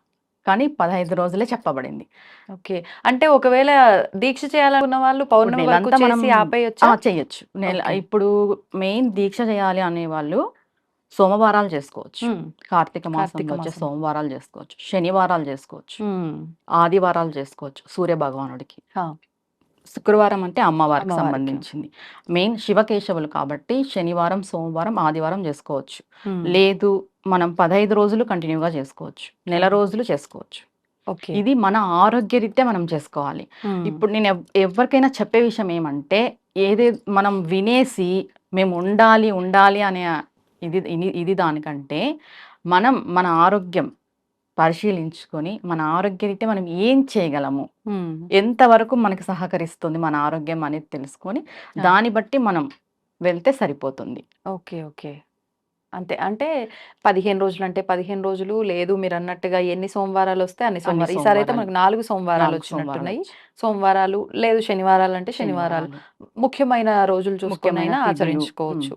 కానీ 15 రోజులే చెప్పబడింది. ఓకే. అంటే ఒకవేళ దీక్ష చేయాలనుకున్న వాళ్ళు పౌర్ణమి వరకు చేసి ఆపేయొచ్చా? చేయొచ్చు. ఇప్పుడు మెయిన్ దీక్ష చేయాలి అనే వాళ్ళు సోమవారాలు చేసుకోవచ్చు. కార్తీక మాసంలో వచ్చే సోమవారాలు చేసుకోవచ్చు, శనివారాలు చేసుకోవచ్చు, ఆదివారాలు చేసుకోవచ్చు సూర్య భగవానుడికి. శుక్రవారం అంటే అమ్మవారికి సంబంధించింది. మెయిన్ శివకేశవులు కాబట్టి శనివారం, సోమవారం, ఆదివారం చేసుకోవచ్చు. లేదు మనం 15 రోజులు కంటిన్యూగా చేసుకోవచ్చు, నెల రోజులు చేసుకోవచ్చు. ఇది మన ఆరోగ్యరీత్యా మనం చేసుకోవాలి. ఇప్పుడు నేను ఎవరికైనా చెప్పే విషయం ఏమంటే మనం వినేసి మేము ఉండాలి అనే ఇది దానికంటే మనం మన ఆరోగ్యం పరిశీలించుకొని మన ఆరోగ్యరీత్యా మనం ఏం చేయగలము, ఎంతవరకు మనకి సహకరిస్తుంది మన ఆరోగ్యం అనేది తెలుసుకొని దాన్ని బట్టి మనం వెళ్తే సరిపోతుంది. ఓకే. ఓకే. అంతే. అంటే 15 రోజులు అంటే 15 రోజులు లేదు, మీరు అన్నట్టుగా ఎన్ని సోమవారాలు వస్తే అన్ని సోమవారాలు. ఈసారి అయితే మనకు 4 సోమవారాలు వచ్చినట్టున్నాయి. సోమవారాలు లేదు శనివారాలు అంటే శనివారాలు, ముఖ్యమైన రోజులు చూసుకునైనా ఆచరించుకోవచ్చు.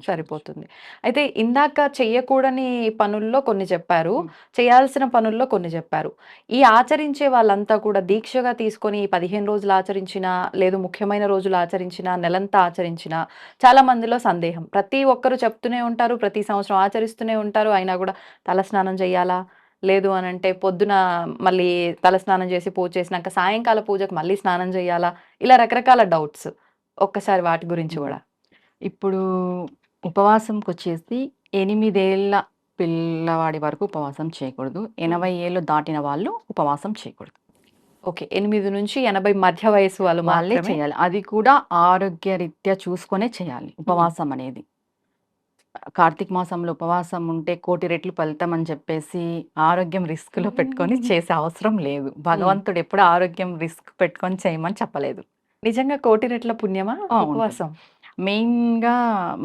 సరిపోతుంది. అయితే ఇందాక చెయ్యకూడని పనుల్లో కొన్ని చెప్పారు, చేయాల్సిన పనుల్లో కొన్ని చెప్పారు. ఈ ఆచరించే వాళ్ళంతా కూడా దీక్షగా తీసుకొని 15 రోజులు ఆచరించినా లేదు ముఖ్యమైన రోజులు ఆచరించినా నెలంతా ఆచరించినా చాలా మందిలో సందేహం. ప్రతి ఒక్కరు చెప్తూనే ఉంటారు, ప్రతి సంవత్సరం ఆచరిస్తూనే ఉంటారు. అయినా కూడా తలస్నానం చేయాలా, లేదు అని అంటే పొద్దున మళ్ళీ తలస్నానం చేసి పూజ చేసినాక సాయంకాల పూజకు మళ్ళీ స్నానం చేయాలా, ఇలా రకరకాల డౌట్స్. ఒక్కసారి వాటి గురించి కూడా. ఇప్పుడు ఉపవాసంకి వచ్చేసి 8 ఏళ్ళ పిల్లవాడి వరకు ఉపవాసం చేయకూడదు, 80 ఏళ్ళు దాటిన వాళ్ళు ఉపవాసం చేయకూడదు. ఓకే. 8 నుంచి 80 మధ్య వయసు వాళ్ళే చేయాలి. అది కూడా ఆరోగ్య రీత్యా చూసుకొనే చేయాలి ఉపవాసం అనేది. కార్తీక మాసంలో ఉపవాసం ఉంటే 1,000,000 రెట్లు ఫలితం అని చెప్పేసి ఆరోగ్యం రిస్క్ లో పెట్టుకొని చేసే అవసరం లేదు. భగవంతుడు ఎప్పుడు ఆరోగ్యం రిస్క్ పెట్టుకొని చేయమని చెప్పలేదు. నిజంగా 1,000,000 రెట్ల పుణ్యమా ఉపవాసం? మెయిన్గా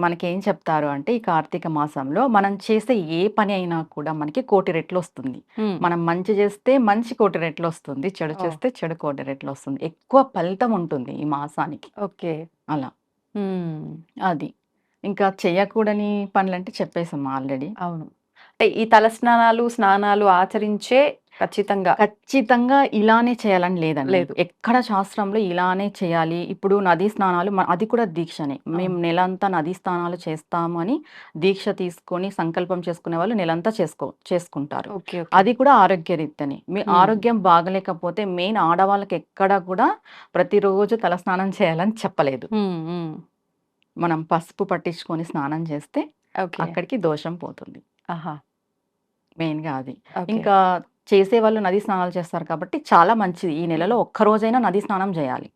మనకి ఏం చెప్తారు అంటే ఈ కార్తీక మాసంలో మనం చేసే ఏ పని అయినా కూడా మనకి 1,000,000 రెట్లు వస్తుంది. మనం మంచి చేస్తే మంచి 1,000,000 రెట్లు వస్తుంది, చెడు చేస్తే చెడు 1,000,000 రెట్లు వస్తుంది. ఎక్కువ ఫలితం ఉంటుంది ఈ మాసానికి. ఓకే. అలా అది ఇంకా చేయకూడని పనులు అంటే చెప్పేసాం ఆల్రెడీ. అవును. అంటే ఈ తలస్నానాలు స్నానాలు ఆచరించే ఖచ్చితంగా ఇలానే చేయాలని లేదండి. ఎక్కడ శాస్త్రంలో ఇలానే చేయాలి. ఇప్పుడు నదీ స్నానాలు అది కూడా దీక్షనే. మేము నెలంతా నదీ స్నానాలు చేస్తాము అని దీక్ష తీసుకొని సంకల్పం చేసుకునే వాళ్ళు నెలంతా చేసుకుంటారు. అది కూడా ఆరోగ్య రీత్యనే. మీ ఆరోగ్యం బాగలేకపోతే మెయిన్ ఆడవాళ్ళకి ఎక్కడ కూడా ప్రతిరోజు తలస్నానం చేయాలని చెప్పలేదు. మనం పసుపు పట్టించుకొని స్నానం చేస్తే అక్కడికి దోషం పోతుంది. మెయిన్గా అది. ఇంకా చేసేవాళ్ళు నదీ స్నానాలు చేస్తారు కాబట్టి చాలా మంచిది. ఈ నెలలో ఒక్కరోజైనా నదీ స్నానం చేయాలి.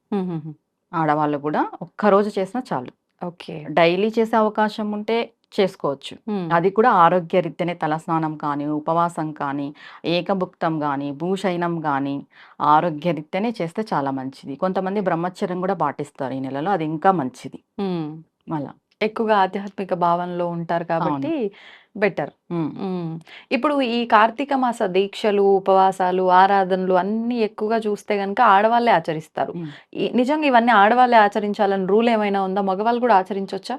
ఆడవాళ్ళు కూడా ఒక్కరోజు చేసినా చాలు. ఓకే. డైలీ చేసే అవకాశం ఉంటే చేసుకోవచ్చు. అది కూడా ఆరోగ్య రీత్యనే తలస్నానం కానీ, ఉపవాసం కానీ, ఏకభుక్తం కానీ, భూషయనం కానీ ఆరోగ్య రీత్యనే చేస్తే చాలా మంచిది. కొంతమంది బ్రహ్మచర్యం కూడా పాటిస్తారు ఈ నెలలో, అది ఇంకా మంచిది. అలా ఎక్కువగా ఆధ్యాత్మిక భావనలో ఉంటారు కాబట్టి బెటర్. ఇప్పుడు ఈ కార్తీక మాస దీక్షలు, ఉపవాసాలు, ఆరాధనలు అన్ని ఎక్కువగా చూస్తే గనుక ఆడవాళ్ళే ఆచరిస్తారు. నిజంగా ఇవన్నీ ఆడవాళ్ళే ఆచరించాలని రూల్ ఏమైనా ఉందా? మగవాళ్ళు కూడా ఆచరించవచ్చా?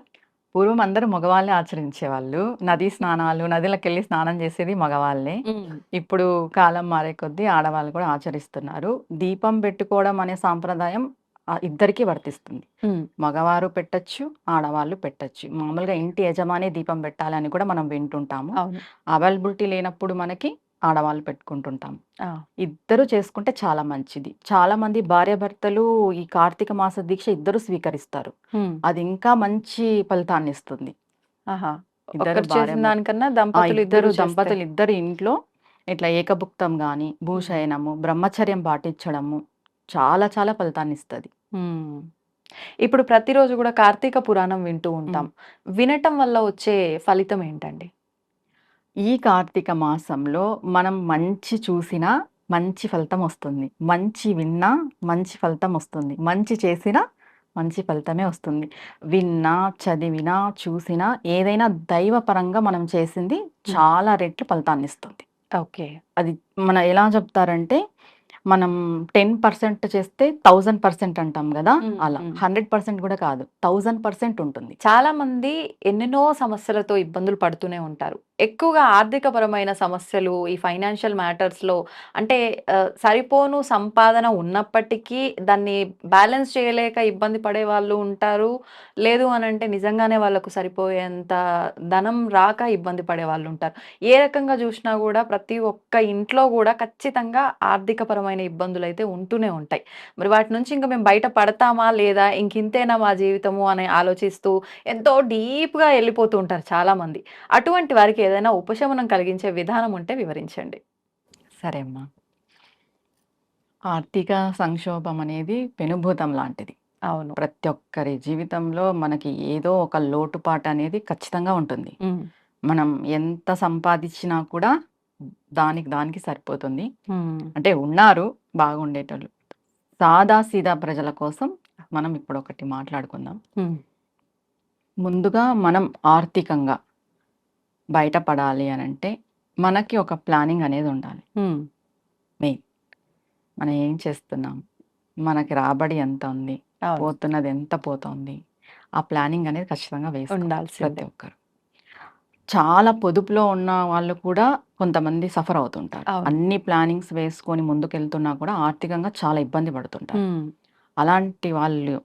పూర్వం అందరూ మగవాళ్ళే ఆచరించేవాళ్ళు. నదీ స్నానాలు, నదులకెళ్ళి స్నానం చేసేది మగవాళ్ళే. ఇప్పుడు కాలం మారే కొద్దీ ఆడవాళ్ళు కూడా ఆచరిస్తున్నారు. దీపం పెట్టుకోవడం అనే సాంప్రదాయం ఇద్దరికీ వర్తిస్తుంది. మగవారు పెట్టొచ్చు, ఆడవాళ్ళు పెట్టొచ్చు. మామూలుగా ఇంటి యజమానే దీపం పెట్టాలని కూడా మనం వింటుంటాము. అవును. అవైలబిలిటీ లేనప్పుడు మనకి ఆడవాళ్ళు పెట్టుకుంటుంటాం. ఇద్దరు చేసుకుంటే చాలా మంచిది. చాలా మంది భార్యాభర్తలు ఈ కార్తీక మాస దీక్ష ఇద్దరు స్వీకరిస్తారు. అది ఇంకా మంచి ఫలితాన్ని ఇస్తుంది. ఆహా. ఇద్దరు ఒకరు చేసిన దానికన్నా ఇద్దరు దంపతులు దంపతులు ఇద్దరు ఇంట్లో ఇట్లా ఏకభుక్తం గాని, భూశయనము, బ్రహ్మచర్యం పాటించడము చాలా చాలా ఫలితాన్ని ఇస్తుంది. ఇప్పుడు ప్రతిరోజు కూడా కార్తీక పురాణం వింటూ ఉంటాం. వినటం వల్ల వచ్చే ఫలితం ఏంటండి? ఈ కార్తీక మాసంలో మనం మంచి చూసినా మంచి ఫలితం వస్తుంది. మంచి విన్నా మంచి ఫలితం వస్తుంది. మంచి చేసినా మంచి ఫలితమే వస్తుంది. విన్నా, చదివినా, చూసినా ఏదైనా దైవపరంగా మనం చేసింది చాలా రెట్లు ఫలితాన్ని ఇస్తుంది. ఓకే. అది మన ఎలా చెప్తారంటే, మనం 10% చేస్తే 1000% అంటాం కదా, అలా 100% కూడా కాదు, 1000% ఉంటుంది. చాలా మంది ఎన్నెన్నో సమస్యలతో ఇబ్బందులు పడుతూనే ఉంటారు. ఎక్కువగా ఆర్థికపరమైన సమస్యలు, ఈ ఫైనాన్షియల్ మ్యాటర్స్‌లో అంటే సరిపోను సంపాదన ఉన్నప్పటికీ దాన్ని బ్యాలెన్స్ చేయలేక ఇబ్బంది పడేవాళ్ళు ఉంటారు. లేదు అనంటే నిజంగానే వాళ్ళకు సరిపోయేంత ధనం రాక ఇబ్బంది పడేవాళ్ళు ఉంటారు. ఏ రకంగా చూసినా కూడా ప్రతి ఒక్క ఇంట్లో కూడా ఖచ్చితంగా ఆర్థికపరమైన ఇబ్బందులైతే ఉంటూనే ఉంటాయి. మరి వాటి నుంచి ఇంక మేము బయట పడతామా లేదా? ఇంకింతేనా మా జీవితము అని ఆలోచిస్తూ ఎంతో డీప్‌గా ఎళ్ళిపోతూ ఉంటారు చాలామంది. అటువంటి వారికి ఏదైనా ఉపశమనం కలిగించే విధానం ఉంటే వివరించండి. సరే అమ్మా. ఆర్థిక సంక్షోభం అనేది పెనుభూతం లాంటిది. అవును. ప్రతి ఒక్కరి జీవితంలో మనకి ఏదో ఒక లోటుపాటు అనేది ఖచ్చితంగా ఉంటుంది. మనం ఎంత సంపాదించినా కూడా దానికి సరిపోతుంది. అంటే ఉన్నారు బాగుండేటోళ్ళు. సాదాసీదా ప్రజల కోసం మనం ఇప్పుడు ఒకటి మాట్లాడుకుందాం. ముందుగా మనం ఆర్థికంగా బయటపడాలి అనంటే మనకి ఒక ప్లానింగ్ అనేది ఉండాలి. మెయిన్ మనం ఏం చేస్తున్నాం, మనకి రాబడి ఎంత ఉంది, పోతున్నది ఎంత పోతుంది, ఆ ప్లానింగ్ అనేది ఖచ్చితంగా ఉండాలి ప్రతి ఒక్కరు. చాలా పొదుపులో ఉన్న వాళ్ళు కూడా కొంతమంది సఫర్ అవుతుంటారు. అన్ని ప్లానింగ్స్ వేసుకొని ముందుకెళ్తున్నా కూడా ఆర్థికంగా చాలా ఇబ్బంది పడుతుంటారు. అలాంటి వాళ్ళు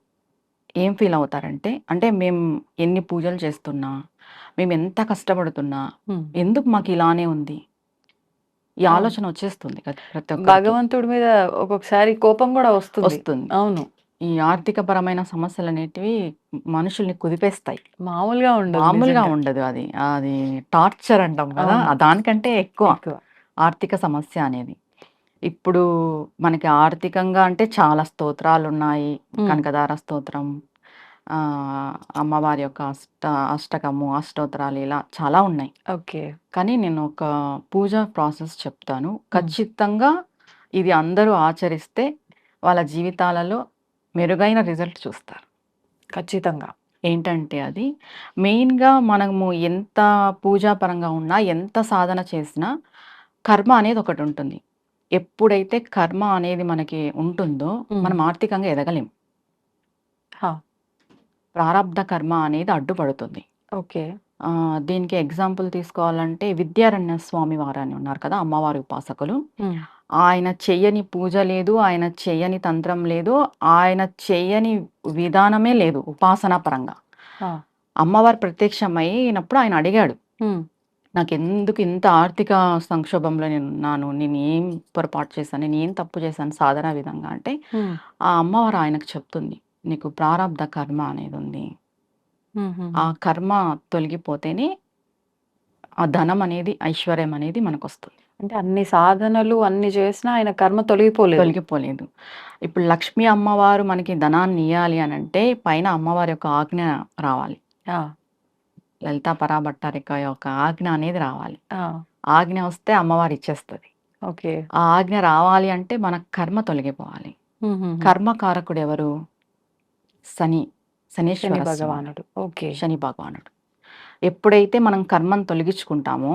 ఏం ఫీల్ అవుతారంటే, అంటే మేము ఎన్ని పూజలు చేస్తున్నా, మేము ఎంత కష్టపడుతున్నా, ఎందుకు మాకు ఇలానే ఉంది, ఈ ఆలోచన వచ్చేస్తుంది ప్రతి ఒక్కరికి. భగవంతుడి మీద ఒక్కొక్కసారి కోపం కూడా వస్తుంది. అవును. ఈ ఆర్థిక పరమైన సమస్యలు అనేటివి మనుషుల్ని కుదిపేస్తాయి. మామూలుగా ఉండదు. అది అది టార్చర్ అంటాం కదా, దానికంటే ఎక్కువ ఆర్థిక సమస్య అనేది. ఇప్పుడు మనకి ఆర్థికంగా అంటే చాలా స్తోత్రాలు ఉన్నాయి. కనకదార స్తోత్రం, అమ్మవారి యొక్క అష్టకము, అష్టోత్తరాలు, ఇలా చాలా ఉన్నాయి. ఓకే. కానీ నేను ఒక పూజ ప్రాసెస్ చెప్తాను. ఖచ్చితంగా ఇది అందరూ ఆచరిస్తే వాళ్ళ జీవితాలలో మెరుగైన రిజల్ట్ చూస్తారు. ఖచ్చితంగా. ఏంటంటే అది మెయిన్‌గా మనము ఎంత పూజాపరంగా ఉన్నా, ఎంత సాధన చేసినా కర్మ అనేది ఒకటి ఉంటుంది. ఎప్పుడైతే కర్మ అనేది మనకి ఉంటుందో మనం ఆర్థికంగా ఎదగలేం. ప్రారబ్ధ కర్మ అనేది అడ్డుపడుతుంది. ఓకే. దీనికి ఎగ్జాంపుల్ తీసుకోవాలంటే విద్యారణ్య స్వామి వారు అని ఉన్నారు కదా, అమ్మవారి ఉపాసకులు. ఆయన చెయ్యని పూజ లేదు, ఆయన చెయ్యని తంత్రం లేదు, ఆయన చెయ్యని విధానమే లేదు ఉపాసనా పరంగా. అమ్మవారు ప్రత్యక్షమైనప్పుడు ఆయన అడిగాడు, నాకెందుకు ఇంత ఆర్థిక సంక్షోభంలో నేనున్నాను, నేను ఏం పొరపాటు చేశాను, నేను ఏం తప్పు చేశాను సాధన విధంగా అంటే, ఆ అమ్మవారు ఆయనకు చెప్తుంది, నీకు ప్రారబ్ధ కర్మ అనేది ఉంది. ఆ కర్మ తొలగిపోతేనే ఆ ధనం అనేది, ఐశ్వర్యం అనేది మనకు వస్తుంది. అంటే అన్ని సాధనలు అన్ని చేసినా ఆయన కర్మ తొలగిపోలేదు. ఇప్పుడు లక్ష్మీ అమ్మవారు మనకి ధనాన్ని ఇయ్యాలి అని అంటే పైన అమ్మవారి యొక్క ఆజ్ఞ రావాలి. లలితా పరాభట్టారిక యొక్క ఆజ్ఞ అనేది రావాలి. ఆజ్ఞ వస్తే అమ్మవారు ఇచ్చేస్తుంది. ఓకే. ఆ ఆజ్ఞ రావాలి అంటే మన కర్మ తొలగిపోవాలి. కర్మకారకుడు ఎవరు? శనీశ్వర భగవానుడు. ఓకే. శని భగవానుడు. ఎప్పుడైతే మనం కర్మను తొలగించుకుంటామో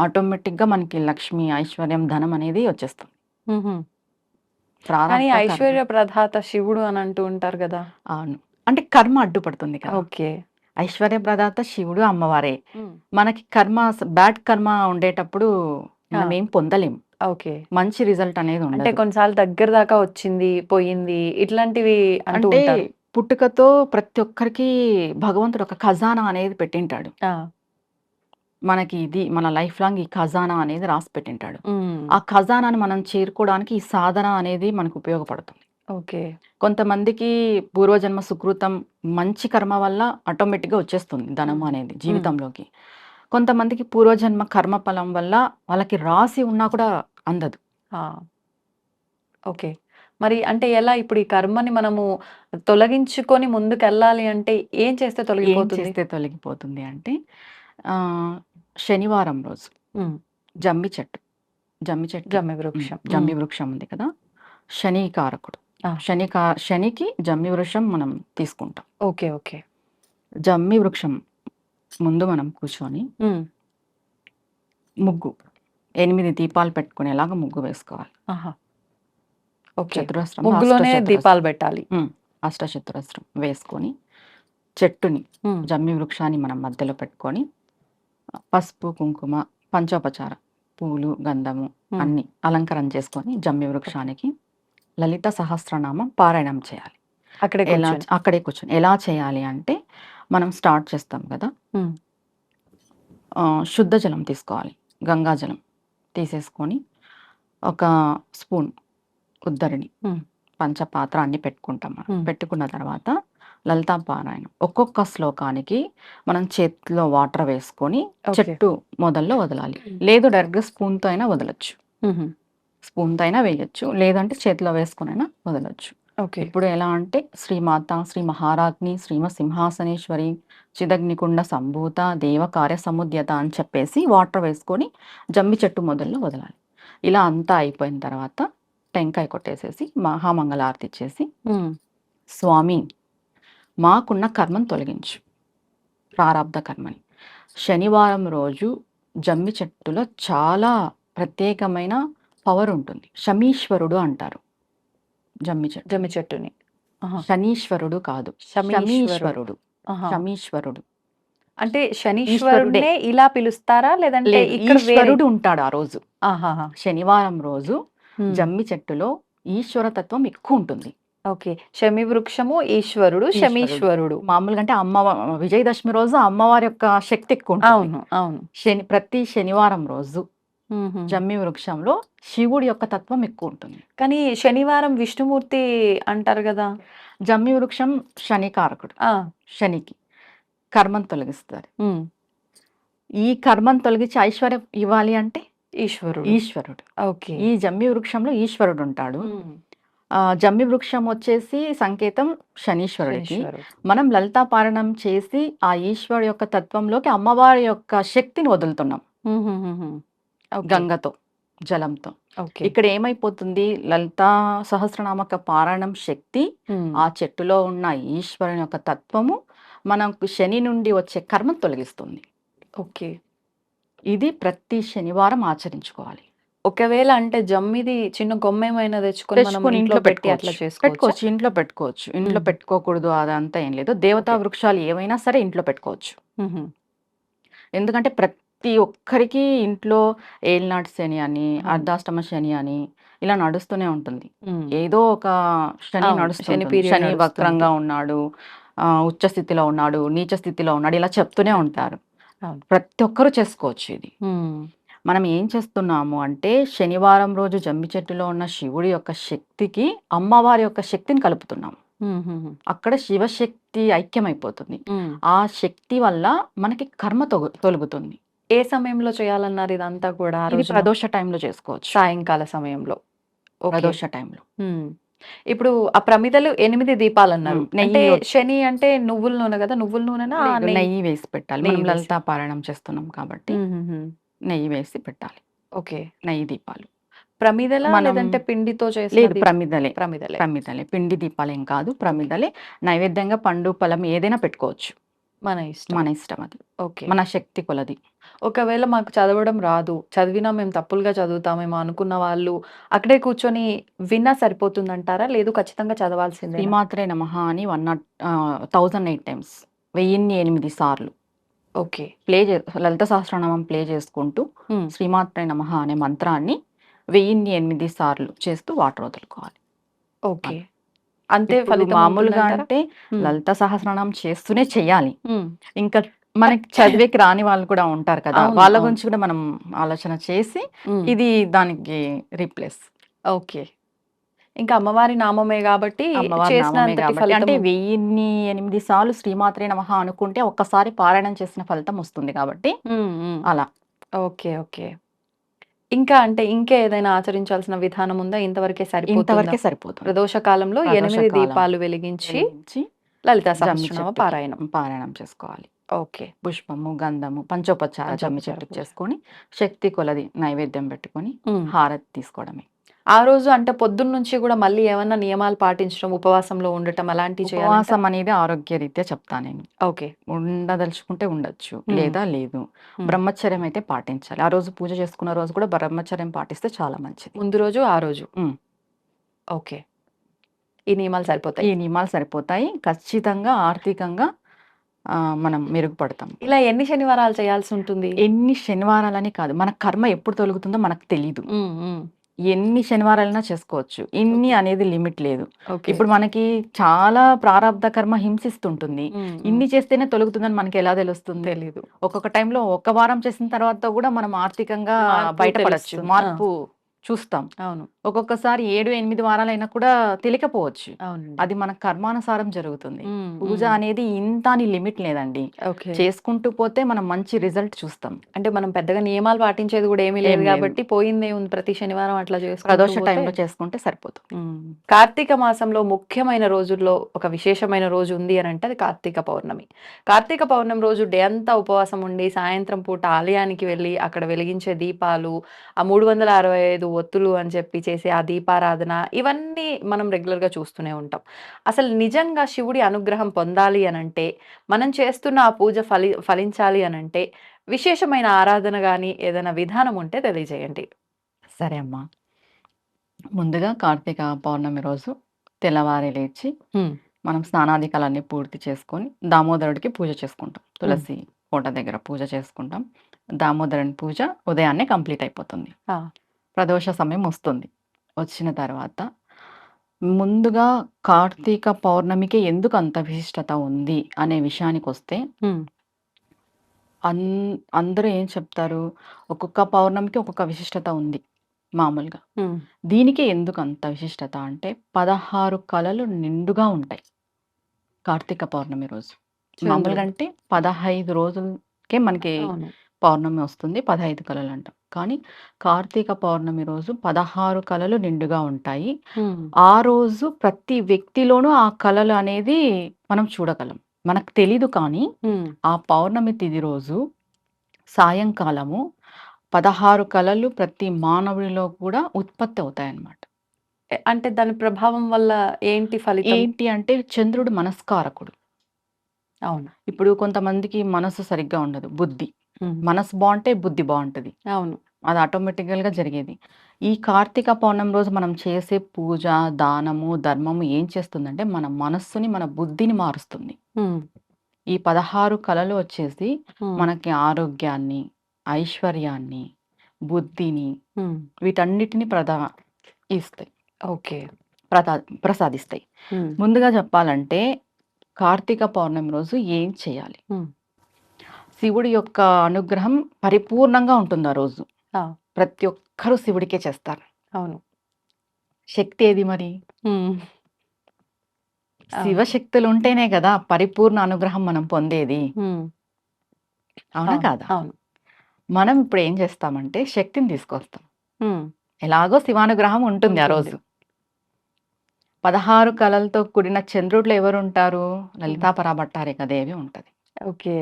ఆటోమేటిక్ గా మనకి లక్ష్మి, ఐశ్వర్యం, ధనం అనేది వచ్చేస్తుంది. కానీ ఐశ్వర్య ప్రదాత శివుడు అని అంటూ ఉంటారు కదా. అవును, అంటే కర్మ అడ్డుపడుతుంది కదా. ఓకే. ఐశ్వర్య ప్రదాత శివుడు అమ్మవారే. మనకి కర్మ బ్యాడ్ కర్మ ఉండేటప్పుడు మనం ఏం పొందలేం. ఓకే. మంచి రిజల్ట్ అనేది అంటే ఉండదు. కొన్నిసార్లు దగ్గర దాకా వచ్చింది, పోయింది ఇట్లాంటివి అంటూ అంటే ఉంటారు. పుట్టుకతో ప్రతి ఒక్కరికి భగవంతుడు ఒక ఖజానా అనేది పెట్టింటాడు. ఆ! మనకి ఇది మన లైఫ్ లాంగ్ ఈ ఖజానా అనేది రాసి పెట్టింటాడు. హ్మ్. ఆ ఖజానాని మనం చేరుకోవడానికి ఈ సాధన అనేది మనకు ఉపయోగపడుతుంది. ఓకే. కొంతమందికి పూర్వజన్మ సుకృతం మంచి కర్మ వల్ల ఆటోమేటిక్‌గా వచ్చేస్తుంది ధనం హ్మ్. అనేది జీవితంలోకి. కొంతమందికి పూర్వజన్మ కర్మఫలం వల్ల వాళ్ళకి రాసి ఉన్నా కూడా అందదు. ఆ! ఓకే. మరి అంటే ఎలా ఇప్పుడు ఈ కర్మని మనము తొలగించుకొని ముందుకెళ్ళాలి అంటే ఏం చేస్తే ఏం తొలగిపోతుంది? చేస్తే తొలగిపోతుంది అంటే శనివారం రోజు హ్మ్. జమ్మి చెట్టు, జమ్మి చెట్టు జమ్మి వృక్షం. జమ్మి వృక్షం ఉంది కదా! శని కారకుడు. ఆ! శనికి జమ్మి వృక్షం మనం తీసుకుంటాం. ఓకే. ఓకే. జమ్మి వృక్షం ముందు మనం కూర్చొని హ్మ్. ముగ్గు 8 దీపాలు పెట్టుకునేలాగా ముగ్గు వేసుకోవాలి. ఆహా! ఓకే. చతురస్రం ముగ్గులోనే దీపాలు పెట్టాలి. అష్టచతురస్రం వేసుకొని చెట్టుని హ్మ్. జమ్మి వృక్షాన్ని మనం మధ్యలో పెట్టుకొని పసుపు, కుంకుమ, పంచోపచార పూలు, గంధము హ్మ్. అన్ని అలంకరణ చేసుకొని జమ్మి వృక్షానికి లలిత సహస్రనామం పారాయణం చేయాలి. అక్కడే కూర్చొని. అక్కడే కూర్చొని ఎలా చేయాలి అంటే మనం స్టార్ట్ చేస్తాం కదా! హ్మ్. శుద్ధ జలం తీసుకోవాలి. గంగా జలం తీసేసుకొని ఒక స్పూన్ ఉద్దరిని హ్మ్. పంచపాత్ర అన్ని పెట్టుకుంటాం మనం. హ్మ్. పెట్టుకున్న తర్వాత లలితా పారాయణం ఒక్కొక్క శ్లోకానికి మనం చేతిలో వాటర్ వేసుకొని ఓకే. చెట్టు మొదల్లో వదలాలి. లేదు డైరెక్ట్‌గా స్పూన్‌తో అయినా వదలొచ్చు. హుహు. స్పూన్‌తో అయినా వేయొచ్చు. లేదంటే చేతిలో వేసుకొనైనా వదలొచ్చు. ఓకే. ఇప్పుడు ఎలా అంటే శ్రీమాత, శ్రీ మహారాజ్ఞి, శ్రీమ సింహాసనేశ్వరి, చిదగ్నికుండ సంభూత, దేవ కార్య సముద్యత అని చెప్పేసి వాటర్ వేసుకొని జమ్మి చెట్టు మొదల్లో వదలాలి. ఇలా అంతా అయిపోయిన తర్వాత టెంకాయ కొట్టేసేసి మహామంగళారతి ఇచ్చేసి, హ్మ్. స్వామి మాకున్న కర్మను తొలగించు, ప్రారబ్ధ కర్మని. శనివారం రోజు జమ్మి చెట్టులో చాలా ప్రత్యేకమైన పవర్ ఉంటుంది. శమీశ్వరుడు అంటారు జమ్మి చెట్టు. జమ్మి చెట్టుని. ఆహా! శనీశ్వరుడు కాదు. శమీశ్వరుడు. శమీశ్వరుడు. ఆహా! శమీశ్వరుడు. అంటే ఈశ్వరుడే. శనీశ్వరుడినే ఇలా పిలుస్తారా? లేదంటే లేదు. ఇక్కడ వేరే ఈశ్వరుడు ఉంటాడు ఆ రోజు. ఆహాహా! శనివారం రోజు హ్మ్. జమ్మి చెట్టులో ఈశ్వరతత్వం ఎక్కువ ఉంటుంది. ఓకే. శమి వృక్షము ఈశ్వరుడు, ఈశ్వరుడు. శమీశ్వరుడు. మామూలుగా అంటే విజయదశమి రోజు అమ్మవారి యొక్క శక్తి ఎక్కువ ఉంటుంది. అవును. అవును. ప్రతి శనివారం రోజు హుహు. జమ్మి వృక్షంలో శివుడి యొక్క తత్వం ఎక్కువ ఉంటుంది. కానీ శనివారం విష్ణుమూర్తి అంటారు గదా! జమ్మి వృక్షం శనికారకుడు. ఆ! శనికి కర్మను తొలగిస్తారు. హ్మ్. ఈ కర్మను తొలగించి ఐశ్వర్యం ఇవ్వాలి అంటే ఈశ్వరుడు. ఈశ్వరుడు. ఓకే. ఈ జమ్మి వృక్షంలో ఈశ్వరుడు ఉంటాడు. హ్మ్. జమ్మి వృక్షం వచ్చేసి సంకేతం శనీశ్వరుడికి. శనీశ్వరుడు. మనం లలితా పారాయణం చేసి ఆ ఈశ్వరుడు యొక్క తత్వంలోకి అమ్మవారి యొక్క శక్తిని వదులుతున్నాం హుహుహుహు. ఓకే. గంగతో, జలంతో. ఓకే. ఇక్కడ ఏమైపోతుంది లలితా సహస్రనామక పారాయణం శక్తి హ్మ్. ఆ చెట్టులో ఉన్న ఈశ్వరుని యొక్క తత్వము మనకు శని నుండి వచ్చే కర్మను తొలగిస్తుంది. ఓకే. ఇది ప్రతి శనివారం ఆచరించుకోవాలి. ఒకవేళ అంటే జమ్మిది చిన్న కొమ్మేమైనా తెచ్చుకొని మనం తెచ్చుకొని ఇంట్లో పెట్టి అట్లా చేసుకోవచ్చా? పెట్టుకోవచ్చు. ఇంట్లో పెట్టుకోవచ్చు. ఇంట్లో హ్మ్. పెట్టుకోకూడదు అదంతా ఏం లేదు. దేవతా ఓకే. వృక్షాలు ఏవైనా సరే ఇంట్లో పెట్టుకోవచ్చు. హుహు. ఎందుకంటే ప్రతి ఒక్కరికి ఇంట్లో ఏలినాటి శని అని, అవును. అర్ధాష్టమ శని అని ఇలా నడుస్తూనే ఉంటుంది. హ్మ్. ఏదో ఒక శని అవును. శని నడుస్తుంటుంది. పీరియడ్ శని నడుస్తుంది. వక్రంగా ఉన్నాడు, ఉచ్చ స్థితిలో ఉన్నాడు, నీచ స్థితిలో ఉన్నాడు ఇలా చెప్తూనే ఉంటారు. అవును. ప్రతి ఒక్కరు చేసుకోవచ్చు ఇది. హ్మ్. మనం ఏం చేస్తున్నాము అంటే శనివారం రోజు జమ్మి చెట్టులో ఉన్న శివుడి యొక్క శక్తికి అమ్మవారి యొక్క శక్తిని కలుపుతున్నాము. హుహుహు. అక్కడ శివశక్తి ఐక్యమైపోతుంది. హ్మ్. ఆ శక్తి వల్ల మనకి కర్మ తొలుగుతుంది. ఏ సమయంలో చేయాలన్నారు ఇదంతా కూడా ఆ ఇది రోజున? ప్రదోష టైంలో చేసుకోవచ్చు. సాయంకాల సమయంలో. ఓకే. ప్రదోష టైంలో. హ్మ్. ఇప్పుడు ఆ ప్రమిదలు 8 దీపాలన్నారు. అంటే నెయ్యి శని అంటే నువ్వుల నూనె గదా! నువ్వుల నూనెనా? లేదు, నెయ్యి వేసి పెట్టాలి. నెయ్యి మనం వేసి. లలితా పారాయణం చేస్తున్నాం కాబట్టి హుహుహు. నెయ్యి వేసి పెట్టాలి. ఓకే. నెయ్యి దీపాలు. ప్రమిదలా మనం లేదంటే పిండితో చేసిన లేదు ప్రమిదలే. ప్రమిదలే. ప్రమిదలే. పిండి దీపాలేం కాదు. ప్రమిదలే. నైవేద్యంగా పండు, ఫలం ఏదైనా పెట్టుకోవచ్చు. మన ఇష్టం. మన ఇష్టం అది. ఓకే. మన శక్తి కొలది. ఒకవేళ మాకు చదవడం రాదు, చదివినా మేము తప్పులుగా చదువుతామేమో అనుకున్న వాళ్ళు అక్కడే కూర్చొని విన్నా సరిపోతుందంటారా? లేదు ఖచ్చితంగా చదవాల్సిందేనా? శ్రీమాత్రే నమః అని 1008 టైమ్స్ 1008 సార్లు ఓకే. లలిత సహస్రనామం ప్లే చేసుకుంటూ శ్రీమాత్రే నమః అనే మంత్రాన్ని 1008 సార్లు చేస్తూ వాటర్ వదులుకోవాలి. ఓకే. అంతే ఇప్పుడు ఫలితం మామూలుగా ఉంటుందంటారా? అంటే హ్మ్. లలిత సహస్రనామం చేస్తూనే చెయ్యాలి. హ్మ్. ఇంకా మనకి చదివేకి రాని వాళ్ళు కూడా ఉంటారు కదా! అవును. వాళ్ళ అవును. గురించి కూడా మనం ఆలోచన చేసి హ్మ్. ఇది దానికి రీప్లేస్. ఓకే. ఇంకా అమ్మవారి నామమే గాబట్టి అమ్మవారి చేసిన నామమే అంతటి గాబట్టి ఫలితం అంటే 1008 సార్లు శ్రీమాత్రే నమః అనుకుంటే ఒక్కసారి పారాయణం చేసిన ఫలితం వస్తుంది కాబట్టి హ్మ్. హ్మ్. అలా. ఓకే. ఓకే. ఇంకా అంటే ఇంకా ఏదైనా ఆచరించాల్సిన విధానం ఉందా? ఇంతవరకే సరిపోతుందా? ఇంతవరకే సరిపోతుంది. ప్రదోష కాలంలో 8 ప్రదోషకాలం దీపాలు వెలిగించి వెలిగించి లలితా జమ్మి సహస్రనామ చెట్టుకి పారాయణం. పారాయణం చేసుకోవాలి. ఓకే. పుష్పము, గంధము, పంచోపచార జమ్మి పంచోపచార చెట్టుకి పూజ. చేసుకొని శక్తి కొలది నైవేద్యం పెట్టుకొని హ్మ్. హారతి తీసుకోవడమే. ఆ రోజు అంటే పొద్దున్న నుంచి గూడా మళ్ళీ ఏమన్నా నియమాలు పాటించడం, ఉపవాసంలో ఉండటం అలాంటివి చేయాలంటారా? ఉపవాసం అనేది ఆరోగ్యరీత్యా చెప్తా నేను. ఓకే. ఉండదలుచుకుంటే ఉండొచ్చు. హ్మ్. లేదా లేదు. హ్మ్. బ్రహ్మచర్యం అయితే పాటించాలి. ఆ రోజు పూజ చేసుకున్న రోజు కూడా బ్రహ్మచర్యం పాటిస్తే చాలా మంచిది. ముందు రోజు, ఆ రోజు. హ్మ్. ఓకే. ఈ నియమాలు ఈ సరిపోతాయి. నియమాలు సరిపోతాయి. ఖచ్చితంగా ఆర్థికంగా మనం మెరుగుపడతాం. ఇలా ఎన్ని శనివారాలు చేయాల్సుంటుంది? ఎన్ని శనివారాలని కాదు. మన కర్మ ఎప్పుడు తొలగుతుందో మనకు తెలీదు. హ్మ్. హ్మ్. ఎన్ని శనివారాలైనా చేసుకోవచ్చు. ఇన్ని ఓకే. అనేది లిమిట్ లేదు. ఓకే. ఇప్పుడు మనకి చాలా ప్రారబ్ధ కర్మ హింసిస్తుంటుంది. హ్మ్. హ్మ్. ఇన్ని చేస్తేనే తొలగుతుందని మనకెలా తెలుస్తుంది? తెలీదు. ఒక్కొక్క టైంలో ఒక వారం చేసిన తర్వాత కూడా మనం ఆర్థికంగా మార్పు బయటపడొచ్చు. తెలుస్తుంది. ఆ! మార్పు చూస్తాం. అవును. ఒక్కొక్కసారి 7, 8 వారాలైనా కూడా తెలియకపోవచ్చు. అవునండి. అది మన కర్మానుసారం జరుగుతుంది. హ్మ్. పూజ హ్మ్. అనేది ఇంత అని లిమిట్ లేదండి. ఓకే. చేసుకుంటూ పోతే మనం మంచి రిజల్ట్ చూస్తాం. అంటే మనం పెద్దగా నియమాలు పాటించేది గూడా ఏమీ లేదు ఏం లేదు. గాబట్టి పోయిందేముంది ప్రతి శనివారం అట్లా చేసుకుంటూ ప్రదోష పోతే టైంలో చేసుకుంటే సరిపోతుంది. హ్మ్. కార్తీక మాసంలో ముఖ్యమైన రోజుల్లో ఒక విశేషమైన రోజు ఉంది అనంటే అది కార్తీక పౌర్ణమి. కార్తీక పౌర్ణమి రోజు డే అంతా ఉపవాసం ఉండి, సాయంత్రం పూట ఆలయానికి వెళ్ళి, అక్కడ వెలిగించే దీపాలు, ఆ 365 ఒత్తులు అని చెప్పి చేసే ఆ దీపారాధన, ఇవన్నీ మనం రెగ్యులర్‌గా చూస్తూనే ఉంటాం. అసలు నిజంగా శివుడి అనుగ్రహం పొందాలి అనంటే, మనం చేస్తున్న ఆ పూజ ఫలించాలి అనంటే, విశేషమైన ఆరాధన గాని, ఏదైనా విధానం ఉంటే తెలియజేయండి? సరే అమ్మా. ముందుగా కార్తీక పౌర్ణమి రోజు తెల్లవారి లేచి హ్మ్. మనం స్నానాధికాలన్నీ పూర్తి చేసుకొని దామోదరుడికి పూజ చేసుకుంటాం. హ్మ్. తులసి కోట దగ్గర పూజ చేసుకుంటాం. దామోదరుని పూజ ఉదయాన్నే కంప్లీట్ అయిపోతుంది. ఆ! ప్రదోష సమయం వస్తుంది. వచ్చిన తర్వాత ముందుగా కార్తీక పౌర్ణమికి ఎందుకు అంత విశిష్టత ఉంది అనే విషయానికొస్తే హ్మ్. అన్ అందరూ ఏం చెప్తారు? ఒక్కొక్క పౌర్ణమికి ఒక్కొక్క విశిష్టత ఉంది మామూలుగా. హ్మ్. దీనికే ఎందుకు అంత విశిష్టత అంటే 16 కళలు నిండుగా ఉంటాయి కార్తీక పౌర్ణమి రోజు. మామూలుగా చంద్రుడు. అంటే 15 రోజులకే మనకి అవును. పౌర్ణమి వస్తుంది. 15 కళలు అంటాం. కానీ కార్తీక పౌర్ణమి రోజు 16 కళలు నిండుగా ఉంటాయి. హ్మ్. ఆ రోజు ప్రతి వ్యక్తిలోనూ ఆ కళలు అనేది మనం చూడగలం. మనకు తెలీదు కానీ హ్మ్. ఆ పౌర్ణమి తిథి రోజు సాయంకాలము 16 కళలు ప్రతి మానవుడిలో కూడా ఉత్పత్తి అవుతాయన్నమాట. అంటే దాని ప్రభావం వల్ల ఏంటి ఫలితం? ఏంటి అంటే చంద్రుడు మనస్కారకుడు. అవును. ఇప్పుడు కొంతమందికి మనసు సరిగ్గా ఉండదు. బుద్ధి. హ్మ్. మనసు బావుంటే బుద్ధి బావుంటది. అవును. అది ఆటోమేటికల్‌గా జరిగేది. ఈ కార్తీక పౌర్ణమి రోజు మనం చేసే పూజ, దానము, ధర్మము ఏం చేస్తుందంటే మన మనస్సుని, మన బుద్ధిని మారుస్తుంది. హ్మ్. ఈ 16 కళలు వచ్చేసి హ్మ్. మనకి ఆరోగ్యాన్ని, ఐశ్వర్యాన్ని, బుద్ధిని హ్మ్. వీటన్నిటిని ఇస్తాయి. ఓకే. ప్రతా ప్రసాదిస్తాయి. హ్మ్. ముందుగా చెప్పాలంటే కార్తీక పౌర్ణమి రోజు ఏం చేయాలి? హ్మ్. శివుడి యొక్క అనుగ్రహం పరిపూర్ణంగా ఉంటుంది ఆ రోజు. ఆ! ప్రతి ఒక్కరూ శివుడికే చేస్తారు. అవును. శక్తి ఏది మరి? హ్మ్. ఆ! శివశక్తులుంటేనే గదా పరిపూర్ణ అనుగ్రహం మనం పొందేది. హ్మ్. అవునా అవును. కాదా? అవును. మనం ఇప్పుడు ఏం చేస్తామంటే శక్తిని తీసుకొస్తాం. హ్మ్. ఎలాగో శివానుగ్రహం ఉంటుంది ఆ ఉంటుంది. రోజు. 16 కళలతో కూడిన చంద్రుడిలో ఎవరుంటారు? హ్మ్. లలితా పరాభట్టారిక దేవి ఉంటది. ఓకే.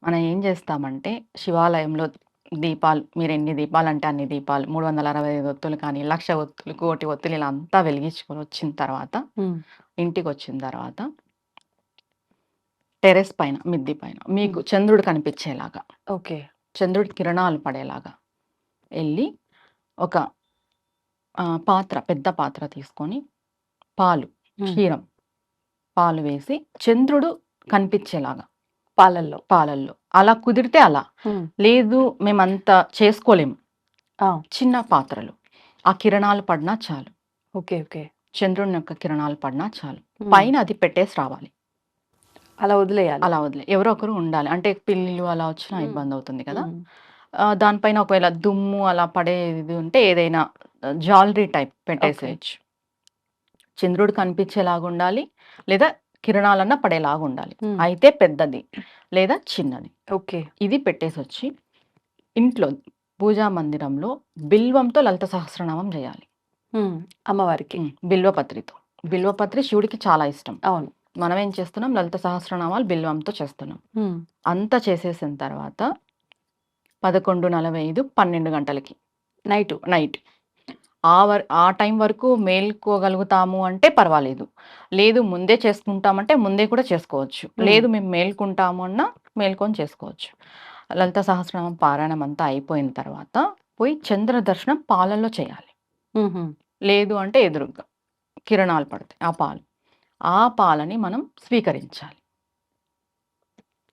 మనం ఏం చేస్తామంటే శివాలయంలో దీపాలు మీరెన్ని దీపాలంటే అన్ని దీపాలు 365 ఒత్తులు కానీ, 1,00,000 ఒత్తులు, 1,00,00,000 ఒత్తులు ఇలా అంతా వెలిగించుకొని వచ్చిన తర్వాత హ్మ్. ఇంటికొచ్చిన తర్వాత టెర్రస్ పైన, మిద్ది పైన మీకు హ్మ్. చంద్రుడు కనిపించేలాగా, ఓకే. చంద్రుడి కిరణాలు పడేలాగా ఎళ్లి ఒక పాత్ర పెద్ద పాత్ర తీసుకొని పాలు, హ్మ్. క్షీరం, పాలు వేసి చంద్రుడు కనిపించేలాగా పాలల్లో. పాలల్లో. అలా కుదిరితే అలా. లేదు మేమంతా చేసుకోలేము. ఆ! చిన్న పాత్రలు. ఆ కిరణాలు పడినా చాలు. ఓకే. ఓకే. చంద్రుని యొక్క కిరణాలు పడినా చాలు. హ్మ్. పైన అది పెట్టేసి రావాలి. అలా వదిలేయాలి. అలా ఎవరో ఒకరు ఉండాలి. అంటే పిల్లులు అలా వచ్చినా హ్మ్. ఇబ్బందవుతుంది కదా! హ్మ్. దానిపైన ఒకవేళ దుమ్ము అలా పడేది ఉంటే ఏదైనా జ్యువెలరీ టైప్ ఓకే. పెట్టేసేయొచ్చు. చంద్రుడు కనిపించేలాగుండాలి. లేదా కిరణాలన్నా పడేలాగుండాలి. హ్మ్. అయితే పెద్దది లేదా చిన్నది. ఓకే. ఇది పెట్టేసొచ్చి ఇంట్లో పూజా మందిరంలో బిల్వంతో లలిత సహస్రనామం చేయాలి. అమ్మవారికి. బిల్వపత్రితో. బిల్వపత్రి శివుడికి చాలా ఇష్టం. అవును. మనం ఏం చేస్తున్నాం లలిత సహస్రనామాలు బిల్వంతో చేస్తున్నాం. అంతా చేసేసిన తర్వాత 11:45, 12 గంటలకి నైట్. ఆ టైం వరకు మేల్కోగలుగుతాము అంటే పర్వాలేదు. లేదు ముందే చేసుకుంటామంటే ముందే కూడా చేసుకోవచ్చు. లేదు మేము మేల్కుంటాము అన్నా మేల్కొని చేసుకోవచ్చు. లలిత సహస్రనామం పారాయణం అంతా అయిపోయిన తర్వాత పోయి చంద్ర దర్శనం పాలల్లో చేయాలి. లేదు అంటే ఎదురుగ్గా కిరణాలు పడతాయి ఆ పాలు. ఆ పాలని మనం స్వీకరించాలి.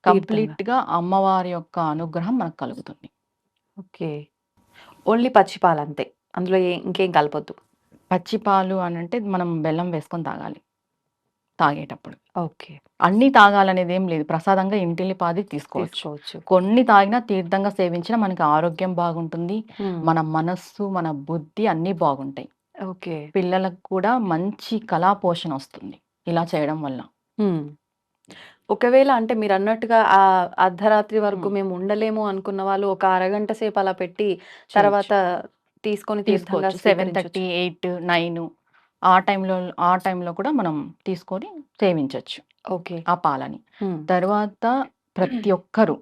తీర్థంగా. కంప్లీట్‌గా అమ్మవారి యొక్క అనుగ్రహం మనకు కలుగుతుంది. ఓకే. ఓన్లీ పచ్చి పాలంతే. అందులో ఇంకేం కలపొద్దు. పచ్చి పాలు అనంటే మనం బెల్లం వేసుకొని తాగాలి. తాగేటప్పుడు. ఓకే. అన్నీ తాగాలనేదేం లేదు. ప్రసాదంగా ఇంటిల్లిపాది తీసుకోవచ్చు. కొన్ని తాగినా తీర్థంగా సేవించినా మనకి ఆరోగ్యం బాగుంటుంది. మన మనస్సు, మన బుద్ధి అన్నీ బాగుంటాయి. ఓకే. పిల్లలకు కూడా మంచి కళా పోషణ వస్తుంది ఇలా చేయడం వల్ల. ఒకవేళ అంటే మీరన్నట్టుగా అర్ధరాత్రి వరకు మేము ఉండలేము అనుకున్న వాళ్ళు ఒక అరగంట సేపు అలా పెట్టి తర్వాత తీసుకొని తీర్థంగా తీసుకోవచ్చు. 7:30, స్వీకరించొచ్చు. 8, 9 ఆ టైంలో కూడా మనం తీసుకొని సేవించొచ్చు ఓకే. ఆ పాలని. తర్వాత ప్రతి ఒక్కరు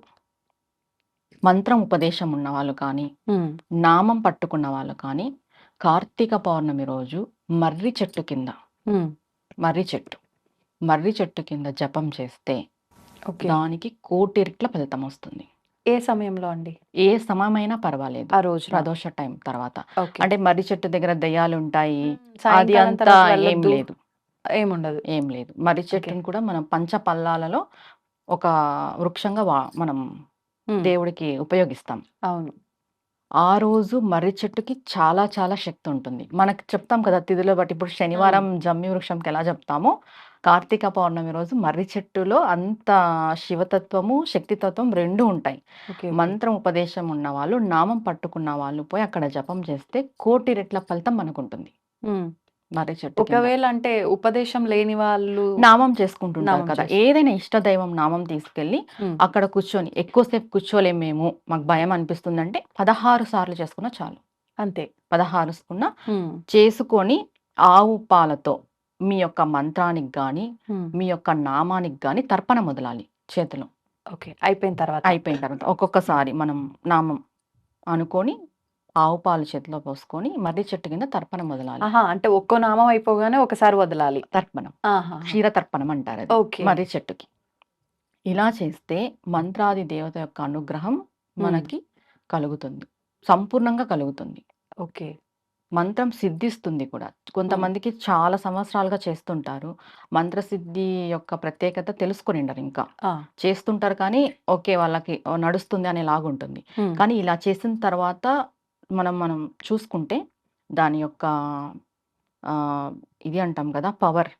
మంత్రం ఉపదేశం ఉన్నవాళ్ళు కానీ, నామం పట్టుకున్న వాళ్ళు కానీ, కార్తీక పౌర్ణమి రోజు మర్రి చెట్టు కింద మర్రి చెట్టు కింద జపం చేస్తే ఓకే. దానికి 1,00,00,000 రెట్ల ఫలితం వస్తుంది. ఏ సమయంలో అండి? ఏ సమయమైనా పర్వాలేదు. ఆ రోజున. ప్రదోష టైం తర్వాత. ఓకే. అంటే మర్రి చెట్టు దగ్గర దెయ్యాలుంటాయి. అది సాయంకాలం అంతా తర్వాత ఏం వెళ్ళొద్దు. లేదు. ఏముండదు. ఏం లేదు. మర్రి చెట్టుని కూడా మనం పంచపల్లాలలో ఒక వృక్షంగా మనం దేవుడికి ఉపయోగిస్తాం. అవును. ఆ రోజు మర్రి చెట్టుకి చాలా చాలా శక్తి ఉంటుంది. మనకి చెప్తాం కదా! తిథులు బట్టి ఇప్పుడు శనివారం జమ్మి వృక్షంకి ఎలా చెప్తామో, కార్తీక పౌర్ణమి రోజు మర్రి చెట్టులో అంత శివతత్వము, శక్తితత్వం 2 ఉంటాయి. ఓకే. మంత్రం ఉపదేశం ఉన్నవాళ్ళు, నామం పట్టుకున్న వాళ్ళు పోయి అక్కడ జపం చేస్తే 1,00,00,000 రెట్ల ఫలితం మనకుంటుంది. మర్రి చెట్టు కింద. ఒకవేళ అంటే ఉపదేశం లేని వాళ్ళు నామం చేసుకుంటుంటారు నామం కదా! చేసుకుంటారు. ఏదైనా ఇష్టదైవం నామం తీసుకెళ్ళి అక్కడ కూర్చొని ఎక్కువసేపు కూర్చోలేము మేము. మాకు భయం అనిపిస్తుందంటే 16 సార్లు చేసుకున్నా చాలు. అంతే. 16 చేసుకొని ఆవు పాలతో మీ యొక్క మంత్రానికి గాని, మీ యొక్క నామానికి గాని తర్పణ మొదలాలి చేతిలో. ఓకే. అయిపోయిన తర్వాత. ఒక్కొక్కసారి మనం నామం అనుకోని ఆవు పాలు చేతిలో పోసుకొని మర్రి చెట్టు కింద తర్పణ మొదలాలి. అంటే ఒక్కో నామం అయిపోగానే ఒకసారి వదలాలి. తర్పణం. క్షీర తర్పణం అంటారు అది. ఓకే. మర్రి చెట్టుకి. ఇలా చేస్తే మంత్రాది దేవత యొక్క అనుగ్రహం మనకి కలుగుతుంది. సంపూర్ణంగా కలుగుతుంది. ఓకే. మంత్రం సిద్ధిస్తుంది కూడా. కొంతమందికి చాలా సంవత్సరాలుగా చేస్తుంటారు. మంత్రసిద్ధి యొక్క ప్రత్యేకత తెలుసుకొనిండరు ఇంకా. చేస్తుంటారు కానీ ఓకే వాళ్ళకి నడుస్తుంది అనేలాగుంటుంది. కానీ ఇలా చేసిన తర్వాత మనం చూసుకుంటే దాని యొక్క ఇది అంటాం కదా! పవర్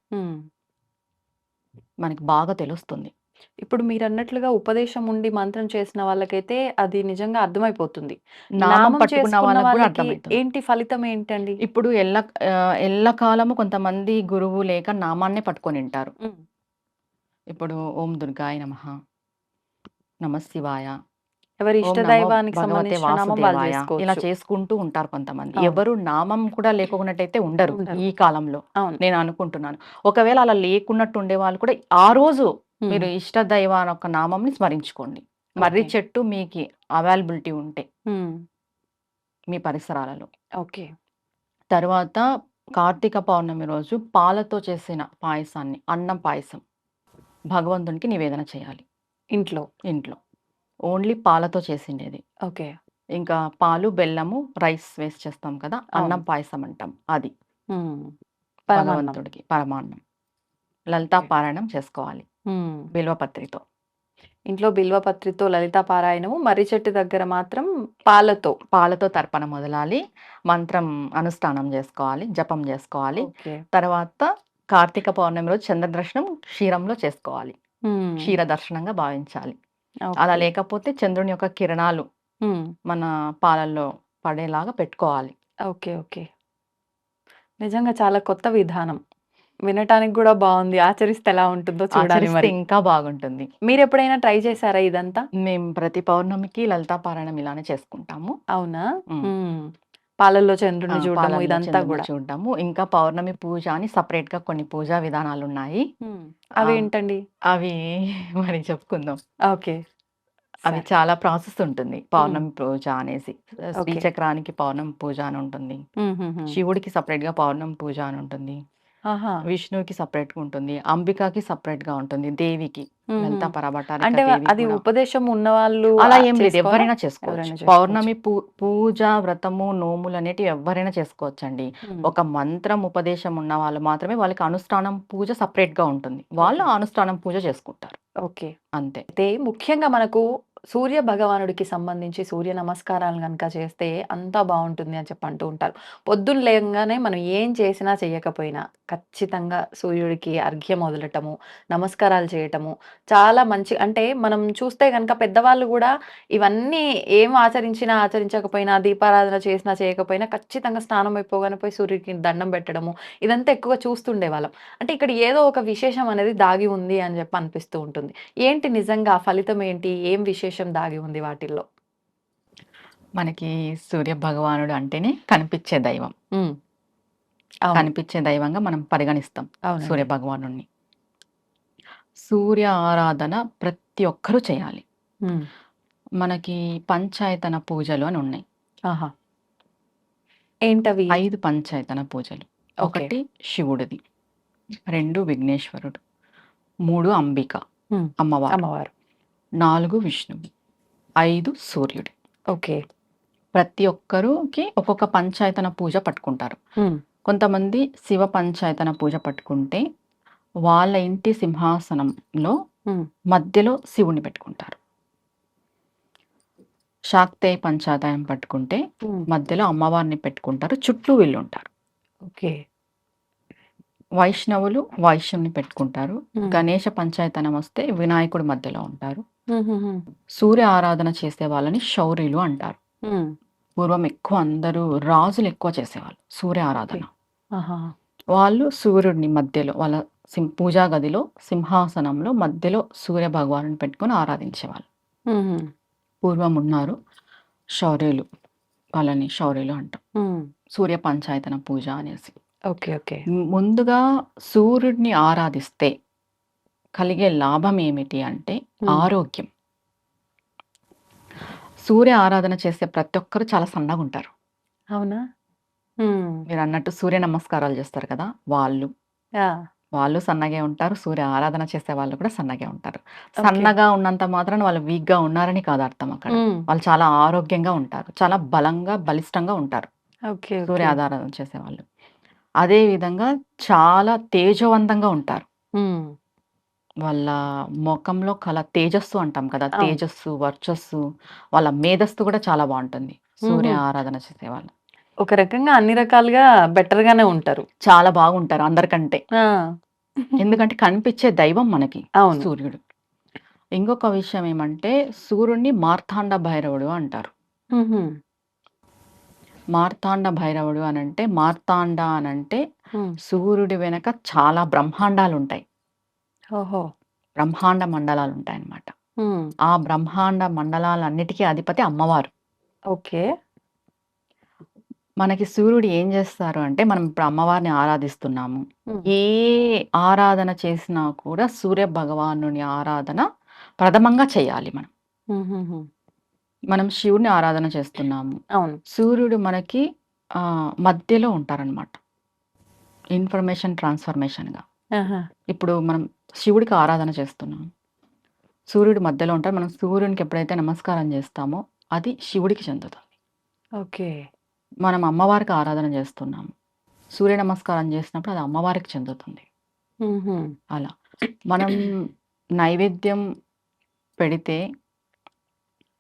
మనకి బాగా తెలుస్తుంది. ఇప్పుడు మీరన్నట్లుగా ఉపదేశం ఉండి మంత్రం చేసిన వాళ్ళకైతే అది నిజంగా అర్థమైపోతుంది. నామం నామం పట్టుకున్న చేసుకున్న వాళ్ళకి కూడా వాళ్ళకి అర్థమైతుంది. ఏంటి ఫలితం ఏంటండి? ఇప్పుడు ఎల్లకాలము కొంతమంది గురువు లేక నామాన్నే పట్టుకొనింటారు. ఇప్పుడు ఓం దుర్గాయ నమః, నమః శివాయ, ఎవరి ఓం ఇష్ట నమో దైవానికి భగవతే సంబంధించిన నామం వాళ్ళు వాసుదేవాయ ఇలా చేసుకోవచ్చు. చేసుకుంటూ ఉంటారు కొంతమంది. అవును. ఎవరు నామం కూడా లేకున్నట్టయితే ఉండరు ఉండరు. ఈ కాలంలో. అవును. నేను అనుకుంటున్నాను. ఒకవేళ అలా లేకున్నట్టు ఉండేవాళ్ళు కూడా ఆ రోజు మీరు ఇష్ట దైవాన్ని యొక్క నామంని స్మరించుకోండి. మర్రి ఓకే. చెట్టు మీకి అవైలబిలిటీ ఉంటే హ్మ్. మీ పరిసరాలలో. ఓకే. తర్వాత కార్తీక పౌర్ణమి రోజు పాలతో చేసిన పాయసాన్ని, అన్నం పాయసం భగవంతునికి నివేదన చేయాలి ఇంట్లో. ఓన్లీ పాలతో చేసిండేది. ఓకే. ఇంకా పాలు, బెల్లము, రైస్ వేసి చేస్తాం కదా! అన్నం పాయసం అంటాం అది. పరమాన్నం. భగవంతుడికి పరమాన్నం. లలితా ఓకే. పారాయణం చేసుకోవాలి బిల్వపత్రితో. ఇంట్లో బిల్వపత్రితో లలితా పారాయణము, మర్రి చెట్టు దగ్గర మాత్రం పాలతో. పాలతో తర్పణ మొదలాలి, మంత్రం అనుష్ఠానం చేసుకోవాలి, జపం చేసుకోవాలి. ఓకే. తర్వాత కార్తీక పౌర్ణమి రోజు చంద్రదర్శనం క్షీరంలో చేసుకోవాలి. క్షీర దర్శనంగా భావించాలి. అలా లేకపోతే చంద్రుని యొక్క కిరణాలు మన పాలల్లో పడేలాగా పెట్టుకోవాలి. ఓకే. ఓకే. నిజంగా చాలా కొత్త విధానం. వినటానికి కూడా బాగుంది. ఆచరిస్తే ఎలా ఉంటుందో చూడాలి ఆచరిస్తే మరి. ఇంకా బాగుంటుంది. మీరెప్పుడైనా ట్రై చేశారా ఇదంతా? మేము ప్రతి పౌర్ణమికి లలితా పారాయణం ఇలానే చేసుకుంటాము. అవునా? ఉమ్. హ్మ్. పాలల్లో చంద్రుడిని చూడడము పాలల్లో ఇదంతా చంద్రుడిని కూడా. చూడటము, ఇంకా పౌర్ణమి పూజ అని సపరేట్ గా కొన్ని పూజా విధానాలు ఉన్నాయి. అవేంటండి? అవి మరి చెప్పుకుందాం. ఓకే. అవి సరే. చాలా ప్రాసెస్ ఉంటుంది. పౌర్ణమి పూజ అనేసి శ్రీచక్రానికి పౌర్ణమి పూజ అని ఉంటుంది. శివుడికి సపరేట్ గా పౌర్ణమి పూజ అని ఉంటుంది. ఆహా! విష్ణువుకి సపరేట్ గా ఉంటుంది. అంబికకి సపరేట్ గా ఉంటుంది. దేవికి లలితా పరభట్టారిక అంటే దేవి అది కూడా. ఉపదేశం ఉన్నవాళ్ళు అలా ఏం లేదు, చేసుకోవాలా? ఎవరైనా చేసుకోవచ్చు. ఎవరైనా చేసుకోవచ్చు. పౌర్ణమి పూజ, వ్రతము, నోములు అనేటివి ఎవరైనా చేసుకోవచ్చండి. ఒక మంత్రం ఉపదేశం ఉన్న వాళ్ళు మాత్రమే, వాళ్ళకి అనుష్ఠానం పూజ సపరేట్ గా ఉంటుంది. వాళ్ళు అనుష్ఠానం పూజ చేసుకుంటారు ఓకే. అంతే. అయితే ముఖ్యంగా మనకు సూర్య భగవానుడికి సంబంధించి సూర్య నమస్కారాలు గనుక చేస్తే అంతా బావుంటుంది అని చెప్పి అంటూ ఉంటారు. పొద్దున్న లేవంగానే మనం ఏం చేసినా చేయకపోయినా ఖచ్చితంగా సూర్యుడికి అర్ఘ్యం వదలటము, నమస్కారాలు చేయటము చాలా మంచి, అంటే మనం చూస్తే గనుక పెద్దవాళ్ళు గూడా ఇవన్నీ ఏం ఆచరించినా, ఆచరించకపోయినా, దీపారాధన చేసినా, చేయకపోయినా ఖచ్చితంగా స్నానం అయిపోగానే పోయి సూర్యుడికి దండం పెట్టడము ఇదంతా ఎక్కువగా చూస్తుండేవాళ్ళం. అంటే ఇక్కడ ఏదో ఒక విశేషం అనేది దాగి ఉంది అని చెప్పి అనిపిస్తూ ఉంటుంది. ఏంటి నిజంగా ఆ ఫలితం ఏంటి? ఏం విశేషం దాగి ఉంది వాటిల్లో? మనకి సూర్య భగవానుడు అంటేనే కనిపించే దైవం. హ్మ్. అవును. కనిపించే దైవంగా మనం పరిగణిస్తాం అవునండి. సూర్య భగవానుడిని. సూర్య ఆరాధన ప్రతి ఒక్కరూ చేయాలి. హ్మ్. మనకి పంచాయతన పూజలు అని ఉన్నాయి. ఆహా! ఏంటవి? 5 పంచాయతన పూజలు. ఓకే. 1 శివుడిది, 2 విఘ్నేశ్వరుడు, 3 అంబిక హ్మ్. అమ్మవారు, అమ్మవారు. 4 విష్ణువు, 5 సూర్యుడు. ఓకే. ప్రతి ఒక్కరికి ఒక్కొక్క పంచాయతన పూజ పట్టుకుంటారు. హ్మ్. కొంతమంది శివ పంచాయతన పూజ పట్టుకుంటే వాళ్ళ ఇంటి సింహాసనంలో హ్మ్. మధ్యలో శివుణ్ణి పెట్టుకుంటారు. శాక్తేయ పంచాయతనం పట్టుకుంటే హ్మ్. మధ్యలో అమ్మవారిని పెట్టుకుంటారు, చుట్టూ వీళ్ళుంటారు. ఓకే. వైష్ణవులు వైశ్యుని పెట్టుకుంటారు. హ్మ్. గణేష పంచాయతనం వస్తే వినాయకుడు మధ్యలో ఉంటారు. హుహుహు. సూర్య ఆరాధన చేసే వాళ్ళని శౌర్యులు అంటారు. హ్మ్. పూర్వం ఎక్కువ అందరూ రాజులు ఎక్కువ చేసేవాళ్ళు సూర్య ఆరాధన. ఆహా! వాళ్ళు సూర్యుడిని మధ్యలో వాళ్ళ పూజా గదిలో సింహాసనంలో మధ్యలో సూర్య భగవాను పెట్టుకొని ఆరాధించేవాళ్ళు. హుహు. పూర్వం ఉన్నారు శౌర్యులు, వాళ్ళని శౌర్యులు అంటాం. హ్మ్. సూర్య పంచాయతన పూజ అనేసి. ఓకే. ఓకే. ముందుగా సూర్యుడిని ఆరాధిస్తే కలిగే లాభం ఏమిటి అంటే ఆరోగ్యం. సూర్య ఆరాధన చేసే ప్రతి ఒక్కరు చాలా సన్నగా ఉంటారు. అవునా? హ్మ్. మీరు అన్నట్టు సూర్య నమస్కారాలు చేస్తారు కదా, వాళ్ళు యాహ్! వాళ్ళు సన్నగే ఉంటారు. సూర్య ఆరాధన చేసే వాళ్ళు కూడా సన్నగే ఉంటారు. ఓకే. సన్నగా ఉన్నంత మాత్రాన వాళ్ళు వీక్‌గా ఉన్నారని కాదు అర్థం అక్కడ. హ్మ్. వాళ్ళు చాలా ఆరోగ్యంగా ఉంటారు. చాలా బలంగా, బలిష్టంగా ఉంటారు ఓకే. సూర్య ఓకే. ఆరాధన చేసేవాళ్ళు. అదే విధంగా చాలా తేజవంతంగా ఉంటారు. హ్మ్. వాళ్ళ మొఖంలో కల తేజస్సు అంటాం కదా, అవును. తేజస్సు, వర్చస్సు, వాళ్ళ మేధస్సు కూడా చాలా బావుంటుంది సూర్య హుహు. ఆరాధన చేసేవాళ్ళు. ఒక రకంగా అన్ని రకాలుగా బెటర్‌గానే ఉంటారు. చాలా బాగుంటారు అందరికంటే. ఆ! ఎందుకంటే కనిపించే దైవం మనకి అవును. సూర్యుడు. ఇంకొక విషయం ఏమంటే సూర్యుడిని మార్తాండ భైరవుడు అంటారు. హుహు. మార్తాండ భైరవుడు అనంటే, మార్తాండ అనంటే హ్మ్. సూర్యుడి వెనక చాలా బ్రహ్మాండాలుంటాయి. ఓహో! బ్రహ్మాండ మండలాలుంటాయన్నమాట. హ్మ్. ఆ బ్రహ్మాండ మండలాలన్నిటికీ అధిపతి అమ్మవారు. ఓకే. మనకి సూర్యుడు ఏం చేస్తారు అంటే, మనం ఇప్పుడు అమ్మవారిని ఆరాధిస్తున్నాము. హ్మ్. ఏ ఆరాధన చేసినా కూడా సూర్య భగవానుని ఆరాధన ప్రథమంగా చేయాలి మనం. హుహుహు. మనం శివుడిని ఆరాధన చేస్తున్నాము. అవును. సూర్యుడు మనకి మధ్యలో ఉంటారనమాట. ఇన్ఫర్మేషన్ ట్రాన్స్‌ఫర్మేషన్‌గా. ఆహా! ఇప్పుడు మనం శివుడికి ఆరాధన చేస్తున్నాం. సూర్యుడు మధ్యలో ఉంటారు. మనం సూర్యునికి ఎప్పుడైతే నమస్కారం చేస్తామో అది శివుడికి చెందుతుంది. ఓకే. మనం అమ్మవారికి ఆరాధన చేస్తున్నాము. సూర్య నమస్కారం చేసినప్పుడు అది అమ్మవారికి చెందుతుంది. హుహు. అలా. మనం నైవేద్యం పెడితే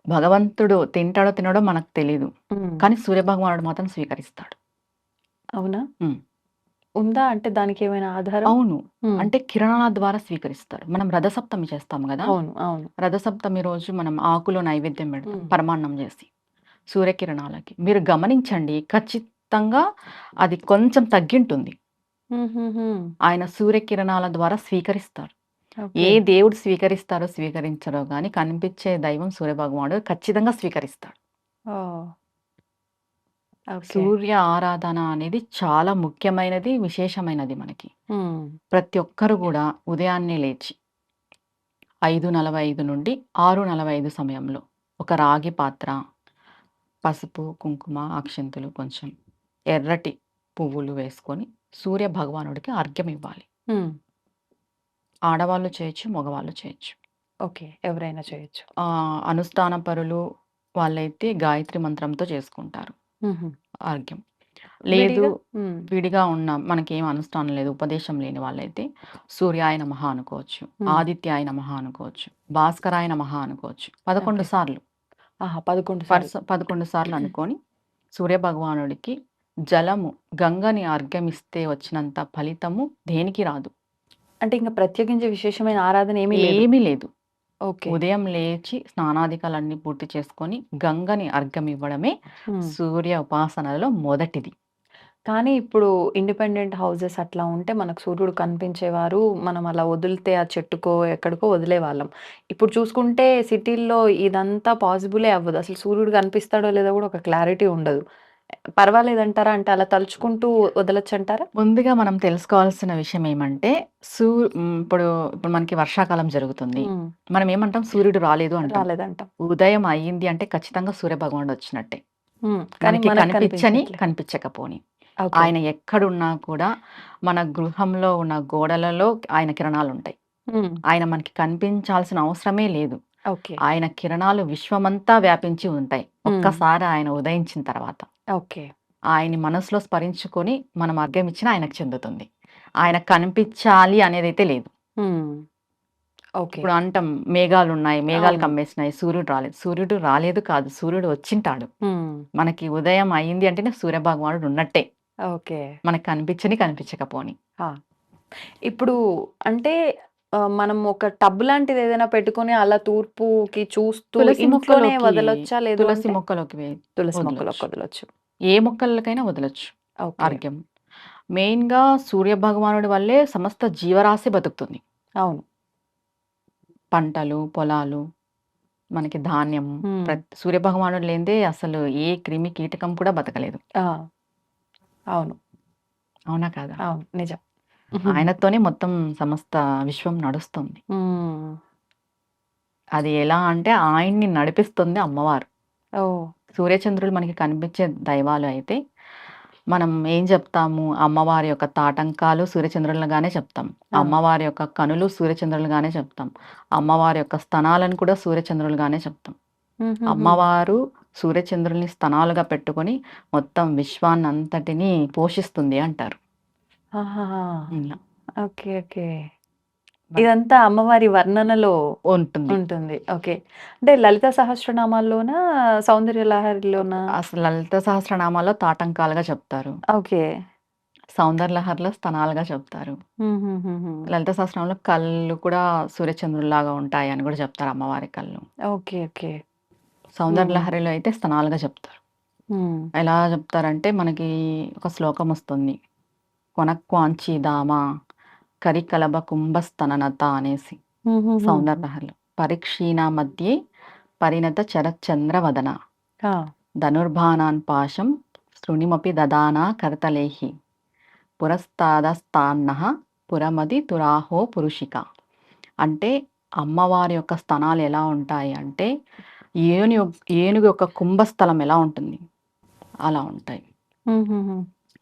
భగవంతుడు తింటాడో తినడో మనకు తెలీదు. కానీ సూర్యభగవానుడు మాత్రం స్వీకరిస్తాడు. అవునా? హ్మ్. ఉందా? అంటే దానికేమైనా ఆధారం? అవును. హ్మ్. అంటే కిరణాల ద్వారా స్వీకరిస్తాడు. మనం రథసప్తమి చేస్తాం గదా! అవును. అవును. రథసప్తమి రోజు మనం ఆకులో నైవేద్యం పెడతాం. హ్మ్. పరమాన్నం చేసి. సూర్యకిరణాలకి. మీరు గమనించండి ఖచ్చితంగా అది కొంచెం తగ్గింటుంది. హుహుహు. ఆయన సూర్యకిరణాల ద్వారా స్వీకరిస్తారు. ఓకే. ఏ దేవుడు స్వీకరిస్తారో, స్వీకరించరో గాని కనిపించే దైవం సూర్యభగవానుడు ఖచ్చితంగా స్వీకరిస్తాడు. ఓహ్! ఓకే. సూర్య ఆరాధన అనేది చాలా ముఖ్యమైనది, విశేషమైనది మనకి. హ్మ్. ప్రతి ఒక్కరు గూడా ఉదయాన్నే లేచి 5:45 నుండి 6:45 సమయంలో ఒక రాగి పాత్ర, పసుపు, కుంకుమ, అక్షింతలు కొంచెం, ఎర్రటి పువ్వులు వేసుకొని సూర్య భగవానుడికి అర్ఘ్యం ఇవ్వాలి. హ్మ్. ఆడవాళ్ళు చేయొచ్చు, మగవాళ్ళు చేయొచ్చు. ఓకే. ఎవరైనా చేయొచ్చు. అనుష్ఠాన పరులు వాళ్ళైతే గాయత్రి మంత్రంతో చేసుకుంటారు హుహు. అర్ఘ్యం. లేదు విడిగా? హ్మ్. విడిగా ఉన్న మనకేం అనుష్ఠానం లేదు, ఉపదేశం లేని వాళ్ళైతే సూర్యాయ నమః అనుకోవచ్చు, హ్మ్. ఆదిత్యాయ నమః అనుకోవచ్చు, భాస్కరాయ నమః అనుకోవచ్చు. 11 ఓకే. సార్లు. ఆహా! 11 సార్లు. 11 సార్లు అనుకోని సూర్యభగవానుడికి జలము, గంగని అర్ఘ్యమిస్తే వచ్చినంత ఫలితము దేనికి రాదు. అంటే ఇంక ప్రత్యేకించి విశేషమైన ఆరాధన ఏమీ లేదు. ఏమీ లేదు. ఓకే. ఉదయం లేచి స్నానాదికాలన్నీ పూర్తి చేసుకొని గంగని అర్ఘ్యం ఇవ్వడమే హ్మ్. సూర్య ఉపాసనలో మొదటిది. కానీ ఇప్పుడు ఇండిపెండెంట్ హౌసెస్ అట్లా ఉంటే మనకు సూర్యుడు కనిపించేవారు. మనం అలా వదిలితే ఆ చెట్టుకో, ఎక్కడికో వదిలేవాళ్ళం. ఇప్పుడు చూసుకుంటే సిటీల్లో ఇదంతా పాసిబులే అవ్వదు. అసలు సూర్యుడు కనిపిస్తాడో లేదో కూడా ఒక క్లారిటీ ఉండదు. పర్వాలేదంటారా? అంటే అలా తలుచుకుంటూ వదలొచ్చంటారా? ముందుగా మనం తెలుసుకోవాల్సిన విషయం ఏమంటే ఇప్పుడు ఇప్పుడు మనకి వర్షాకాలం జరుగుతుంది. హ్మ్. మనం ఏమంటాం? సూర్యుడు రాలేదు అంటాం. రాలేదంటాం. ఉదయం అయ్యింది అంటే ఖచ్చితంగా సూర్యభగవానుడు వచ్చినట్టే. హ్మ్. కానీ మనకి మనకు కనిపించని, కనిపించట్లే. కనిపించకపోని. ఓకే. ఆయన ఎక్కడున్నా కూడా మన గృహంలో ఉన్న గోడలలో ఆయన కిరణాలుంటాయి. హ్మ్. ఆయన మనకి కనిపించాల్సిన అవసరమే లేదు. ఓకే. ఆయన కిరణాలు విశ్వమంతా వ్యాపించి ఉంటాయి. హ్మ్. ఒక్కసారి ఆయన ఉదయించిన తర్వాత. ఓకే. ఆయన్ని మనసులో స్మరించుకొని మనం అర్ఘ్యం ఇచ్చినా ఆయనకు చెందుతుంది. ఆయనకు కనిపించాలి అనేదైతే లేదు. హ్మ్. ఓకే. ఇప్పుడు అంటాం మేఘాలున్నాయి, మేఘాలు అవును. కమ్మేసినాయి, సూర్యుడు రాలేదు. సూర్యుడు రాలేదు కాదు, సూర్యుడు వచ్చింటాడు. హ్మ్. మనకి ఉదయం అయింది అంటేనే సూర్యభగవానుడు ఉన్నట్టే. ఓకే. మనకు కనిపించని, కనిపించకపోని. ఆ! ఇప్పుడు అంటే మనం ఒక టబ్ లాంటిదేదైనా పెట్టుకొని అలా తూర్పుకి చూస్తూ తులసి ఇంట్లోనే మొక్కలోకి వదలొచ్చా? లేదు తులసి అంటే? మొక్కలోకి తులసి వదలొచ్చు. మొక్కలోకి వదలొచ్చు. ఏ మొక్కలకైనా వదలొచ్చు ఓకే. అర్ఘ్యం. మెయిన్‌గా సూర్యభగవానుడి వల్లే సమస్త జీవరాశి బతుకుతుంది. అవును. పంటలు, పొలాలు, మనకి ధాన్యం, హ్మ్. సూర్యభగవానుడు లేనిదే అసలు ఏ క్రిమి, కీటకం కూడా బతకలేదు. ఆ! అవును. అవునా కాదా? అవును. నిజం. ఆయనతోనే మొత్తం సమస్త విశ్వం నడుస్తుంది. హ్మ్. అది ఎలా అంటే ఆయన్ని నడిపిస్తుంది అమ్మవారు. ఓహ్! సూర్యచంద్రులు మనకి కనిపించే దైవాలు అయితే, మనం ఏం చెప్తాము? అమ్మవారి యొక్క తాటంకాలు సూర్యచంద్రులుగానే చెప్తాం. ఆ! అమ్మవారి యొక్క కనులు సూర్యచంద్రులుగానే చెప్తాం. అమ్మవారి యొక్క స్తనాలను కూడా సూర్యచంద్రులుగానే చెప్తాం. హుహుహు. అమ్మవారు సూర్యచంద్రుల్ని స్తనాలుగా పెట్టుకొని మొత్తం విశ్వాన్నంతటిని పోషిస్తుంది అంటారు. ఆహాహా! ఇలా ఓకే. ఓకే. బట్ ఇదంతా అమ్మవారి వర్ణనలో ఉంటుంది. ఉంటుంది. ఓకే. అంటే లలిత సహస్రనామాల్లోనా? సౌందర్య లహరిలోనా? అసలు లలిత సహస్రనామాల్లో తాటంకాలుగా చెప్తారు. ఓకే. సౌందర్యలహరిలో స్తనాలుగా చెప్తారు. హుహుహుహు. లలిత సహస్రనామంలో కళ్ళు కూడా సూర్యచంద్రుల్లాగా ఉంటాయి అని కూడా చెప్తారు అమ్మవారి కళ్ళు. ఓకే. ఓకే. హ్మ్. సౌందర్యలహరిలో అయితే స్తనాలుగా చెప్తారు. హ్మ్. ఎలా చెప్తారంటే మనకి ఒక శ్లోకం వస్తుంది. కొనక్వాంచీదామ కరికలభ కుంభస్తననత అనేసి హుహుహు. సౌందర్యలహరిలో. పరీక్షీణ మధ్యే పరిణత చరచంద్రవదన ఆ! ధనుర్బాణాన్ పాశం శృణిమపి దదానా కరతలేహి పురస్తాదస్తాన్నః పురమది తురాహో పురుషిక. అంటే అమ్మవారి యొక్క స్తనాలు ఎలా ఉంటాయి అంటే ఏనుగు యొక్క కుంభస్థలం ఎలా ఉంటుంది అలా ఉంటాయి. హుహుహు.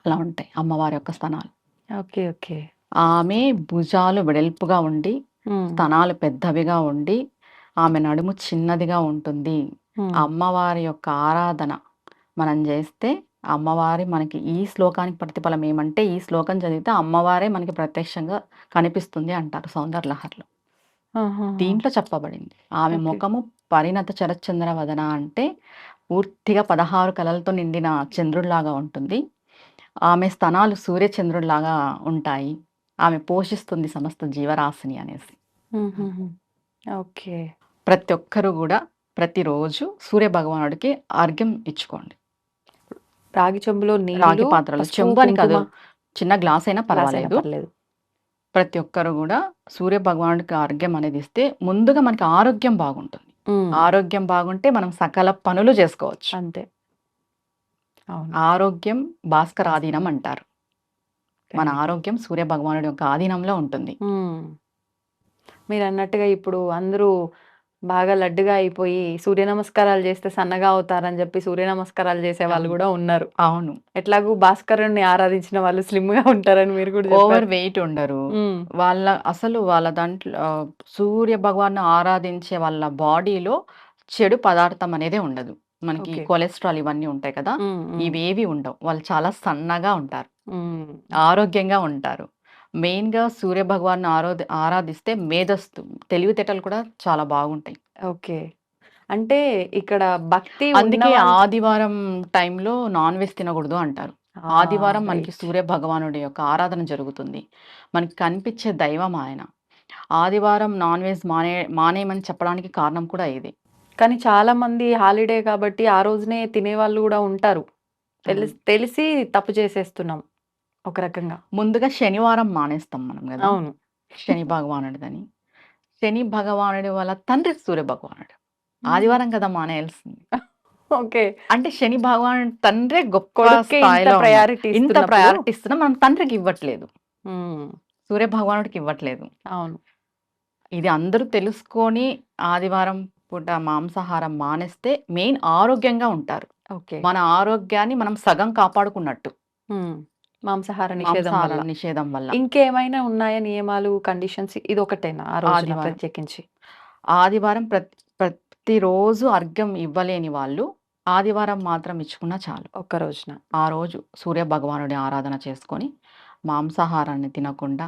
అలా ఉంటాయి అమ్మవారి యొక్క స్తనాలు. ఓకే. ఓకే. ఆమె భుజాలు వెడల్పుగా ఉండి, హ్మ్. స్తనాలు పెద్దవిగా ఉండి, ఆమె నడుము చిన్నదిగా ఉంటుంది. హ్మ్. అమ్మవారి యొక్క ఆరాధన మనం చేస్తే అమ్మవారి మనకి ఈ శ్లోకానికి ప్రతిఫలం ఏమంటే, ఈ శ్లోకం చదివితే అమ్మవారే మనకి ప్రత్యక్షంగా కనిపిస్తుంది అంటారు సౌందర్యలహరిలో. దీంట్లో చెప్పబడింది. ఆమె ఓకే. ముఖము పరిణత చరచంద్ర వదన అంటే పూర్తిగా 16 కళలతో నిండిన చంద్రుడిలాగా ఉంటుంది. ఆమె స్తనాలు సూర్య చంద్రుడిలాగా ఉంటాయి. ఆమె పోషిస్తుంది సమస్త జీవరాశిని అనేసి. ఓకే. ప్రతి ఒక్కరు గూడా ప్రతిరోజు సూర్య భగవానుడికి అర్ఘ్యం ఇచ్చుకోండి. రాగి చెంబులో రాగి నీళ్లు, పాత్రలో, పసుపు, చెంబు అని కాదు, కుంకుమ, చిన్న గ్లాస్ అయినా గ్లాస్ అయినా పర్వాలేదు. పర్లేదు. ప్రతి ఒక్కరు గూడా సూర్య భగవానుడికి అర్ఘ్యం అనేది ఇస్తే ముందుగా మనకి ఆరోగ్యం బాగుంటుంది. ఆరోగ్యం బాగుంటే మనం సకల పనులు చేసుకోవచ్చు. అంతే. అవును. ఆరోగ్యం భాస్కరాధీనం అంటారు. మన ఖండిత. ఆరోగ్యం సూర్య భగవానుడి యొక్క ఆధీనంలో ఉంటుంది. మీరు అన్నట్టుగా ఇప్పుడు అందరూ బాగా లడ్డుగా అయిపోయి సూర్య నమస్కారాలు చేస్తే సన్నగా అవుతారని చెప్పి సూర్య నమస్కారాలు చేసే వాళ్ళు అవును. కూడా ఉన్నారు. అవును. ఎట్లాగూ భాస్కరుణ్ణి ఆరాధించిన వాళ్ళు స్లిమ్ గా ఉంటారని మీరు కూడా ఓవర్ చెప్పారు. వెయిట్ ఉండరు. ఉమ్, వాళ్ళ దాంట్లో సూర్య భగవాన్‌ని ఆరాధించే వాళ్ళ బాడీలో చెడు పదార్థం అనేదే ఉండదు. మనకి ఓకే. కొలెస్ట్రాల్ ఇవన్నీ ఉంటాయి కదా! ఉమ్, ఉమ్, ఇవేవి ఉండవు. వాళ్ళు చాలా సన్నగా ఉంటారు. ఉమ్. ఆరోగ్యంగా ఉంటారు. మెయిన్‌గా సూర్య భగవాన్‌ని ఆరాధిస్తే మేధస్సు, తెలివితేటలు కూడా చాలా బాగుంటాయి. ఓకే. అంటే ఇక్కడ భక్తి అందుకే ఉన్నవాళ్ళు. ఆదివారం టైంలో నాన్ వెజ్ తినకూడదు అంటారు. ఆదివారం మనకి రైట్. సూర్య భగవానుడి యొక్క ఆరాధన జరుగుతుంది. మనకి కనిపించే దైవం ఆయన. ఆదివారం నాన్ వెజ్ మానేయమని చెప్పడానికి కారణం కూడా ఇదే. కానీ చాలా మంది హాలిడే కాబట్టి ఆ రోజునే తినేవాళ్ళు కూడా ఉంటారు. తెలిసి తప్పు చేసేస్తున్నాం ఒక రకంగా. ముందుగా శనివారం మానేస్తాం మనం గదా! అవును. శని భగవానుడిదని. శని భగవానుడి వాళ్ళ తండ్రి సూర్య భగవానుడు. ఆదివారం కదా మానేయాల్సింది. ఓకే. అంటే శని భగవానుడి తండ్రే గొప్ప కొడుక్కే ఇంత స్థాయిలో ఉన్నాడు. ప్రయారిటీ ఇంత ఇస్తున్నప్పుడు. ప్రయారిటీ ఇస్తున్నాం, మనం తండ్రికి ఇవ్వట్లేదు. ఉమ్, సూర్య భగవానుడికి ఇవ్వట్లేదు. అవును. ఇది అందరూ తెలుసుకొని ఆదివారం పూట మాంసాహారం మానేస్తే మెయిన్ ఆరోగ్యంగా ఉంటారు. ఓకే. మన ఆరోగ్యాన్ని మనం సగం కాపాడుకున్నట్టు. ఉమ్, మాంసాహార నిషేధం వల్ల. మాంసాహారం నిషేధం వల్ల. ఇంకేమైనా ఉన్నాయా నియమాలు, కండిషన్స్? ఇది ఒకటేనా ఆ రోజున ఆదివారం. ప్రత్యేకించి? ఆదివారం ప్రతిరోజు అర్ఘ్యం ఇవ్వలేని వాళ్ళు ఆదివారం మాత్రం ఇచ్చుకున్నా చాలు. ఒక్క రోజున. ఆ రోజు సూర్య భగవానుడి ఆరాధన చేసుకొని మాంసాహారాన్ని తినకుండా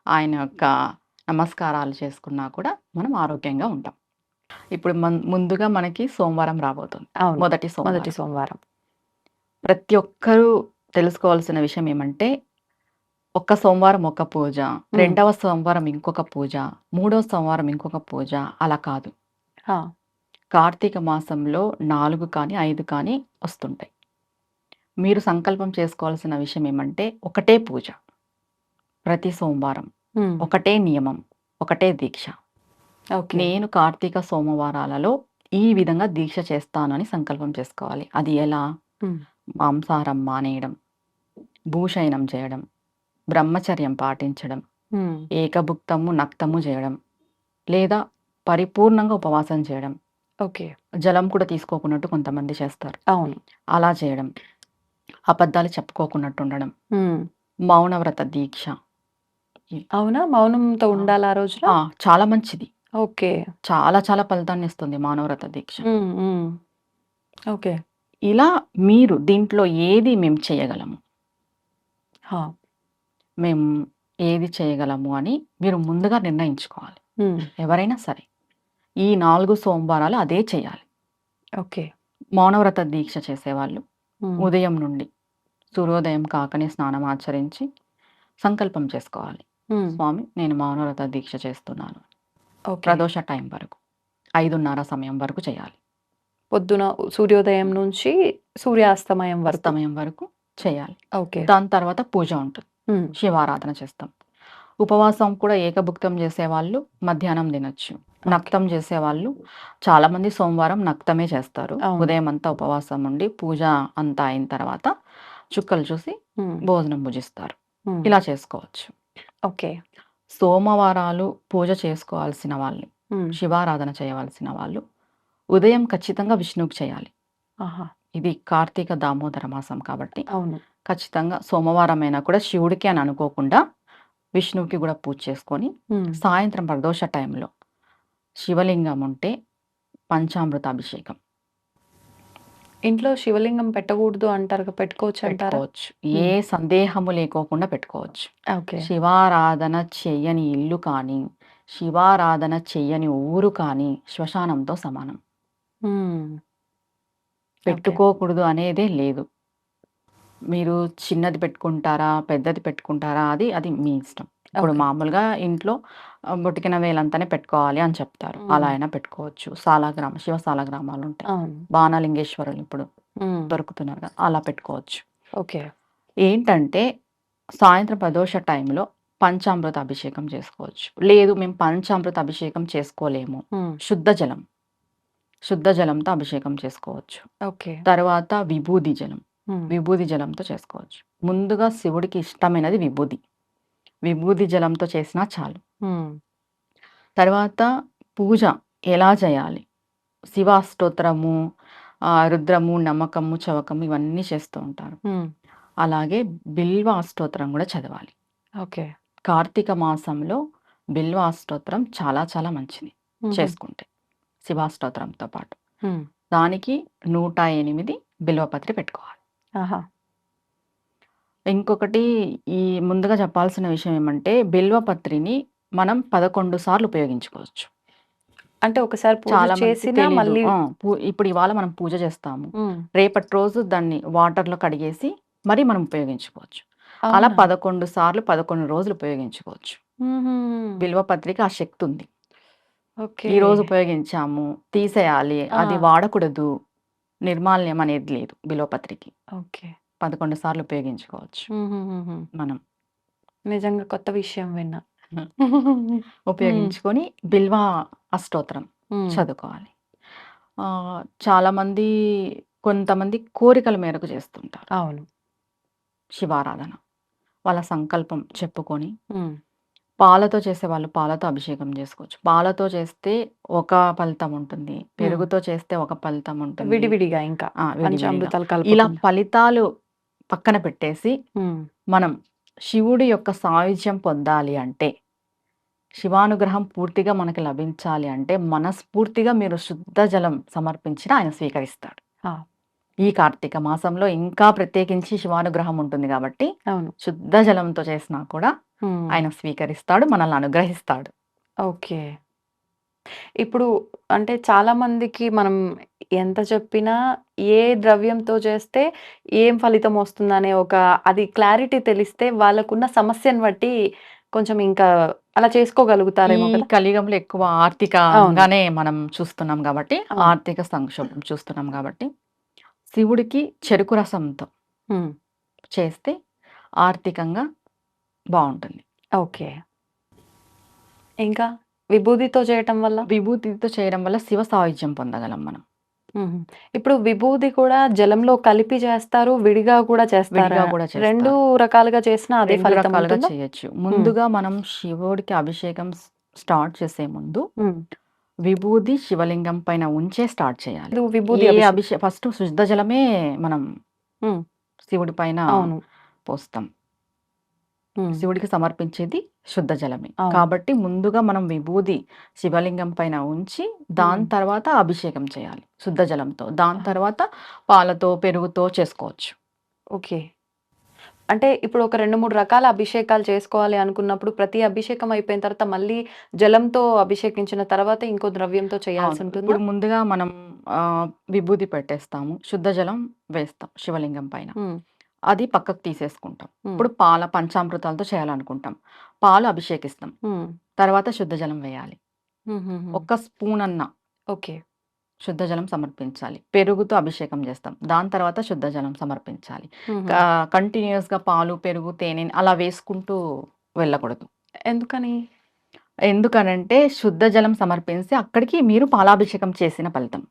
ఆయన యొక్క నమస్కారాలు చేసుకున్నా కూడా మనం ఆరోగ్యంగా ఉంటాం. ఇప్పుడు ముందుగా మనకి సోమవారం రాబోతుంది. అవును. మొదటి మొదటి సోమవారం. సోమవారం. ప్రతి ఒక్కరూ తెలుసుకోవాల్సిన విషయం ఏమంటే, ఒక్క సోమవారం ఒక పూజ, రెండవ సోమవారం ఇంకొక పూజ, మూడవ సోమవారం ఇంకొక పూజ, అలా కాదు. ఆ, కార్తీక మాసంలో 4 కానీ 5 కానీ వస్తుంటాయి. మీరు సంకల్పం చేసుకోవాల్సిన విషయం ఏమంటే, ఒకటే పూజ ప్రతి సోమవారం, ఉమ్, ఒకటే నియమం, ఒకటే దీక్ష. ఓకే. నేను కార్తీక సోమవారాలలో ఈ విధంగా దీక్ష చేస్తానని సంకల్పం చేసుకోవాలి. అది ఎలా? ఉమ్, మాంసాహారం మానేయడం, భూశయనం చేయడం, బ్రహ్మచర్యం పాటించడం, ఉమ్, ఏకభుక్తము నక్తము చేయడం, లేదా పరిపూర్ణంగా ఉపవాసం చేయడం. ఓకే. జలం కూడా తీసుకోకున్నట్టు కొంతమంది చేస్తారు. అవును. అలా చేయడం, అబద్ధాలు చెప్పుకోకున్నట్టు ఉండడం, ఉమ్, మౌనవ్రత దీక్ష. అవునా? మౌనంతో ఉండాలి ఆ రోజున? చాలా మంచిది. ఓకే. చాలా చాలా ఫలితాన్ని ఇస్తుంది మౌనవ్రత దీక్ష. ఉమ్, ఉమ్, ఓకే. ఇలా మీరు దీంట్లో ఏది మేము చేయగలము, హా, మేము ఏది చేయగలము అని మీరు ముందుగా నిర్ణయించుకోవాలి. ఉమ్, ఎవరైనా సరే ఈ 4 సోమవారాలు అదే చేయాలి. ఓకే. మౌనవ్రత దీక్ష చేసేవాళ్ళు ఉమ్, ఉదయం నుండి సూర్యోదయం కాకనే స్నానం ఆచరించి సంకల్పం చేసుకోవాలి. ఉమ్, స్వామి, నేను మౌనవ్రత దీక్ష చేస్తున్నాను. ఓకే. ప్రదోష టైం వరకు 5:30 సమయం వరకు చేయాలి. పొద్దున సూర్యోదయం నుంచి సూర్యాస్తమయం వరకు. అస్తమయం వరకు చేయాలి. ఓకే. దాని తర్వాత పూజ ఉంటుంది. ఉమ్, శివారాధన చేస్తాం. ఉపవాసం కూడా ఏకభుక్తం చేసేవాళ్ళు మధ్యాహ్నం తినొచ్చు. నక్తం చేసేవాళ్ళు చాలామంది సోమవారం నక్తమే చేస్తారు. అవును. ఉదయం అంతా ఉపవాసం ఉండి పూజ అంతా అయిన తర్వాత చుక్కలు చూసి ఉమ్, భోజనం భుజిస్తారు. ఉమ్, ఇలా చేసుకోవచ్చు. ఓకే. సోమవారాలు పూజ చేసుకోవాల్సిన వాళ్ళు, ఉమ్, శివారాధన చేయవలసిన వాళ్ళు ఉదయం ఖచ్చితంగా విష్ణువుకి చేయాలి. ఆహా, ఇది కార్తీక దామోదర మాసం కాబట్టి అవును. ఖచ్చితంగా సోమవారం అయినా కూడా శివుడికి అని అనుకోకుండా విష్ణువుకి కూడా పూజ చేసుకొని ఉమ్, సాయంత్రం ప్రదోష టైంలో శివలింగం ఉంటే పంచామృత అభిషేకం ఇంట్లో శివలింగం పెట్టకూడదు అంటారు, పెట్టుకోవచ్చు అంటారా? పెట్టుకోవచ్చు. ఏ సందేహము లేకోకుండా పెట్టుకోవచ్చు. ఓకే. శివారాధన చెయ్యని ఇల్లు కానీ, శివారాధన చెయ్యని ఊరు కానీ శ్మశానంతో సమానం. పెట్టుకోకూడదు అనేదే లేదు. మీరు చిన్నది పెట్టుకుంటారా, పెద్దది పెట్టుకుంటారా అది అది మీ ఇష్టం. ఇప్పుడు ఓకే. మామూలుగా ఇంట్లో బొటికిన వేలంతానే పెట్టుకోవాలి అని చెప్తారు. అలా అయినా పెట్టుకోవచ్చు. శివ సాలగ్రామాలు ఉంటాయి. అవును. బాణలింగేశ్వరులు ఇప్పుడు దొరుకుతున్నారు కదా, అలా పెట్టుకోవచ్చు. ఓకే. ఏంటంటే సాయంత్రం ప్రదోష టైంలో పంచామృత అభిషేకం చేసుకోవచ్చు. లేదు మేము పంచామృత అభిషేకం చేసుకోలేము, శుద్ధ జలం, శుద్ధ జలంతో అభిషేకం చేసుకోవచ్చు. ఓకే. తర్వాత విభూది జలం, విభూది జలంతో చేసుకోవచ్చు. ముందుగా శివుడికి ఇష్టమైనది విభూది. విభూది జలంతో చేసినా చాలు. తర్వాత పూజ ఎలా చేయాలి? శివాష్టోత్తరము, రుద్రము, నమ్మకము, చవకము ఇవన్నీ చేస్తూ ఉంటారు. అలాగే బిల్వ అష్టోత్తరం కూడా చదవాలి. ఓకే. కార్తీక మాసంలో బిల్వ అష్టోత్తరం చాలా చాలా మంచిది చేసుకుంటే, శివాష్టోత్తరంతో పాటు. దానికి 108 బిల్వపత్రి పెట్టుకోవాలి. ఇంకొకటి ఈ ముందుగా చెప్పాల్సిన విషయం ఏమంటే బిల్వపత్రిని మనం 11 సార్లు ఉపయోగించుకోవచ్చు. అంటే ఒకసారి పూజ చాలా మందికి చేసినా తెలీదు. మళ్ళీ ఇప్పుడు ఇవాళ మనం పూజ చేస్తాము, రేపటి రోజు దాన్ని వాటర్లో కడిగేసి మరి మనం ఉపయోగించుకోవచ్చు. అలా 11 సార్లు 11 రోజులు ఉపయోగించుకోవచ్చు. బిల్వపత్రికి ఆ శక్తి ఉంది. ఓకే. ఈ రోజు ఉపయోగించాము తీసేయాలి, అది వాడకూడదు, నిర్మాల్యం అనేది లేదు బిల్వపత్రికి. ఓకే. 11 సార్లు ఉపయోగించుకోవచ్చు మనం. నిజంగా కొత్త విషయం విన్నా. ఉపయోగించుకొని బిల్వ అష్టోత్తరం చదువుకోవాలి. చాలామంది కొంతమంది కోరికల మేరకు చేస్తుంటారు అవును. శివారాధన. వాళ్ళ సంకల్పం చెప్పుకొని పాలతో చేసే వాళ్ళు పాలతో అభిషేకం చేసుకోవచ్చు. పాలతో చేస్తే ఒక ఫలితం ఉంటుంది, పెరుగుతో చేస్తే ఒక ఫలితం ఉంటుంది, విడివిడిగా ఇంకా విడివిడిగా. పంచామృతాలు ఇలా కలుపుకుండా. ఫలితాలు పక్కన పెట్టేసి మనం శివుడి యొక్క సాయుధ్యం పొందాలి అంటే, శివానుగ్రహం పూర్తిగా మనకి లభించాలి అంటే మనస్ఫూర్తిగా మీరు శుద్ధ జలం సమర్పించిన ఆయన స్వీకరిస్తాడు. ఈ కార్తీక మాసంలో ఇంకా ప్రత్యేకించి శివానుగ్రహం ఉంటుంది కాబట్టి అవును. శుద్ధ జలంతో చేసినా కూడా ఆయన స్వీకరిస్తాడు, మనల్ని అనుగ్రహిస్తాడు. ఓకే. ఇప్పుడు అంటే చాలా మందికి మనం ఎంత చెప్పినా ఏ ద్రవ్యంతో చేస్తే ఏం ఫలితం వస్తుందనే అది క్లారిటీ తెలిస్తే వాళ్ళకున్న సమస్యను బట్టి కొంచెం ఇంకా అలా చేసుకోగలుగుతారేమో ఈ కదా. కలియుగంలో ఎక్కువ ఆర్థికంగానే మనం చూస్తున్నాం కాబట్టి, ఆర్థిక సంక్షోభం చూస్తున్నాం కాబట్టి శివుడికి చెరుకు రసంతో చేస్తే ఆర్థికంగా బాగుంటుంది. ఓకే. ఇంకా విభూదితో చేయటం వల్ల? విభూతితో చేయడం వల్ల శివ సాయుధ్యం పొందగలం మనం. ఇప్పుడు విభూది కూడా జలంలో కలిపి చేస్తారు, విడిగా కూడా చేస్తారు. విడిగా కూడా చేస్తారు. 2 రకాలుగా చేసినా అదే 2 ఫలితం రకాలుగా ఉంటుందా? చేయొచ్చు. ముందుగా మనం శివుడికి అభిషేకం స్టార్ట్ చేసే ముందు విభూది శివలింగం పైన ఉంచే స్టార్ట్ చేయాలి. ఇది విభూది అభిషేకం ఫస్ట్ శుద్ధ జలమే మనం శివుడి పైన అవును. పోస్తాం. శివుడికి సమర్పించేది శుద్ధ జలమే అవును. కాబట్టి ముందుగా మనం విభూది శివలింగం పైన ఉంచి దాని తర్వాత అభిషేకం చేయాలి శుద్ధ జలంతో. దాని తర్వాత పాలతో పెరుగుతో చేసుకోవచ్చు. ఓకే. అంటే ఇప్పుడు ఒక 2-3 రకాల అభిషేకాలు చేసుకోవాలి అనుకున్నప్పుడు ప్రతి అభిషేకం అయిపోయిన తర్వాత మళ్ళీ జలంతో అభిషేకించిన తర్వాత ఇంకో ద్రవ్యంతో చేయాల్సి అవును. ఉంటుందా? ఇప్పుడు ముందుగా మనం విభూది పెట్టేస్తాము, శుద్ధ జలం వేస్తాం శివలింగం పైన, అది పక్కకు తీసేసుకుంటాం. ఇప్పుడు పంచామృతాలతో చేయాలనుకుంటాం, పాలు అభిషేకిస్తాం, తర్వాత శుద్ధ జలం వేయాలి. ఒక స్పూన్ అన్న ఓకే. శుద్ధ జలం సమర్పించాలి. పెరుగుతో అభిషేకం చేస్తాం, దాని తర్వాత శుద్ధ జలం సమర్పించాలి. కంటిన్యూస్గా పాలు పెరుగు తేనె అలా వేసుకుంటూ వెళ్ళకూడదు. ఎందుకని? ఎందుకనంటే శుద్ధ జలం సమర్పిస్తే అక్కడికి మీరు పాలాభిషేకం చేసిన ఫలితం.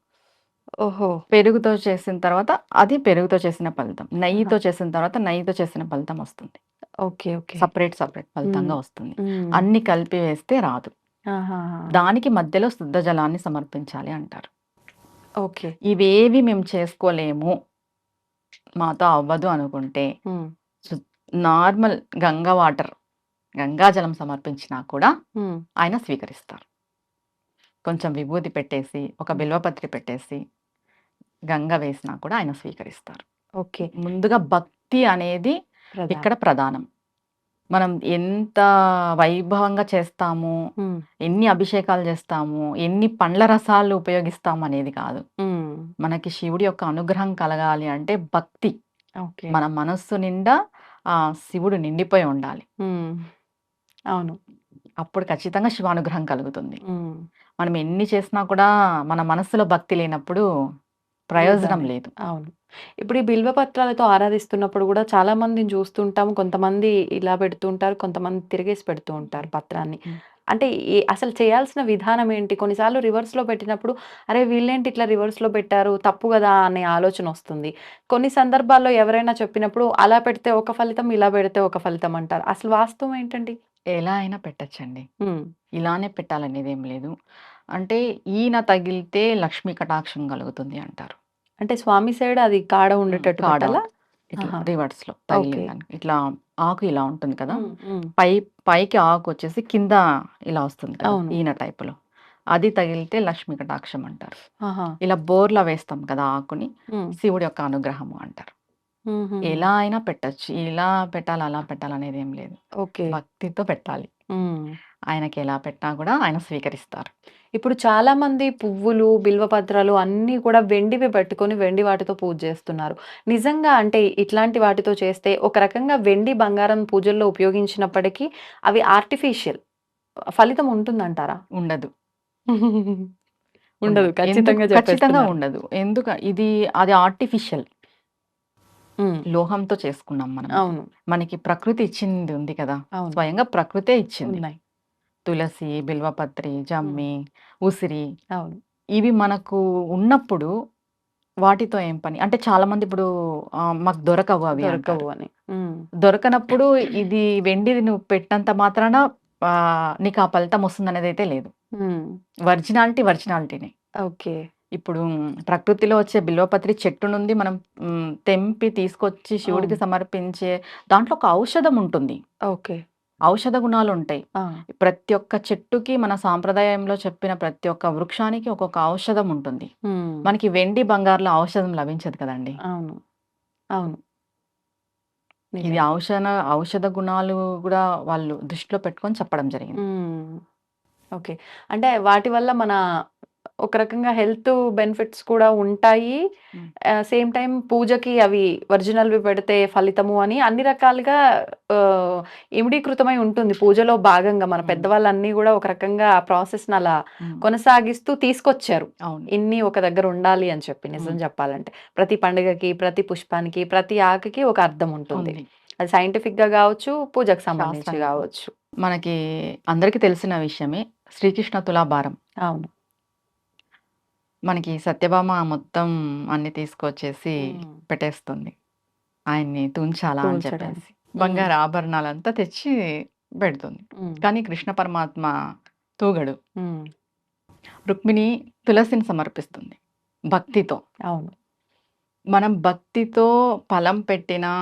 ఓహో. పెరుగుతో చేసిన తర్వాత అది పెరుగుతో చేసిన ఫలితం, నెయ్యితో చేసిన తర్వాత నెయ్యితో చేసిన ఫలితం వస్తుంది. ఓకే. ఓకే. సపరేట్ ఫలితంగా వస్తుంది. అన్ని కలిపి వేస్తే రాదు. దానికి మధ్యలో శుద్ధ జలాన్ని సమర్పించాలి అంటారు. ఓకే. ఇవేవి మేము చేసుకోలేము, మాతో అవ్వదు అనుకుంటే నార్మల్ గంగా జలం సమర్పించినా కూడా ఆయన స్వీకరిస్తారు. కొంచెం విభూది పెట్టేసి ఒక బిల్వపత్రి పెట్టేసి గంగ వేసినా కూడా ఆయన స్వీకరిస్తారు. ఓకే. ముందుగా భక్తి అనేది ఇక్కడ ప్రధానం. మనం ఎంత వైభవంగా చేస్తాము, ఉమ్, ఎన్ని అభిషేకాలు చేస్తాము, ఎన్ని పండ్ల రసాలు ఉపయోగిస్తాము అనేది కాదు. ఉమ్, మనకి శివుడి యొక్క అనుగ్రహం కలగాలి అంటే భక్తి ఓకే. మన మనస్సు నిండా ఆ శివుడు నిండిపోయి ఉండాలి. ఉమ్, అవును. అప్పుడు ఖచ్చితంగా శివానుగ్రహం కలుగుతుంది. ఉమ్, మనం ఎన్ని చేసినా కూడా మన మనస్సులో భక్తి లేనప్పుడు ప్రయోజనం వృధానే. లేదు. అవును. ఇప్పుడు ఈ బిల్వ పత్రాలతో ఆరాధిస్తున్నప్పుడు కూడా చాలా మందిని చూస్తుంటాం. కొంతమంది ఇలా పెడుతూ ఉంటారు. కొంతమంది తిరిగేసి పెడుతూ ఉంటారు పత్రాన్ని. హ్మ్. అంటే అసలు చేయాల్సిన విధానం ఏంటి? కొన్నిసార్లు రివర్స్‌లో పెట్టినప్పుడు అరే! వీళ్ళేంటి ఇట్లా రివర్స్‌లో పెట్టారు తప్పు గదా! అనే ఆలోచన వస్తుంది. కొన్ని సందర్భాల్లో ఎవరైనా చెప్పినప్పుడు అలా పెడితే ఒక ఫలితం, ఇలా పెడితే ఒక ఫలితం అంటారు. అసలు వాస్తవం ఏంటండి? ఎలా అయినా పెట్టొచ్చండి. హ్మ్. ఇలానే పెట్టాలనేది ఏం లేదు. అంటే ఈయన తగిలితే లక్ష్మీ కటాక్షం కలుగుతుంది అంటారు. అంటే స్వామి సైడ్ అది కాడ ఉండేటట్టు కాడ పెట్టాలా? ఇట్లా ఆహా! రివర్స్‌లో ఓకే. తగిలిందని. ఇట్లా ఆకు ఇలా ఉంటుంది కదా! హ్మ్. హ్మ్. పైకి ఆకు వచ్చేసి కింద ఇలా వస్తుంది కదా! అవును. ఈయన టైపులో. అది తగిలితే లక్ష్మీ కటాక్షం అంటారు. ఆహా! ఇలా బోర్లా వేస్తాం కదా ఆకుని, హ్మ్. శివుడి యొక్క అనుగ్రహము అంటారు. హుహుహు. ఎలా అయినా పెట్టొచ్చు. ఇలా పెట్టాలి, అలా పెట్టాలనేది ఏం లేదు. ఓకే. భక్తితో పెట్టాలి. హ్మ్. ఆయనకి ఎలా పెట్టినా కూడా ఆయన స్వీకరిస్తారు. ఇప్పుడు చాలామంది పువ్వులు, బిల్వపత్రాలు అన్నీ కూడా వెండివి పెట్టుకొని వెండి వాటితో పూజ చేస్తున్నారు. నిజంగా అంటే ఇట్లాంటి వాటితో చేస్తే ఒక రకంగా వెండి, బంగారం పూజల్లో ఉపయోగించినప్పటికీ అవి ఆర్టిఫిషియల్. ఫలితం ఉంటుందంటారా? ఉండదు. ఉండదు. ఎందుకు ఖచ్చితంగా ఖచ్చితంగా చెప్పేస్తున్నారు. ఉండదు. అది ఆర్టిఫిషియల్. హ్మ్. లోహంతో చేసుకున్నాం మనం. అవును. మనకి ప్రకృతి ఇచ్చింది ఉంది కదా! అవును. స్వయంగా ప్రకృతే ఇచ్చింది. ఉన్నాయి. తులసి, బిల్వపత్రి, హ్మ్. జమ్మి, ఉసిరి అవును. ఇవి మనకు ఉన్నప్పుడు వాటితో ఏం పని? అంటే చాలామంది ఇప్పుడు మాకు దొరకవు అవి దొరకవు అంటారు. అని. హ్మ్. దొరకనప్పుడు ఇది వెండిది నువ్వు పెట్టినంత మాత్రాన నీకు ఆ ఫలితం వస్తుందనేదైతే లేదు. హ్మ్. ఒరిజినాలిటీనే. ఓకే. ఇప్పుడు ప్రకృతిలో వచ్చే బిల్వపత్రి చెట్టు నుండి మనం తెంపి తీసుకొచ్చి శివుడికి అవును. సమర్పించే దాంట్లో ఒక ఔషధం ఉంటుంది. ఓకే. ఔషధ గుణాలుంటాయి. ఆ! ప్రతి ఒక్క చెట్టుకి మన సాంప్రదాయంలో చెప్పిన ప్రతి ఒక్క వృక్షానికి ఒక్కొక్క ఔషధం ఉంటుంది. హ్మ్. మనకి వెండి, బంగారులో ఔషధం లభించదు కదండీ! అవును. అవును. ఇది నిజం. ఔషధ గుణాలు గూడా వాళ్ళు దృష్టిలో పెట్టుకొని చెప్పడం జరిగింది. హ్మ్. ఓకే. అంటే వాటి వల్ల మన ఒక రకంగా హెల్త్ బెనిఫిట్స్ కూడా ఉంటాయి. హ్మ్. సేమ్ టైమ్ పూజకి అవి ఒరిజినల్‌వి పెడితే ఫలితము అని అన్ని రకాలుగా ఆహ్, ఇమిడీకృతమై ఉంటుంది. పూజలో భాగంగా మన హ్మ్. పెద్దవాళ్ళన్నీ గూడా ఒక రకంగా ఆ ప్రాసెస్‌ని అలా హ్మ్. కొనసాగిస్తూ తీసుకొచ్చారు. అవును. ఇన్ని ఒక దగ్గర ఉండాలి అని చెప్పి నిజం హ్మ్. చెప్పాలంటే. ప్రతి పండుగకి, ప్రతి పుష్పానికి, ప్రతి ఆకుకి ఒక అర్థం ఉంటుంది. ఉంది. అది సైంటిఫిక్‌గా గావచ్చు, పూజకు సంబంధించి శాస్త్రంగా గావచ్చు. మనకి అందరికీ తెలిసిన విషయమే. శ్రీకృష్ణ తులాభారం. అవును. మనకి సత్యభామ మొత్తం అన్నీ తీసుకొచ్చేసి హ్మ్. పెట్టేస్తుంది. ఆయన్ని తుంచాలా అని చెప్పేసి. తూల్చడానికి. హ్మ్. బంగారు ఆభరణాలంతా తెచ్చి పెడుతుంది. హ్మ్. కానీ కృష్ణ పరమాత్మ తూగడు. హ్మ్. రుక్మిణి తులసిని సమర్పిస్తుంది భక్తితో. అవును. మనం భక్తితో ఫలం పెట్టినా,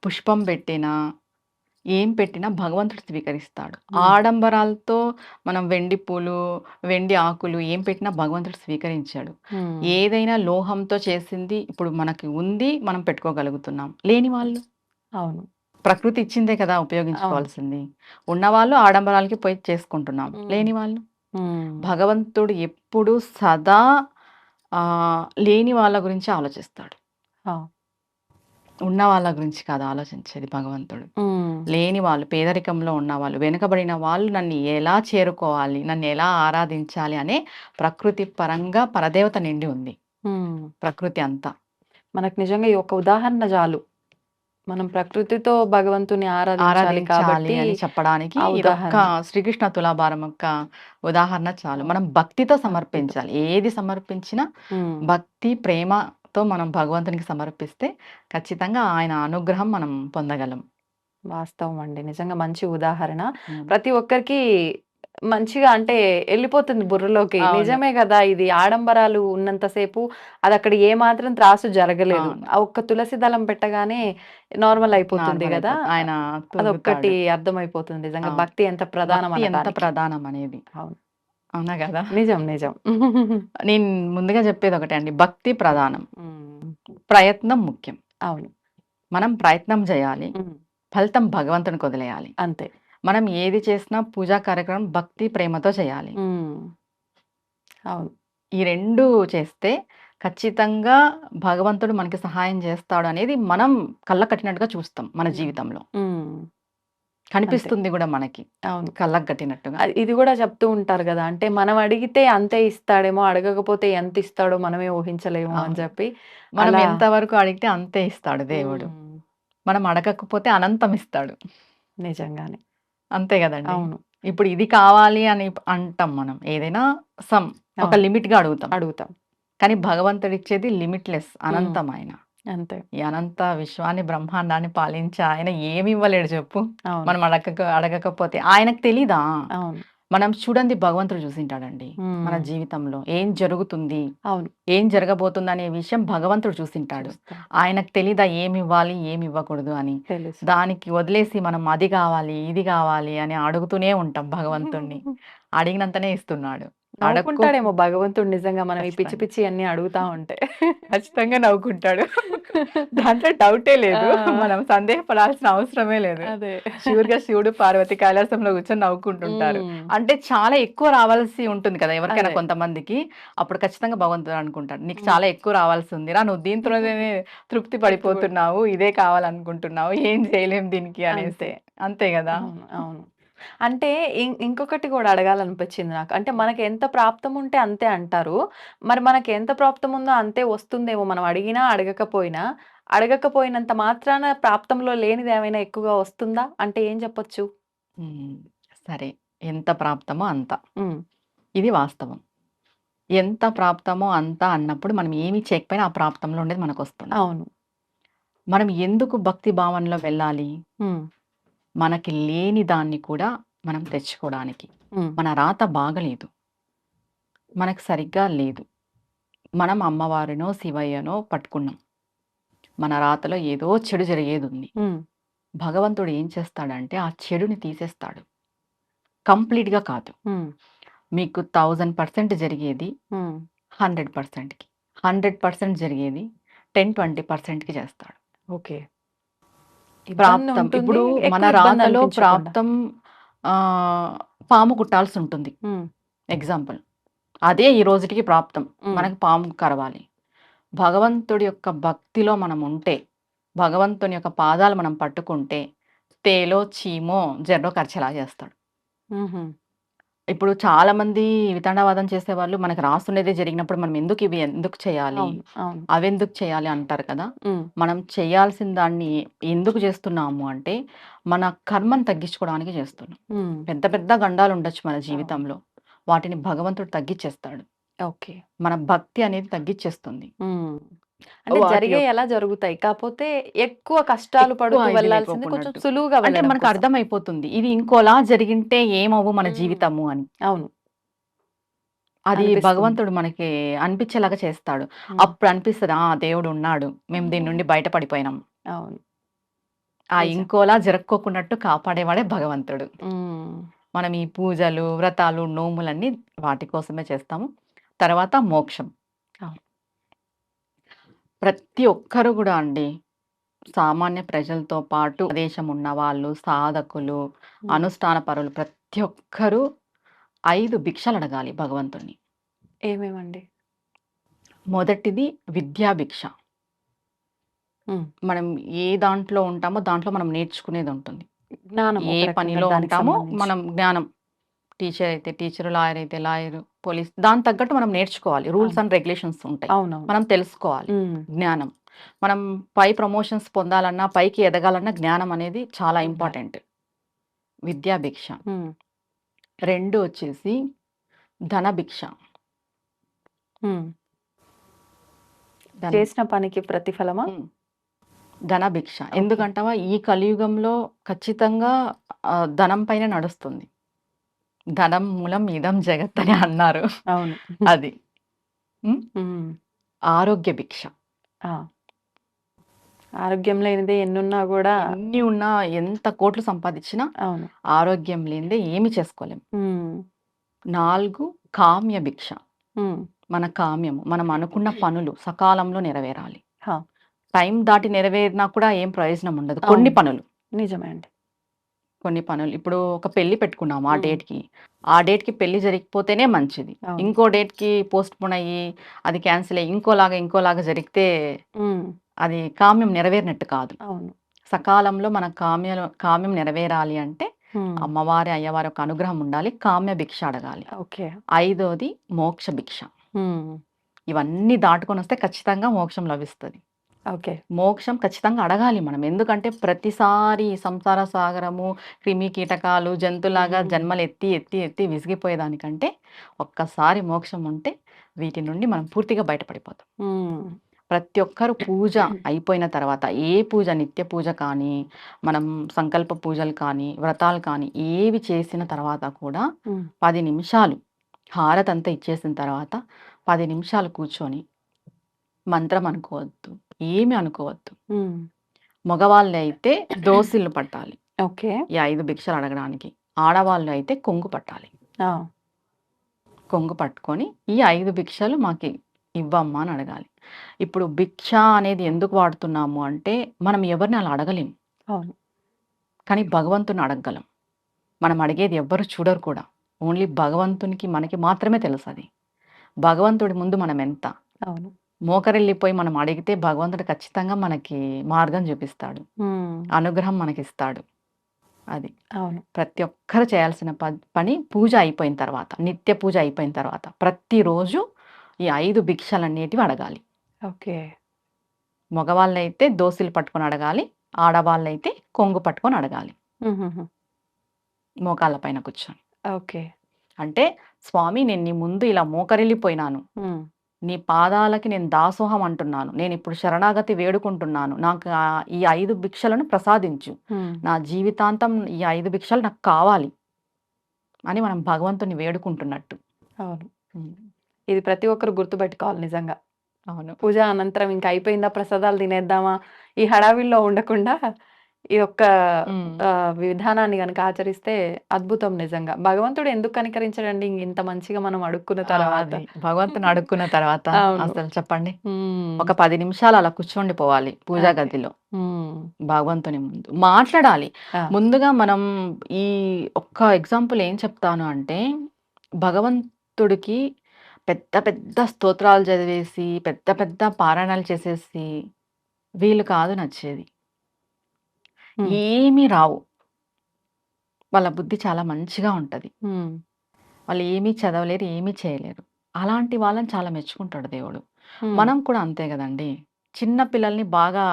పుష్పం పెట్టినా, ఏం పెట్టినా భగవంతుడు స్వీకరిస్తాడు. హ్మ్. ఆడంబరాలతో మనం వెండి పూలు, వెండి ఆకులు ఏం పెట్టినా భగవంతుడు స్వీకరించాడు. హ్మ్. ఏదైనా లోహంతో చేసింది ఇప్పుడు మనకి ఉంది, మనం పెట్టుకోగలుగుతున్నాం. లేని వాళ్ళు అవును. ప్రకృతి ఇచ్చిందే కదా అవును. ఉపయోగించుకోవాల్సింది. ఉన్నవాళ్ళు ఆడంబరాలకి పోయి చేసుకుంటున్నాం. హ్మ్. లేని వాళ్ళు హ్మ్. భగవంతుడు ఎప్పుడు సదా లేని వాళ్ళ గురించి ఆలోచిస్తాడు. ఆ! ఉన్న వాళ్ళ గురించి కాదు ఆలోచించేది భగవంతుడు. హ్మ్. లేని వాళ్ళు, పేదరికంలో ఉన్నవాళ్ళు, వెనుకబడిన వాళ్ళు నన్ను ఎలా చేరుకోవాలి, నన్ను ఎలా ఆరాధించాలి అనే ప్రకృతి పరంగా పరదేవత నిండి ఉంది. హ్మ్. ప్రకృతి అంతా. మనకు నిజంగా ఈ ఒక్క ఉదాహరణ జాలు. మనం ప్రకృతితో భగవంతుని ఆరాధించాలి ఆరాధించాలి కాబట్టి అని చెప్పడానికి ఆ ఇదొక్క ఉదాహరణ. శ్రీకృష్ణ తులాభారం యొక్క ఉదాహరణ చాలు. అవును. మనం భక్తితో భక్తితో. సమర్పించాలి. ఏది సమర్పించినా హ్మ్. భక్తి, ప్రేమతో మనం భగవంతునికి సమర్పిస్తే ఖచ్చితంగా ఆయన అనుగ్రహం మనం పొందగలం. వాస్తవం అండి. నిజంగా మంచి ఉదాహరణ. హ్మ్. ప్రతి ఒక్కరికి మంచిగా అంటే ఎళ్ళిపోతుంది బుర్రలోకి. అవును. నిజమే గదా! ఇది ఆడంబరాలు ఉన్నంత సేపు అదక్కడ ఏమాత్రం త్రాసు జరగలేదు. అవును. ఆ ఒక్క తులసి దళం పెట్టగానే నార్మల్ అయిపోతుంది నార్మల్ గదా! అయిపోతుంది. ఆయన అదొక్కటి తూగుతాడు. అర్థమైపోతుంది. నిజంగా అవును. భక్తి ఎంత ప్రధానం భక్తి ఎంత అనటానికి. ప్రధానం అనేది. అవును. అవునా గదా! నిజం. నిజం. నేను ముందుగా చెప్పేది ఒకటే అండి. భక్తి ప్రధానం. హ్మ్. ప్రయత్నం ముఖ్యం. అవును. మనం ప్రయత్నం జేయాలి. హ్మ్. ఫలితం భగవంతునికి వదిలేయాలి. అంతే. మనం ఏది చేసినా పూజా కార్యక్రమం భక్తి ప్రేమతో చేయాలి. అవును. ఈ 2 చేస్తే ఖచ్చితంగా భగవంతుడు మనకి సహాయం చేస్తాడు అనేది మనం కళ్ళకు కట్టినట్టుగా చూస్తాం మన జీవితంలో. కనిపిస్తుంది గూడా మనకి. అవును. కళ్ళకు కట్టినట్టుగా. ఇది కూడా చెప్తూ ఉంటారు కదా, అంటే మనం అడిగితే అంతే ఇస్తాడేమో, అడగకపోతే ఎంత ఇస్తాడో మనమే ఊహించలేము అని అవును. చెప్పి మనం అలా. ఎంతవరకు అడిగితే అంతే ఇస్తాడు దేవుడు. మనం అడగకపోతే అనంతం ఇస్తాడు. నిజంగానే. అంతే గదండీ! అవును. ఇప్పుడు ఇది కావాలి అని అంటాం మనం. ఏదైనా ఒక అవును. లిమిట్‌గా అడుగుతాం. అడుగుతాం. కానీ భగవంతుడిచ్చేది లిమిట్‌లెస్ అనంతం ఆయన. అంతే. ఈ అనంత విశ్వాన్ని, బ్రహ్మాండాన్ని పాలించే ఆయన ఏమి ఇవ్వలేడు చెప్పు? అవును. మనం అడగకపోతే. ఆయనకు తెలీదా? అవును. మనం చూడంది భగవంతుడు చూసింటాడండి. మన మ్మ్. జీవితంలో ఏం జరుగుతుంది? అవును. ఏం జరగబోతుందనే విషయం భగవంతుడు చూసింటాడు. చూస్తాం. ఆయనకు తెలీదా ఏమివ్వాలి, ఏమివ్వకూడదు అని? తెలుసు. దానికి వదిలేసి మనం అది కావాలి, ఇది కావాలి అని అడుగుతూనే ఉంటాం భగవంతుడిని. అడిగినంతనే ఇస్తున్నాడు. నవ్వుకుంటాడేమో భగవంతుడు నిజంగా మనం ఈ పిచ్చి ఖచ్చితంగా. పిచ్చి అన్ని అడుగుతా ఉంటే. ఖచ్చితంగా నవ్వుకుంటాడు. దాంట్లో డౌటే లేదు. ఆ. మనం సందేహపడాల్సిన అవసరమే లేదు. అదే. ష్యూర్‌గా శివుడు, పార్వతి కైలాసంలో కూర్చొని నవ్వుకుంటుంటారు. అంటే చాలా ఎక్కువ రావాల్సి ఉంటుంది కదా! ఎవరికైనా అదే. కొంతమందికి. అప్పుడు ఖచ్చితంగా భగవంతుడు అనుకుంటాడు. నీకు చాలా ఎక్కువ రావాల్సి ఉందిరా. నువ్వు దీంట్లోనే తృప్తి పడిపోతున్నావు. ఇదే కావాలనుకుంటున్నావు. ఏం చేయలేం దీనికి అనేసి. అంతే గదా! అవును. అవును. అంటే ఇంకొకటి కూడా అడగాలనిపించింది నాకు. అంటే మనకి ఎంత ప్రాప్తం ఉంటే అంతే అంటారు. మరి మనకి ఎంత ప్రాప్తం ఉందో అంతే వస్తుందేమో, మనం అడిగినా, అడగకపోయినా. అడగకపోయినంత మాత్రాన ప్రాప్తంలో లేనిది ఏమైనా ఎక్కువగా వస్తుందా? అంటే ఏం చెప్పొచ్చు? హ్మ్. సరే. ఎంత ప్రాప్తమో అంత. హ్మ్. ఇది వాస్తవం. ఎంత ప్రాప్తమో అంత అన్నప్పుడు మనం ఏమి చేయకపోయినా ఆ ప్రాప్తంలో ఉండేది మనకొస్తుంది. అవును. మనం ఎందుకు భక్తి భావనలో వెళ్ళాలి? హ్మ్. మనకి లేని దాన్ని కూడా మనం తెచ్చుకోవడానికి. హ్మ్. మన రాత బాగలేదు. మనకు సరిగ్గా లేదు. మనం అమ్మవారినో, శివయ్యనో పట్టుకున్నాం. మన రాతలో ఏదో చెడు జరిగేదుంది. హ్మ్. భగవంతుడు ఏం చేస్తాడంటే ఆ చెడుని తీసేస్తాడు. కంప్లీట్‌గా కాదు. హ్మ్. మీకు 1000% జరిగేది హ్మ్. 100%కి. 100% జరిగేది 10, 20%కి చేస్తాడు. ఓకే. ఇబ్బంది ప్రాప్తం. ఉంటుంది. ఇప్పుడు మన ఎక్కువ ఇబ్బంది రాతలో అనిపించకుండా. ప్రాప్తం పాము కుట్టాల్సుంటుంది. హ్మ్. ఎగ్జాంపుల్. అదే ఈ రోజుటికి ప్రాప్తం. హ్మ్. మనకు పాము కరవాలి. భగవంతుడి యొక్క భక్తిలో మనం ఉంటే, భగవంతుని యొక్క పాదాలు మనం పట్టుకుంటే, తేలో, చీమో, జర్రో కరిచేలా చేస్తాడు. హుహు. ఇప్పుడు చాలామంది వితండవాదం చేసేవాళ్ళు మనకు రాసుండేదే జరిగినప్పుడు మనం ఎందుకు చేయాలి? అవును. అవును. అవెందుకు చేయాలి అంటారు కదా! హ్మ్. మనం చేయాల్సిన దాన్ని ఎందుకు చేస్తున్నాము అంటే, మన కర్మను తగ్గించుకోవడానికి చేస్తున్నాం. హ్మ్. పెద్ద పెద్ద గండాలుండొచ్చు మన జీవితంలో. వాటిని భగవంతుడు తగ్గిచ్చేస్తాడు. ఓకే. మన భక్తి అనేది తగ్గిచ్చేస్తుంది. హ్మ్. అంటే వాటి జరిగేయి అలా జరుగుతాయి. కాపోతే ఎక్కువ కష్టాలు ఎక్కువ పడుతూ ఇది వెళ్ళాల్సింది కొంచెం లేకోకున్నట్టు. సులువుగా అంటే వెళ్ళడం మనకు కోసం. అర్థమైపోతుంది. ఇది ఇంకోలా జరిగింటే ఏమవ్వు మన హ్మ్. జీవితము అని. అవును. అది అనిపిస్తుంది. భగవంతుడు మనకి అనిపించేలాగా చేస్తాడు. హ్మ్. అప్పుడు అనిపిస్తది. ఆ! దేవుడున్నాడు. మేము దీని నుండి బయట పడిపోయినాం. అవును. ఆ నిజం. ఇంకోలా జరక్కోకున్నట్టు కాపాడేవాడే భగవంతుడు. హ్మ్. మనం ఈ పూజలు, వ్రతాలు, నోములన్నీ వాటి కోసమే చేస్తాము. తర్వాత మోక్షం. అవును. ప్రతి ఒక్కరు గూడా అండి సామాన్య ప్రజలతో పాటు దేశం ఉన్నవాళ్ళు, సాధకులు, హ్మ్. అనుష్ఠాన పరులు ప్రతి ఒక్కరూ 5 భిక్షలడగాలి భగవంతుడిని. ఏమేమండి? మొదటిది విద్యా భిక్ష. హ్మ్. మనం ఏ దాంట్లో ఉంటామో దాంట్లో మనం నేర్చుకునేదుంటుంది. జ్ఞానం ఏ ఒక రకంగా పనిలో దానికి ఉంటామో సంబంధించి. మనం జ్ఞానం. టీచర్ అయితే టీచరు, లాయర్ అయితే లాయరు, పోలీస్ దానికి తగ్గట్టు మనం నేర్చుకోవాలి. రూల్స్ అవును. అండ్ రెగ్యులేషన్స్ ఉంటాయి. అవునవును. మనం తెలుసుకోవాలి. హ్మ్. జ్ఞానం. మనం పై ప్రమోషన్స్ పొందాలన్నా, పైకి ఎదగాలన్నా జ్ఞానం అనేది చాలా ఉండాలి. ఇంపార్టెంట్. విద్యా భిక్ష. హ్మ్. 2 వచ్చేసి ధనభిక్ష. హ్మ్. ధనం. చేసిన పనికి ప్రతిఫలమా? హ్మ్. ధనభిక్ష. ఓకే. ఎందుకంటావా ఈ కలియుగంలో ఖచ్చితంగా ధనం పైనే నడుస్తుంది. ధనం మూలం ఇదం జగత్ అని అన్నారు. అవును. అది. హ్మ్. హ్మ్. ఆరోగ్య భిక్ష. ఆ! ఆరోగ్యం లేనిదే ఎన్నున్నా గూడా. ఎన్ని ఉన్నా ఎంత కోట్లు సంపాదించినా అవును. ఆరోగ్యం లేనిదే ఏమి చేసుకోలేం. హ్మ్. 4 కామ్య భిక్ష. హ్మ్. మన కామ్యము. మనం అనుకున్న పనులు సకాలంలో నెరవేరాలి. హా! టైం దాటి నెరవేరినా కూడా ఏం ప్రయోజనం ఉండదు. అవును. కొన్ని పనులు. నిజమే అండి. కొన్ని పనులు ఇప్పుడు ఒక పెళ్లి పెట్టుకున్నాము ఆ మ్మ్. డేట్కి, ఆ డేట్కి పెళ్లి జరిగిపోతేనే మంచిది. అవును. ఇంకో డేట్కి పోస్ట్ పోన్ అయ్యి అది క్యాన్సిల్ అయ్యి ఇంకోలాగా జరిగితే అది కామ్యం నెరవేరినట్టు కాదు. అవును. సకాలంలో మన కామ్యం నెరవేరాలి అంటే అమ్మవారి అయ్యవారి యొక్క అనుగ్రహం ఉండాలి, కామ్య భిక్ష అడగాలి. ఓకే. 5వది మోక్ష భిక్ష. ఇవన్నీ దాటుకొని వస్తే ఖచ్చితంగా మోక్షం లభిస్తుంది. ఓకే. మోక్షం ఖచ్చితంగా అడగాలి మనం. ఎందుకంటే ప్రతిసారి ఈ సంసార సాగరము, క్రిమి కీటకాలు, జంతులాగా జన్మలు ఎత్తి ఎత్తి ఎత్తి విసిగిపోయేదానికంటే ఒక్కసారి మోక్షం ఉంటే వీటి నుండి మనం పూర్తిగా బయటపడిపోతాం. ప్రతి ఒక్కరు పూజ అయిపోయిన తర్వాత, ఏ పూజ నిత్య పూజ కానీ, మనం సంకల్ప పూజలు కానీ, వ్రతాలు కానీ ఏవి చేసిన తర్వాత కూడా 10 నిమిషాలు హారతి అంతా ఇచ్చేసిన తర్వాత 10 నిమిషాలు కూర్చొని మంత్రం అనుకోవద్దు, ఏమి అనుకోవద్దు. మగవాళ్ళు అయితే దోసిళ్ళు పట్టాలి ఓకే. ఈ 5 భిక్షలు అడగడానికి. ఆడవాళ్ళు అయితే కొంగు పట్టాలి. కొంగు పట్టుకొని ఈ 5 భిక్షలు మాకు ఇవ్వమ్మా అని అడగాలి. ఇప్పుడు భిక్ష అనేది ఎందుకు వాడుతున్నాము అంటే మనం ఎవరిని అలా అడగలేం, అవును. కానీ భగవంతుని అడగగలం. మనం అడిగేది ఎవ్వరు చూడరు కూడా, ఓన్లీ భగవంతునికి మనకి మాత్రమే తెలుసు. అది భగవంతుడి ముందు మనం ఎంత అవును. మోకరిల్లిపోయి మనం అడిగితే భగవంతుడు ఖచ్చితంగా మనకి మార్గం చూపిస్తాడు, అనుగ్రహం మనకిస్తాడు. అది అవును. ప్రతి ఒక్కరు చేయాల్సిన పని పూజ అయిపోయిన తర్వాత, నిత్య పూజ అయిపోయిన తర్వాత ప్రతిరోజు ఈ 5 భిక్షలు అనేటివి అడగాలి. ఓకే. మగవాళ్ళైతే దోసిలు పట్టుకొని అడగాలి, ఆడవాళ్ళైతే కొంగు పట్టుకొని అడగాలి మోకాళ్ళ పైన కూర్చొని. ఓకే. అంటే స్వామి నేను నీ ముందు ఇలా మోకరిల్లిపోయినాను, నీ పాదాలకి నేను దాసోహం అంటున్నాను, నేను ఇప్పుడు శరణాగతి వేడుకుంటున్నాను, నాకు ఈ 5 భిక్షలను ప్రసాదించు, నా జీవితాంతం ఈ 5 భిక్షలు నాకు కావాలి అని మనం భగవంతుని వేడుకుంటున్నట్టు. అవును. ఇది ప్రతి ఒక్కరు గుర్తుపెట్టుకోవాలి నిజంగా. అవును. పూజ అనంతరం ఇంకా అయిపోయిందా, ప్రసాదాలు తినేద్దామా, ఈ హడావిల్లో ఉండకుండా ఈ యొక్క విధానాన్ని గనక ఆచరిస్తే అద్భుతం నిజంగా. భగవంతుడు ఎందుకు కనికరించడండి ఇంత మంచిగా మనం అడుక్కున్న తర్వాత? భగవంతుని అడుక్కున్న తర్వాత అవును. అసలు చెప్పండి, ఒక 10 నిమిషాలు అలా కూర్చోండి పోవాలి పూజా ఓకే. గదిలో భగవంతుని ముందు మాట్లాడాలి. ముందుగా మనం ఈ ఒక్క ఎగ్జాంపుల్ ఏం చెప్తాను అంటే, భగవంతుడికి పెద్ద పెద్ద స్తోత్రాలు చదివేసి పెద్ద పెద్ద పారాయణాలు చేసేసి వీళ్ళు కాదు నచ్చేది. ఏమీ రావు, వాళ్ళ బుద్ధి చాలా మంచిగా ఉంటది, వాళ్ళు ఏమీ చదవలేరు, ఏమీ చేయలేరు. అలాంటి వాళ్ళని చాలా మెచ్చుకుంటాడు దేవుడు. మనం కూడా అంతే కదండి. చిన్న పిల్లల్ని బాగా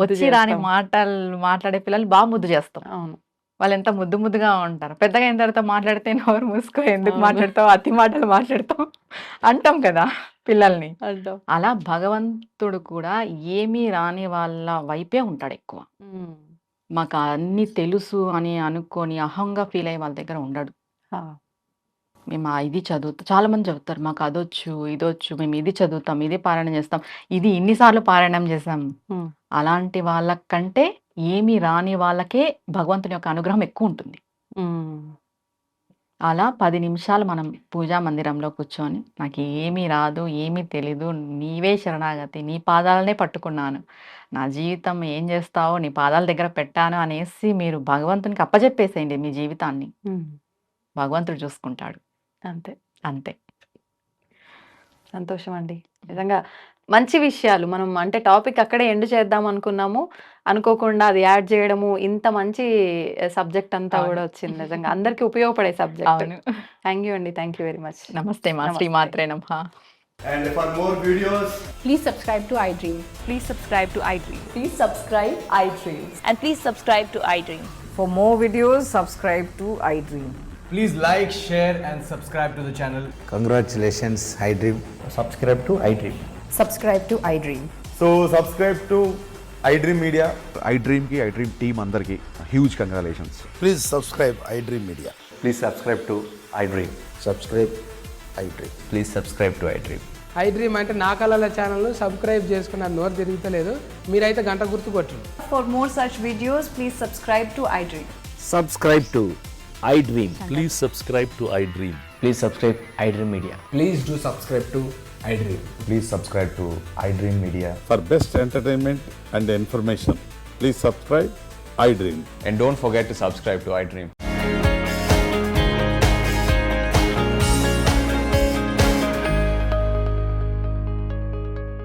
వచ్చి రాని మాటలు మాట్లాడే పిల్లల్ని బాగా ముద్దు చేస్తాం. అవును. వాళ్ళు ఎంత ముద్దు ముద్దుగా ఉంటారు. పెద్దగా అయిన తర్వాత మాట్లాడితే నోరు మూసుకో, ఎందుకు అవును. మాట్లాడతావు, అతి మాటలు మాట్లాడతావు అంటాం కదా పిల్లల్ని. అంటాం. అలా భగవంతుడు కూడా ఏమీ రాని వాళ్ళ వైపే ఉంటాడు ఎక్కువ. మాకు అన్నీ తెలుసు అని అనుకొని అహంగా ఫీల్ అయ్యే వాళ్ళ దగ్గర ఉండడు. మేము ఇది చదువుతాం, చాలా మంది చెబుతారు మాకు అదొచ్చు ఇదొచ్చు, మేము ఇది చదువుతాం, ఇది పారాయణం చేస్తాం, ఇది ఇన్నిసార్లు పారాయణం చేస్తాం. అలాంటి వాళ్ళకంటే ఏమీ రాని వాళ్ళకే భగవంతుని యొక్క అనుగ్రహం ఎక్కువ ఉంటుంది. అలా 10 నిమిషాలు మనం పూజా మందిరంలో కూర్చొని, నాకు ఏమీ రాదు, ఏమీ తెలీదు, నీవే శరణాగతి, నీ పాదాలనే పట్టుకున్నాను, నా జీవితం ఏం చేస్తావో నీ పాదాల దగ్గర పెట్టాను అనేసి మీరు భగవంతునికి అప్పచెప్పేసేయండి మీ జీవితాన్ని. భగవంతుడు చూసుకుంటాడు. అంతే. అంతే. సంతోషం అండి. నిజంగా మంచి విషయాలు మనం అంటే టాపిక్ అక్కడే ఎండ్ చేద్దాం అనుకున్నాము, అనుకోకుండా అది యాడ్ చేయడము, ఇంత మంచి సబ్జెక్ట్ అంతా అవును. కూడా వచ్చింది. నిజంగా అందరికీ ఉపయోగపడే సబ్జెక్ట్. అవును. థ్యాంక్ యూ అండి. Thank you very much. నమస్తే మా నమస్తే. శ్రీమాత్రే నమః. And for more videos, Please subscribe to iDream. Please subscribe to iDream. Please subscribe iDream. And please subscribe to iDream. For more videos, subscribe to iDream. please like, share, and subscribe to the channel. Congratulations, iDream. Subscribe to iDream. Subscribe to iDream. So subscribe to iDream Media. iDream ki iDream team అందరికి huge congratulations. Please subscribe iDream Media. Please subscribe to iDream. Subscribe iDream. Please subscribe to iDream. iDream అంటే నా కళల channel subscribe చేసుకున్న నోరు తిరుగుతలేదు, మీరైతే గంట గుర్తు కొట్టండి. For more such videos, please subscribe to iDream. Subscribe to iDream. Please subscribe to iDream. Please subscribe iDream Media. Please do subscribe to iDream. Please subscribe to iDream Media. For best entertainment and information, please subscribe iDream. And don't forget to subscribe to iDream.